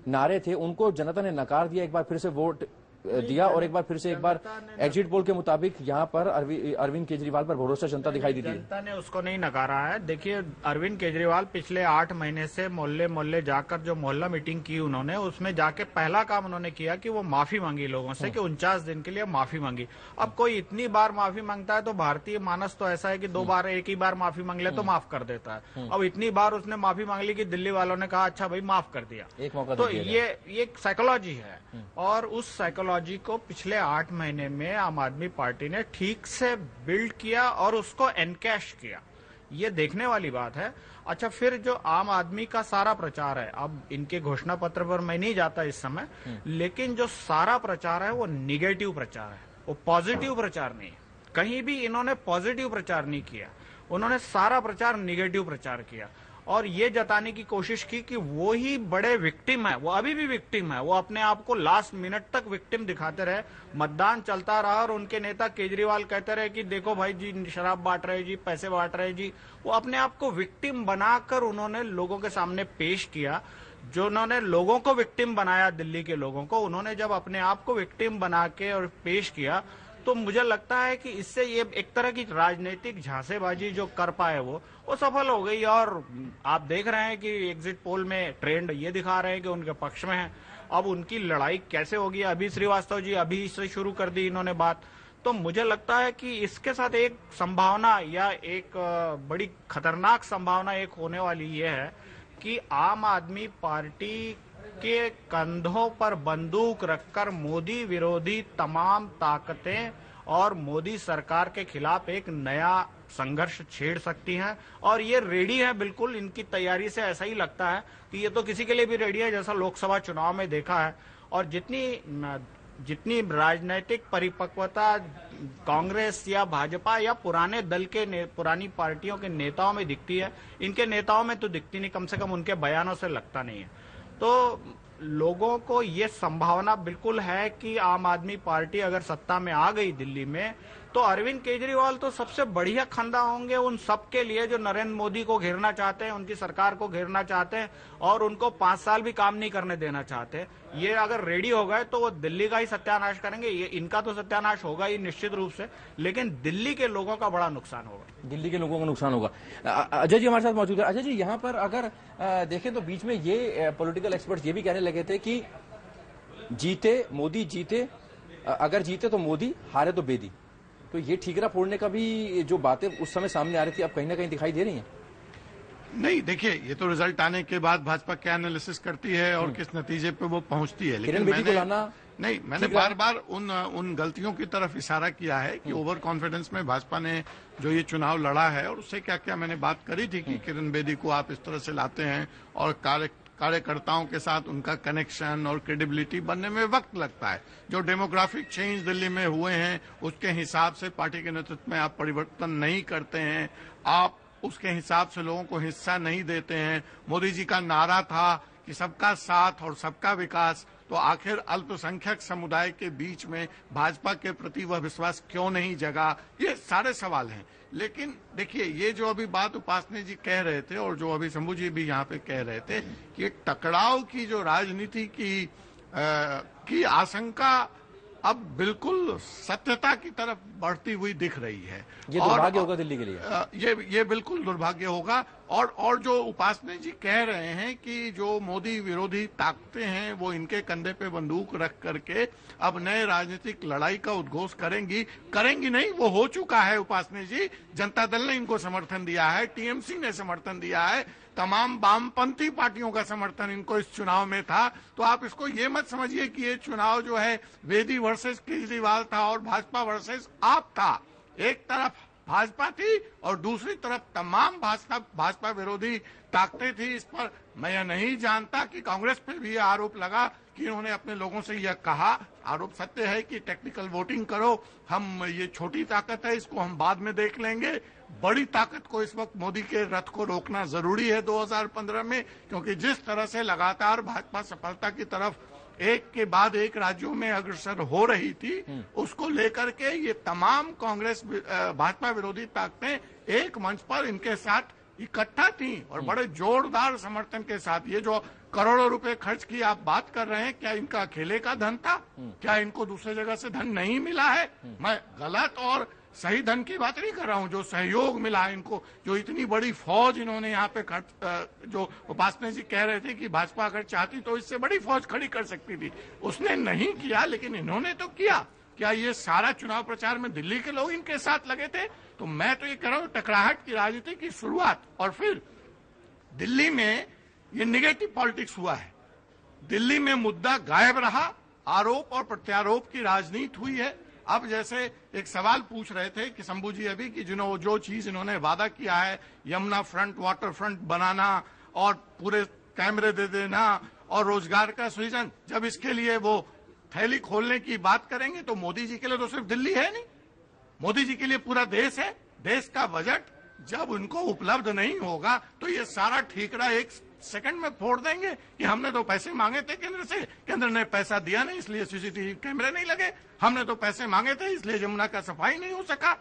Speaker 3: नारे थे उनको जनता ने नकार दिया, एक बार फिर से वोट दिया और एक बार एग्जिट पोल के मुताबिक यहाँ पर अरविंद केजरीवाल पर भरोसा जनता दिखाई दी।
Speaker 14: जनता ने उसको नहीं नकारा है। देखिए, अरविंद केजरीवाल पिछले 8 महीने से मोहल्ले मोहल्ले जाकर जो मोहल्ला मीटिंग की उन्होंने, उसमें जाके पहला काम उन्होंने किया कि वो माफी मांगी लोगों से कि 49 दिन के लिए माफी मांगी। अब कोई इतनी बार माफी मांगता है तो भारतीय मानस तो ऐसा है कि 2 बार एक ही बार माफी मांग ले तो माफ कर देता है। अब इतनी बार उसने माफी मांग ली कि दिल्ली वालों ने कहा अच्छा भाई माफ कर दिया।
Speaker 3: एक मौका
Speaker 14: तो ये साइकोलॉजी है और उस साइकोलॉजी को पिछले 8 महीने में आम आदमी पार्टी ने ठीक से बिल्ड किया और उसको एनकैश किया, ये देखने वाली बात है। अच्छा, फिर जो आम आदमी का सारा प्रचार है, अब इनके घोषणा पत्र पर मैं नहीं जाता इस समय, लेकिन जो सारा प्रचार है वो निगेटिव प्रचार है, वो पॉजिटिव प्रचार नहीं है। कहीं भी इन्होंने पॉजिटिव प्रचार नहीं किया, उन्होंने सारा प्रचार निगेटिव प्रचार किया और ये जताने की कोशिश की कि वो ही बड़े विक्टिम है, वो अभी भी विक्टिम है। वो अपने आप को लास्ट मिनट तक विक्टिम दिखाते रहे, मतदान चलता रहा और उनके नेता केजरीवाल कहते रहे कि देखो भाई जी शराब बांट रहे जी, पैसे बांट रहे जी। वो अपने आप को विक्टिम बनाकर उन्होंने लोगों के सामने पेश किया। जो उन्होंने लोगों को विक्टिम बनाया, दिल्ली के लोगों को, उन्होंने जब अपने आप को विक्टिम बना के और पेश किया तो मुझे लगता है कि इससे ये एक तरह की राजनीतिक झांसेबाजी जो कर पाए वो सफल हो गई। और आप देख रहे हैं कि एग्जिट पोल में ट्रेंड ये दिखा रहे हैं कि उनके पक्ष में है। अब उनकी लड़ाई कैसे होगी, अभी श्रीवास्तव जी अभी से शुरू कर दी इन्होंने बात, तो मुझे लगता है कि इसके साथ एक संभावना या एक बड़ी खतरनाक संभावना एक होने वाली ये है कि आम आदमी पार्टी के कंधों पर बंदूक रखकर मोदी विरोधी तमाम ताकतें और मोदी सरकार के खिलाफ एक नया संघर्ष छेड़ सकती हैं और ये रेडी है बिल्कुल। इनकी तैयारी से ऐसा ही लगता है कि ये तो किसी के लिए भी रेडी है, जैसा लोकसभा चुनाव में देखा है। और जितनी राजनीतिक परिपक्वता कांग्रेस या भाजपा या पुराने दल के पुरानी पार्टियों के नेताओं में दिखती है, इनके नेताओं में तो दिखती नहीं, कम से कम उनके बयानों से लगता नहीं है। तो लोगों को ये संभावना बिल्कुल है कि आम आदमी पार्टी अगर सत्ता में आ गई दिल्ली में तो अरविंद केजरीवाल तो सबसे बढ़िया खंदा होंगे उन सबके लिए जो नरेंद्र मोदी को घेरना चाहते हैं, उनकी सरकार को घेरना चाहते हैं और उनको 5 साल भी काम नहीं करने देना चाहते। ये अगर रेडी हो गए तो वो दिल्ली का ही सत्यानाश करेंगे। ये इनका तो सत्यानाश होगा ही निश्चित रूप से, लेकिन दिल्ली के लोगों का बड़ा नुकसान होगा।
Speaker 3: दिल्ली के लोगों का नुकसान होगा। अजय जी हमारे साथ मौजूद है। अजय जी, यहाँ पर अगर देखें तो बीच में ये पॉलिटिकल एक्सपर्ट्स ये भी कहने लगे थे कि जीते मोदी, जीते अगर जीते तो मोदी, हारे तो बेदी। तो ये ठीकरा फोड़ने का भी जो बातें उस समय सामने आ रही थी अब कहीं ना कहीं दिखाई दे रही हैं।
Speaker 6: नहीं, देखिए, ये तो रिजल्ट आने के बाद भाजपा क्या एनालिसिस करती है और किस नतीजे पे वो पहुंचती है। लेकिन मैंने बार बार उन गलतियों की तरफ इशारा किया है कि ओवर कॉन्फिडेंस में भाजपा ने जो ये चुनाव लड़ा है और उससे क्या क्या मैंने बात करी थी कि किरण बेदी को आप इस तरह से लाते हैं और कार्यकर्ताओं के साथ उनका कनेक्शन और क्रेडिबिलिटी बनने में वक्त लगता है। जो डेमोग्राफिक चेंज दिल्ली में हुए हैं उसके हिसाब से पार्टी के नेतृत्व में आप परिवर्तन नहीं करते हैं, आप उसके हिसाब से लोगों को हिस्सा नहीं देते हैं। मोदी जी का नारा था कि सबका साथ और सबका विकास, तो आखिर अल्पसंख्यक समुदाय के बीच में भाजपा के प्रति वह विश्वास क्यों नहीं जगा? ये सारे सवाल हैं। लेकिन देखिए, ये जो अभी बात उपासने जी कह रहे थे और जो अभी शंभू जी भी यहाँ पे कह रहे थे कि टकराव की जो राजनीति की आशंका अब बिल्कुल सत्यता की तरफ बढ़ती हुई दिख रही है।
Speaker 3: ये दुर्भाग्य होगा दिल्ली के लिए।
Speaker 6: ये बिल्कुल दुर्भाग्य होगा। और जो उपासने जी कह रहे हैं कि जो मोदी विरोधी ताकतें हैं वो इनके कंधे पे बंदूक रख करके अब नए राजनीतिक लड़ाई का उद्घोष करेंगी नहीं, वो हो चुका है। उपासने जी, जनता दल ने इनको समर्थन दिया है, टीएमसी ने समर्थन दिया है, तमाम वामपंथी पार्टियों का समर्थन इनको इस चुनाव में था। तो आप इसको ये मत समझिए कि ये चुनाव जो है बेदी वर्सेस केजरीवाल था और भाजपा वर्सेस आप था। एक तरफ भाजपा थी और दूसरी तरफ तमाम भाजपा विरोधी ताकतें थी। इस पर मैं यह नहीं जानता कि कांग्रेस पर भी यह आरोप लगा कि उन्होंने अपने लोगों से यह कहा। आरोप सत्य है कि टेक्निकल वोटिंग करो, हम ये छोटी ताकत है, इसको हम बाद में देख लेंगे। बड़ी ताकत को इस वक्त मोदी के रथ को रोकना जरूरी है 2015 में, क्योंकि जिस तरह से लगातार भाजपा सफलता की तरफ एक के बाद एक राज्यों में अग्रसर हो रही थी, उसको लेकर के ये तमाम कांग्रेस भाजपा विरोधी ताकतें एक मंच पर इनके साथ इकट्ठा थी और बड़े जोरदार समर्थन के साथ। ये जो करोड़ों रुपए खर्च की आप बात कर रहे हैं, क्या इनका अकेले का धन था? क्या इनको दूसरी जगह से धन नहीं मिला है? मैं गलत और सही धन की बात नहीं कर रहा हूं। जो सहयोग मिला है इनको, जो इतनी बड़ी फौज इन्होंने यहाँ पे जो उपासने जी कह रहे थे कि भाजपा अगर चाहती तो इससे बड़ी फौज खड़ी कर सकती थी, उसने नहीं किया, लेकिन इन्होंने तो किया। क्या ये सारा चुनाव प्रचार में दिल्ली के लोग इनके साथ लगे थे? तो मैं तो ये कह रहा हूँ, टकराहट की राजनीति की शुरुआत और फिर दिल्ली में ये निगेटिव पॉलिटिक्स हुआ है। दिल्ली में मुद्दा गायब रहा, आरोप और प्रत्यारोप की राजनीति हुई है। अब जैसे एक सवाल पूछ रहे थे कि शंभू जी अभी कि जो चीज इन्होंने वादा किया है, यमुना फ्रंट, वाटर फ्रंट बनाना और पूरे कैमरे दे देना और रोजगार का सृजन, जब इसके लिए वो थैली खोलने की बात करेंगे तो मोदी जी के लिए तो सिर्फ दिल्ली है नहीं, मोदी जी के लिए पूरा देश है। देश का बजट जब उनको उपलब्ध नहीं होगा तो ये सारा ठीकरा एक सेकंड में फोड़ देंगे कि हमने तो पैसे मांगे थे केंद्र से, केंद्र ने पैसा दिया नहीं इसलिए सीसीटीवी कैमरे नहीं लगे, हमने तो पैसे मांगे थे इसलिए यमुना का सफाई नहीं हो सका,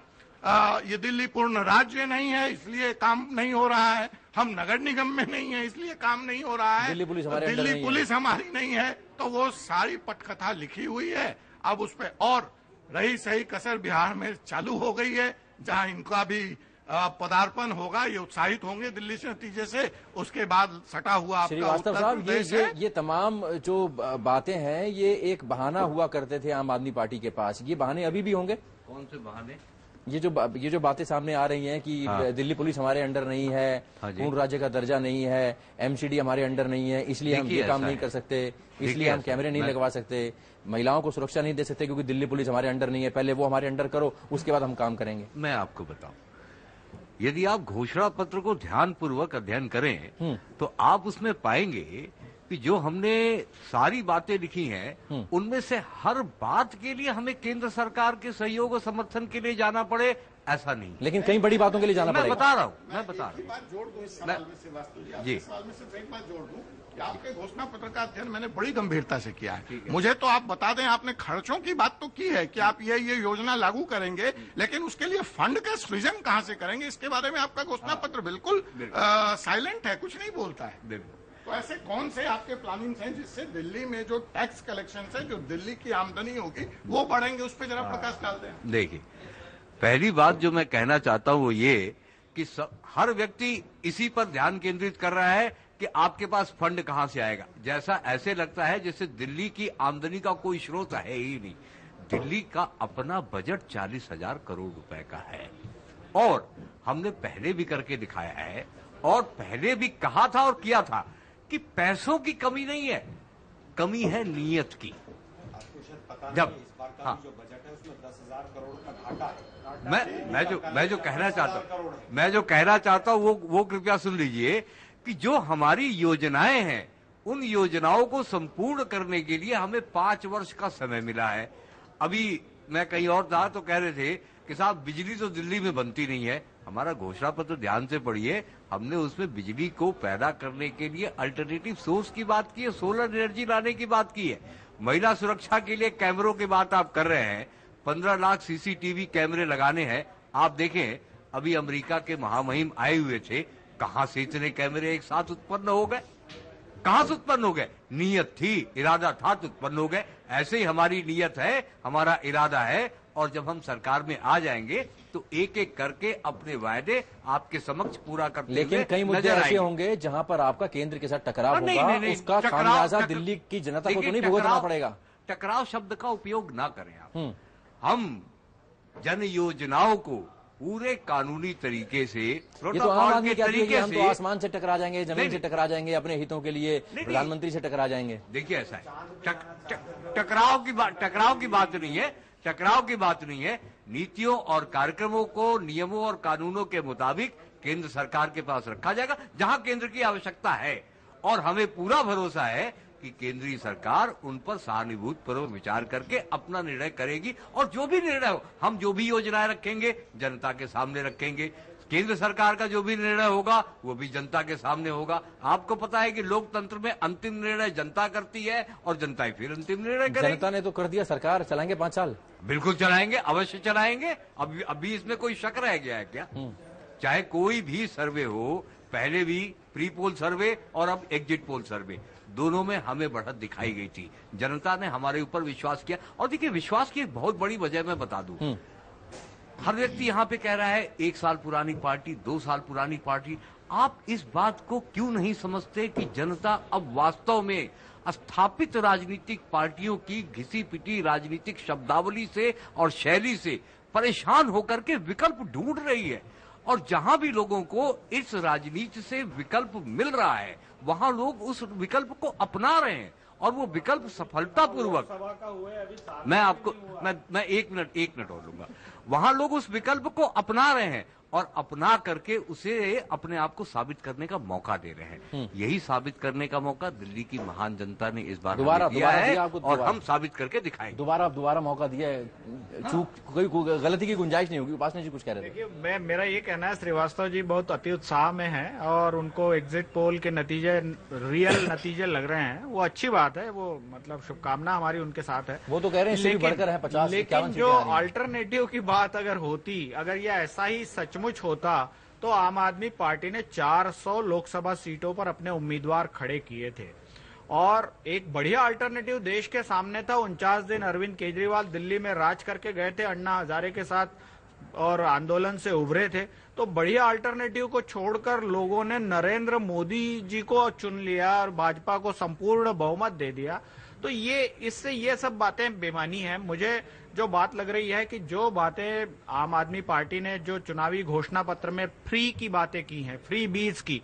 Speaker 6: ये दिल्ली पूर्ण राज्य नहीं है इसलिए काम नहीं हो रहा है, हम नगर निगम में नहीं है इसलिए काम नहीं हो रहा है, दिल्ली पुलिस हमारी नहीं है। तो वो सारी पटकथा लिखी हुई है। अब उस पर और रही सही कसर बिहार में चालू हो गई है, जहां इनका भी पदार्पण होगा, ये उत्साहित होंगे दिल्ली से नतीजे से। उसके बाद सटा हुआ
Speaker 3: श्रीवास्तव साहब, ये तमाम जो बातें हैं ये एक बहाना हुआ करते थे आम आदमी पार्टी के पास, ये बहाने अभी भी होंगे?
Speaker 8: कौन से बहाने?
Speaker 3: ये जो बातें सामने आ रही हैं कि दिल्ली पुलिस हमारे अंडर नहीं है, पूर्ण राज्य का दर्जा नहीं है, एमसीडी हमारे अंडर नहीं है, इसलिए हम ये काम नहीं कर सकते, इसलिए हम कैमरे नहीं लगवा सकते, महिलाओं को सुरक्षा नहीं दे सकते क्योंकि दिल्ली पुलिस हमारे अंडर नहीं है, पहले वो हमारे अंडर करो उसके बाद हम काम करेंगे।
Speaker 8: मैं आपको बताऊं, यदि आप घोषणा पत्र को ध्यानपूर्वक अध्ययन करें तो आप उसमें पाएंगे कि जो हमने सारी बातें लिखी हैं उनमें से हर बात के लिए हमें केंद्र सरकार के सहयोग और समर्थन के लिए जाना पड़े ऐसा नहीं,
Speaker 3: लेकिन कई बड़ी बातों के लिए जाना पड़ेगा।
Speaker 8: मैं बता रहा हूँ
Speaker 6: जी, एक बात जोड़ दूं इस सवाल में, श्रीवास्तव जी, आपके सवाल में सिर्फ एक बात जोड़ दूं कि आपके घोषणा पत्र का अध्ययन मैंने बड़ी गंभीरता से किया है। मुझे तो आप बता दें, आपने खर्चों की बात तो की है कि आप ये योजना लागू करेंगे, लेकिन उसके लिए फंड का सृजन कहां से करेंगे, इसके बारे में आपका घोषणा पत्र बिल्कुल साइलेंट है, कुछ नहीं बोलता है। तो ऐसे कौन से आपके प्लानिंग हैं जिससे दिल्ली में जो टैक्स कलेक्शन है, जो दिल्ली की आमदनी होगी वो बढ़ेंगे, उस पर जरा प्रकाश डाल दें।
Speaker 8: देखिए, पहली बात जो मैं कहना चाहता हूं वो ये कि हर व्यक्ति इसी पर ध्यान केंद्रित कर रहा है कि आपके पास फंड कहां से आएगा। जैसा ऐसे लगता है जैसे दिल्ली की आमदनी का कोई स्रोत है ही नहीं। दिल्ली का अपना बजट 40,000 करोड़ रुपए का है और हमने पहले भी करके दिखाया है और पहले भी कहा था और किया था कि पैसों की कमी नहीं है, कमी है नीयत की। जब हाँ, जो बजट है उसमें 10,000 करोड़ का घाटा है। मैं जो कहना चाहता हूं वो कृपया सुन लीजिए कि जो हमारी योजनाएं हैं उन योजनाओं को संपूर्ण करने के लिए हमें 5 वर्ष का समय मिला है। अभी मैं कहीं और था तो कह रहे थे कि साहब बिजली तो दिल्ली में बनती नहीं है। हमारा घोषणा पत्र ध्यान से पढ़िए, हमने उसमें बिजली को पैदा करने के लिए अल्टरनेटिव सोर्स की बात की है, सोलर एनर्जी लाने की बात की है। महिला सुरक्षा के लिए कैमरों की बात आप कर रहे हैं, 15 लाख सीसीटीवी कैमरे लगाने हैं। आप देखें, अभी अमेरिका के महामहिम आए हुए थे, कहां से इतने कैमरे एक साथ उत्पन्न हो गए, कहां से उत्पन्न हो गए? नियत थी, इरादा था तो उत्पन्न हो गए। ऐसे ही हमारी नियत है, हमारा इरादा है और जब हम सरकार में आ जाएंगे तो एक एक करके अपने वायदे आपके समक्ष पूरा करते हुए
Speaker 3: लेकिन कई मुद्दे ऐसे होंगे जहां पर आपका केंद्र के साथ टकराव होगा, उसका खामियाजा दिल्ली की जनता को तो नहीं भुगतना पड़ेगा।
Speaker 8: टकराव शब्द का उपयोग ना करें आप। हम जन योजनाओं को पूरे कानूनी तरीके से,
Speaker 3: ये तो आम आदमी कहती है कि हम तो आसमान से टकरा जाएंगे, जमीन से टकरा जाएंगे, अपने हितों के लिए प्रधानमंत्री से टकरा जाएंगे।
Speaker 8: देखिए ऐसा है, टकराव की बात नहीं है, टकराव की बात नहीं है। नीतियों और कार्यक्रमों को नियमों और कानूनों के मुताबिक केंद्र सरकार के पास रखा जाएगा जहां केंद्र की आवश्यकता है और हमें पूरा भरोसा है कि केंद्रीय सरकार उन पर सहानुभूतिपूर्वक विचार करके अपना निर्णय करेगी और जो भी निर्णय हो, हम जो भी योजनाएं रखेंगे जनता के सामने रखेंगे। केंद्र सरकार का जो भी निर्णय होगा वो भी जनता के सामने होगा। आपको पता है कि लोकतंत्र में अंतिम निर्णय जनता करती है और जनता ही फिर अंतिम निर्णय करेगी।
Speaker 3: जनता ने तो कर दिया, सरकार चलाएंगे 5 साल।
Speaker 8: बिल्कुल चलाएंगे, अवश्य चलाएंगे। अभी इसमें कोई शक रह गया है क्या? चाहे कोई भी सर्वे हो, पहले भी प्री पोल सर्वे और अब एग्जिट पोल सर्वे, दोनों में हमें बढ़त दिखाई गई थी। जनता ने हमारे ऊपर विश्वास किया और देखिए, विश्वास की एक बहुत बड़ी वजह मैं बता दूं। हर व्यक्ति यहाँ पे कह रहा है 1 साल पुरानी पार्टी, 2 साल पुरानी पार्टी। आप इस बात को क्यों नहीं समझते कि जनता अब वास्तव में स्थापित राजनीतिक पार्टियों की घिसी पिटी राजनीतिक शब्दावली से और शैली से परेशान होकर के विकल्प ढूंढ रही है और जहां भी लोगों को इस राजनीति से विकल्प मिल रहा है वहां लोग उस विकल्प को अपना रहे हैं और वो विकल्प सफलतापूर्वक, मैं एक मिनट और लूंगा, वहां लोग उस विकल्प को अपना रहे हैं और अपना करके उसे अपने आप को साबित करने का मौका दे रहे हैं। यही साबित करने का मौका दिल्ली की महान जनता ने इस बार दिया है और हम साबित करके दिखाएंगे।
Speaker 3: दोबारा मौका दिया है, कोई गलती की गुंजाइश नहीं होगी। उपासना जी कुछ कह रहे थे।
Speaker 14: मेरा ये कहना है, श्रीवास्तव जी बहुत अति उत्साह में है और उनको एग्जिट पोल के नतीजे रियल नतीजे लग रहे हैं, वो अच्छी बात है। वो मतलब शुभकामना हमारी उनके साथ है।
Speaker 3: वो तो कह रहे हैं इससे भी बढ़कर है 50।
Speaker 14: लेकिन जो अल्टरनेटिव की बात अगर होती, अगर ये ऐसा ही सचमुच होता तो आम आदमी पार्टी ने 400 लोकसभा सीटों पर अपने उम्मीदवार खड़े किए थे और एक बढ़िया अल्टरनेटिव देश के सामने था। 49 दिन अरविंद केजरीवाल दिल्ली में राज करके गए थे अन्ना हजारे के साथ और आंदोलन से उभरे थे। तो बढ़िया अल्टरनेटिव को छोड़कर लोगों ने नरेंद्र मोदी जी को चुन लिया और भाजपा को संपूर्ण बहुमत दे दिया। तो ये सब बातें बेमानी है। मुझे जो बात लग रही है कि जो बातें आम आदमी पार्टी ने जो चुनावी घोषणा पत्र में फ्री की बातें की हैं, फ्री बीज की,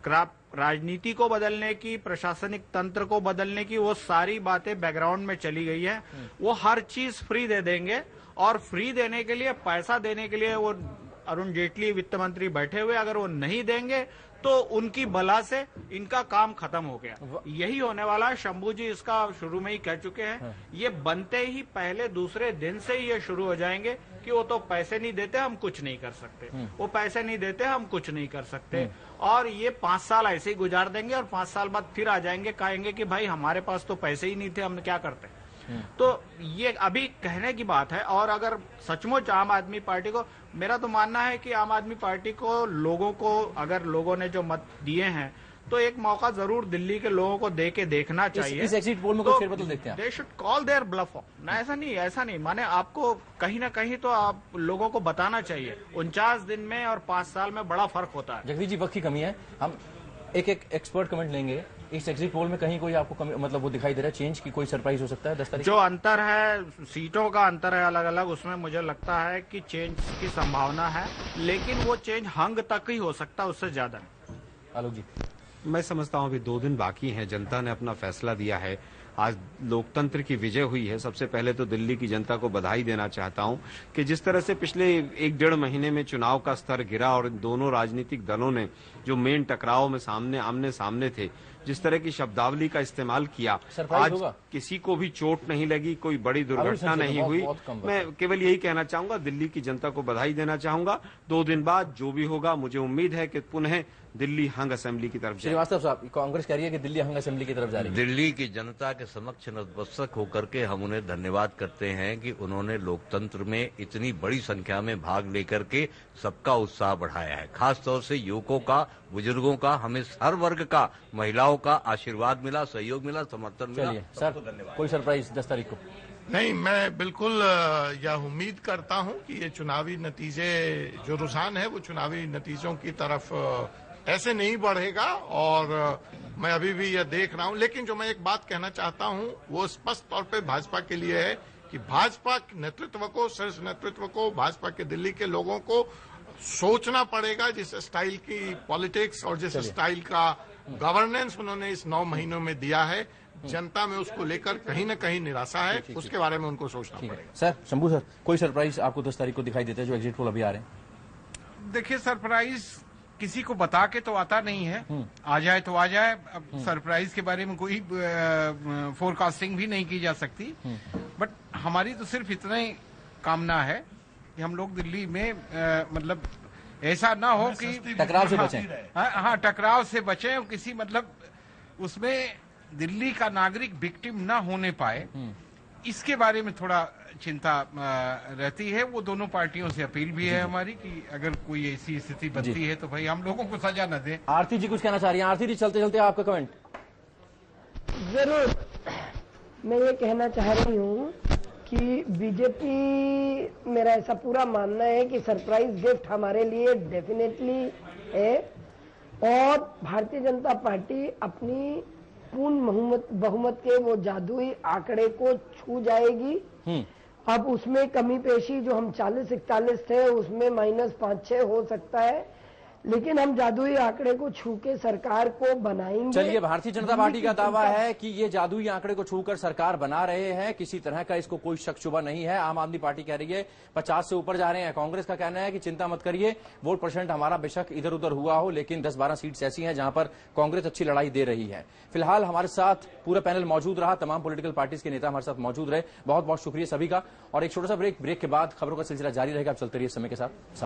Speaker 14: राजनीति को बदलने की, प्रशासनिक तंत्र को बदलने की, वो सारी बातें बैकग्राउंड में चली गई है। वो हर चीज फ्री दे देंगे और फ्री देने के लिए, पैसा देने के लिए वो अरुण जेटली वित्त मंत्री बैठे हुए, अगर वो नहीं देंगे तो उनकी बला से इनका काम खत्म हो गया। यही होने वाला है। शंभू जी इसका शुरू में ही कह चुके हैं। ये बनते ही पहले दूसरे दिन से ही ये शुरू हो जाएंगे कि वो तो पैसे नहीं देते, हम कुछ नहीं कर सकते, वो पैसे नहीं देते, हम कुछ नहीं कर सकते। और ये 5 साल ऐसे ही गुजार देंगे और 5 साल बाद फिर आ जाएंगे, कहेंगे कि भाई हमारे पास तो पैसे ही नहीं थे, हम क्या करते। तो ये अभी कहने की बात है। और अगर सचमुच आम आदमी पार्टी को, मेरा तो मानना है कि आम आदमी पार्टी को लोगों को, अगर लोगों ने जो मत दिए हैं तो एक मौका जरूर दिल्ली के लोगों को दे के देखना चाहिए।
Speaker 3: इस एग्जिट पोल में कुछ फेरबदल देखते हैं।
Speaker 14: They should call their bluff. ना ऐसा नहीं माने आपको कहीं ना कहीं तो आप लोगों को बताना चाहिए 49 दिन में और 5 साल में बड़ा फर्क होता है।
Speaker 3: जगदीश जी, वक्त की कमी है, हम एक एक्सपर्ट कमेंट लेंगे। इस एग्जिट पोल में कहीं कोई आपको मतलब वो दिखाई दे रहा है चेंज की, कोई सरप्राइज हो सकता है 10 तारीख?
Speaker 14: जो अंतर है, सीटों का अंतर है अलग अलग, उसमें मुझे लगता है कि चेंज की संभावना है, लेकिन वो चेंज हंग तक ही हो सकता है, उससे ज्यादा नहीं।
Speaker 3: आलोक जी,
Speaker 1: मैं समझता हूं अभी 2 दिन बाकी हैं, जनता ने अपना फैसला दिया है। आज लोकतंत्र की विजय हुई है। सबसे पहले तो दिल्ली की जनता को बधाई देना चाहता हूं कि जिस तरह से पिछले 1-1.5 महीने में चुनाव का स्तर गिरा और इन दोनों राजनीतिक दलों ने जो मेन टकराव में आमने सामने थे, जिस तरह की शब्दावली का इस्तेमाल किया, आज किसी को भी चोट नहीं लगी, कोई बड़ी दुर्घटना नहीं हुई। मैं केवल यही कहना चाहूंगा, दिल्ली की जनता को बधाई देना चाहूंगा। 2 दिन बाद जो भी होगा, मुझे उम्मीद है कि पुनः दिल्ली हंग असेंबली की तरफ जाए।
Speaker 3: श्रीवास्तव साहब, कांग्रेस कह रही है कि दिल्ली हंग असेंबली की तरफ जा रही है।
Speaker 8: दिल्ली की जनता के समक्ष नतमस्तक होकर के हम उन्हें धन्यवाद करते हैं कि उन्होंने लोकतंत्र में इतनी बड़ी संख्या में भाग लेकर के सबका उत्साह बढ़ाया है। खास तौर से युवकों का, बुजुर्गों का, हमें हर वर्ग का, महिलाओं का आशीर्वाद मिला, सहयोग मिला, समर्थन मिला।
Speaker 3: सर, कोई सरप्राइज 10 तारीख को?
Speaker 6: नहीं, मैं बिल्कुल यह उम्मीद करता हूं कि ये चुनावी नतीजे, जो रुझान है वो चुनावी नतीजों की तरफ ऐसे नहीं बढ़ेगा। और मैं अभी भी यह देख रहा हूं, लेकिन जो मैं एक बात कहना चाहता हूं वो स्पष्ट तौर पे भाजपा के लिए है कि भाजपा नेतृत्व को, शीर्ष नेतृत्व को, भाजपा के दिल्ली के लोगों को सोचना पड़ेगा जिस स्टाइल की पॉलिटिक्स और जिस स्टाइल का गवर्नेंस उन्होंने इस 9 महीनों में दिया है, जनता में उसको लेकर कहीं न कहीं निराशा है। उसके बारे में उनको सोचना पड़ेगा।
Speaker 3: सर, शंभू सर, कोई सरप्राइज आपको 10 तारीख को दिखाई देता है जो एग्जिट पोल अभी आ रहे हैं?
Speaker 2: देखिए, सरप्राइज किसी को बता के तो आता नहीं है, आ जाए तो आ जाए। अब सरप्राइज के बारे में कोई फोरकास्टिंग भी नहीं की जा सकती, बट हमारी तो सिर्फ इतना ही कामना है कि हम लोग दिल्ली में मतलब ऐसा ना हो कि
Speaker 3: टकराव से बचें।
Speaker 2: हाँ, टकराव से बचें और किसी मतलब उसमें दिल्ली का नागरिक विक्टिम ना होने पाए, इसके बारे में थोड़ा चिंता रहती है। वो दोनों पार्टियों से अपील भी है हमारी कि अगर कोई ऐसी स्थिति बनती है तो भाई हम लोगों को सजा न दे।
Speaker 3: आरती जी कुछ कहना चाह रही हैं? आरती जी, चलते चलते आपका कमेंट।
Speaker 29: जरूर, मैं ये कहना चाह रही हूँ कि बीजेपी, मेरा ऐसा पूरा मानना है कि सरप्राइज गिफ्ट हमारे लिए डेफिनेटली है और भारतीय जनता पार्टी अपनी पूर्ण बहुमत के वो जादुई आंकड़े को छू जाएगी। अब उसमें कमी पेशी जो हम 40-41 थे उसमें -5-6 हो सकता है, लेकिन हम जादुई आंकड़े को छू के सरकार को बनाएंगे।
Speaker 3: चलिए, भारतीय जनता पार्टी का दावा है कि ये जादुई आंकड़े को छूकर सरकार बना रहे हैं, किसी तरह का इसको कोई शक शुबा नहीं है। आम आदमी पार्टी कह रही है 50 से ऊपर जा रहे हैं। कांग्रेस का कहना है कि चिंता मत करिए, वोट परसेंट हमारा बेशक इधर उधर हुआ हो, लेकिन 10-12 सीट्स ऐसी हैं जहां पर कांग्रेस अच्छी लड़ाई दे रही है। फिलहाल हमारे साथ पूरा पैनल मौजूद रहा, तमाम पॉलिटिकल पार्टीज के नेता हमारे साथ मौजूद रहे। बहुत बहुत शुक्रिया सभी का। और एक छोटा सा ब्रेक के बाद खबरों का सिलसिला जारी रहेगा। आप चलते रहिए समय के साथ।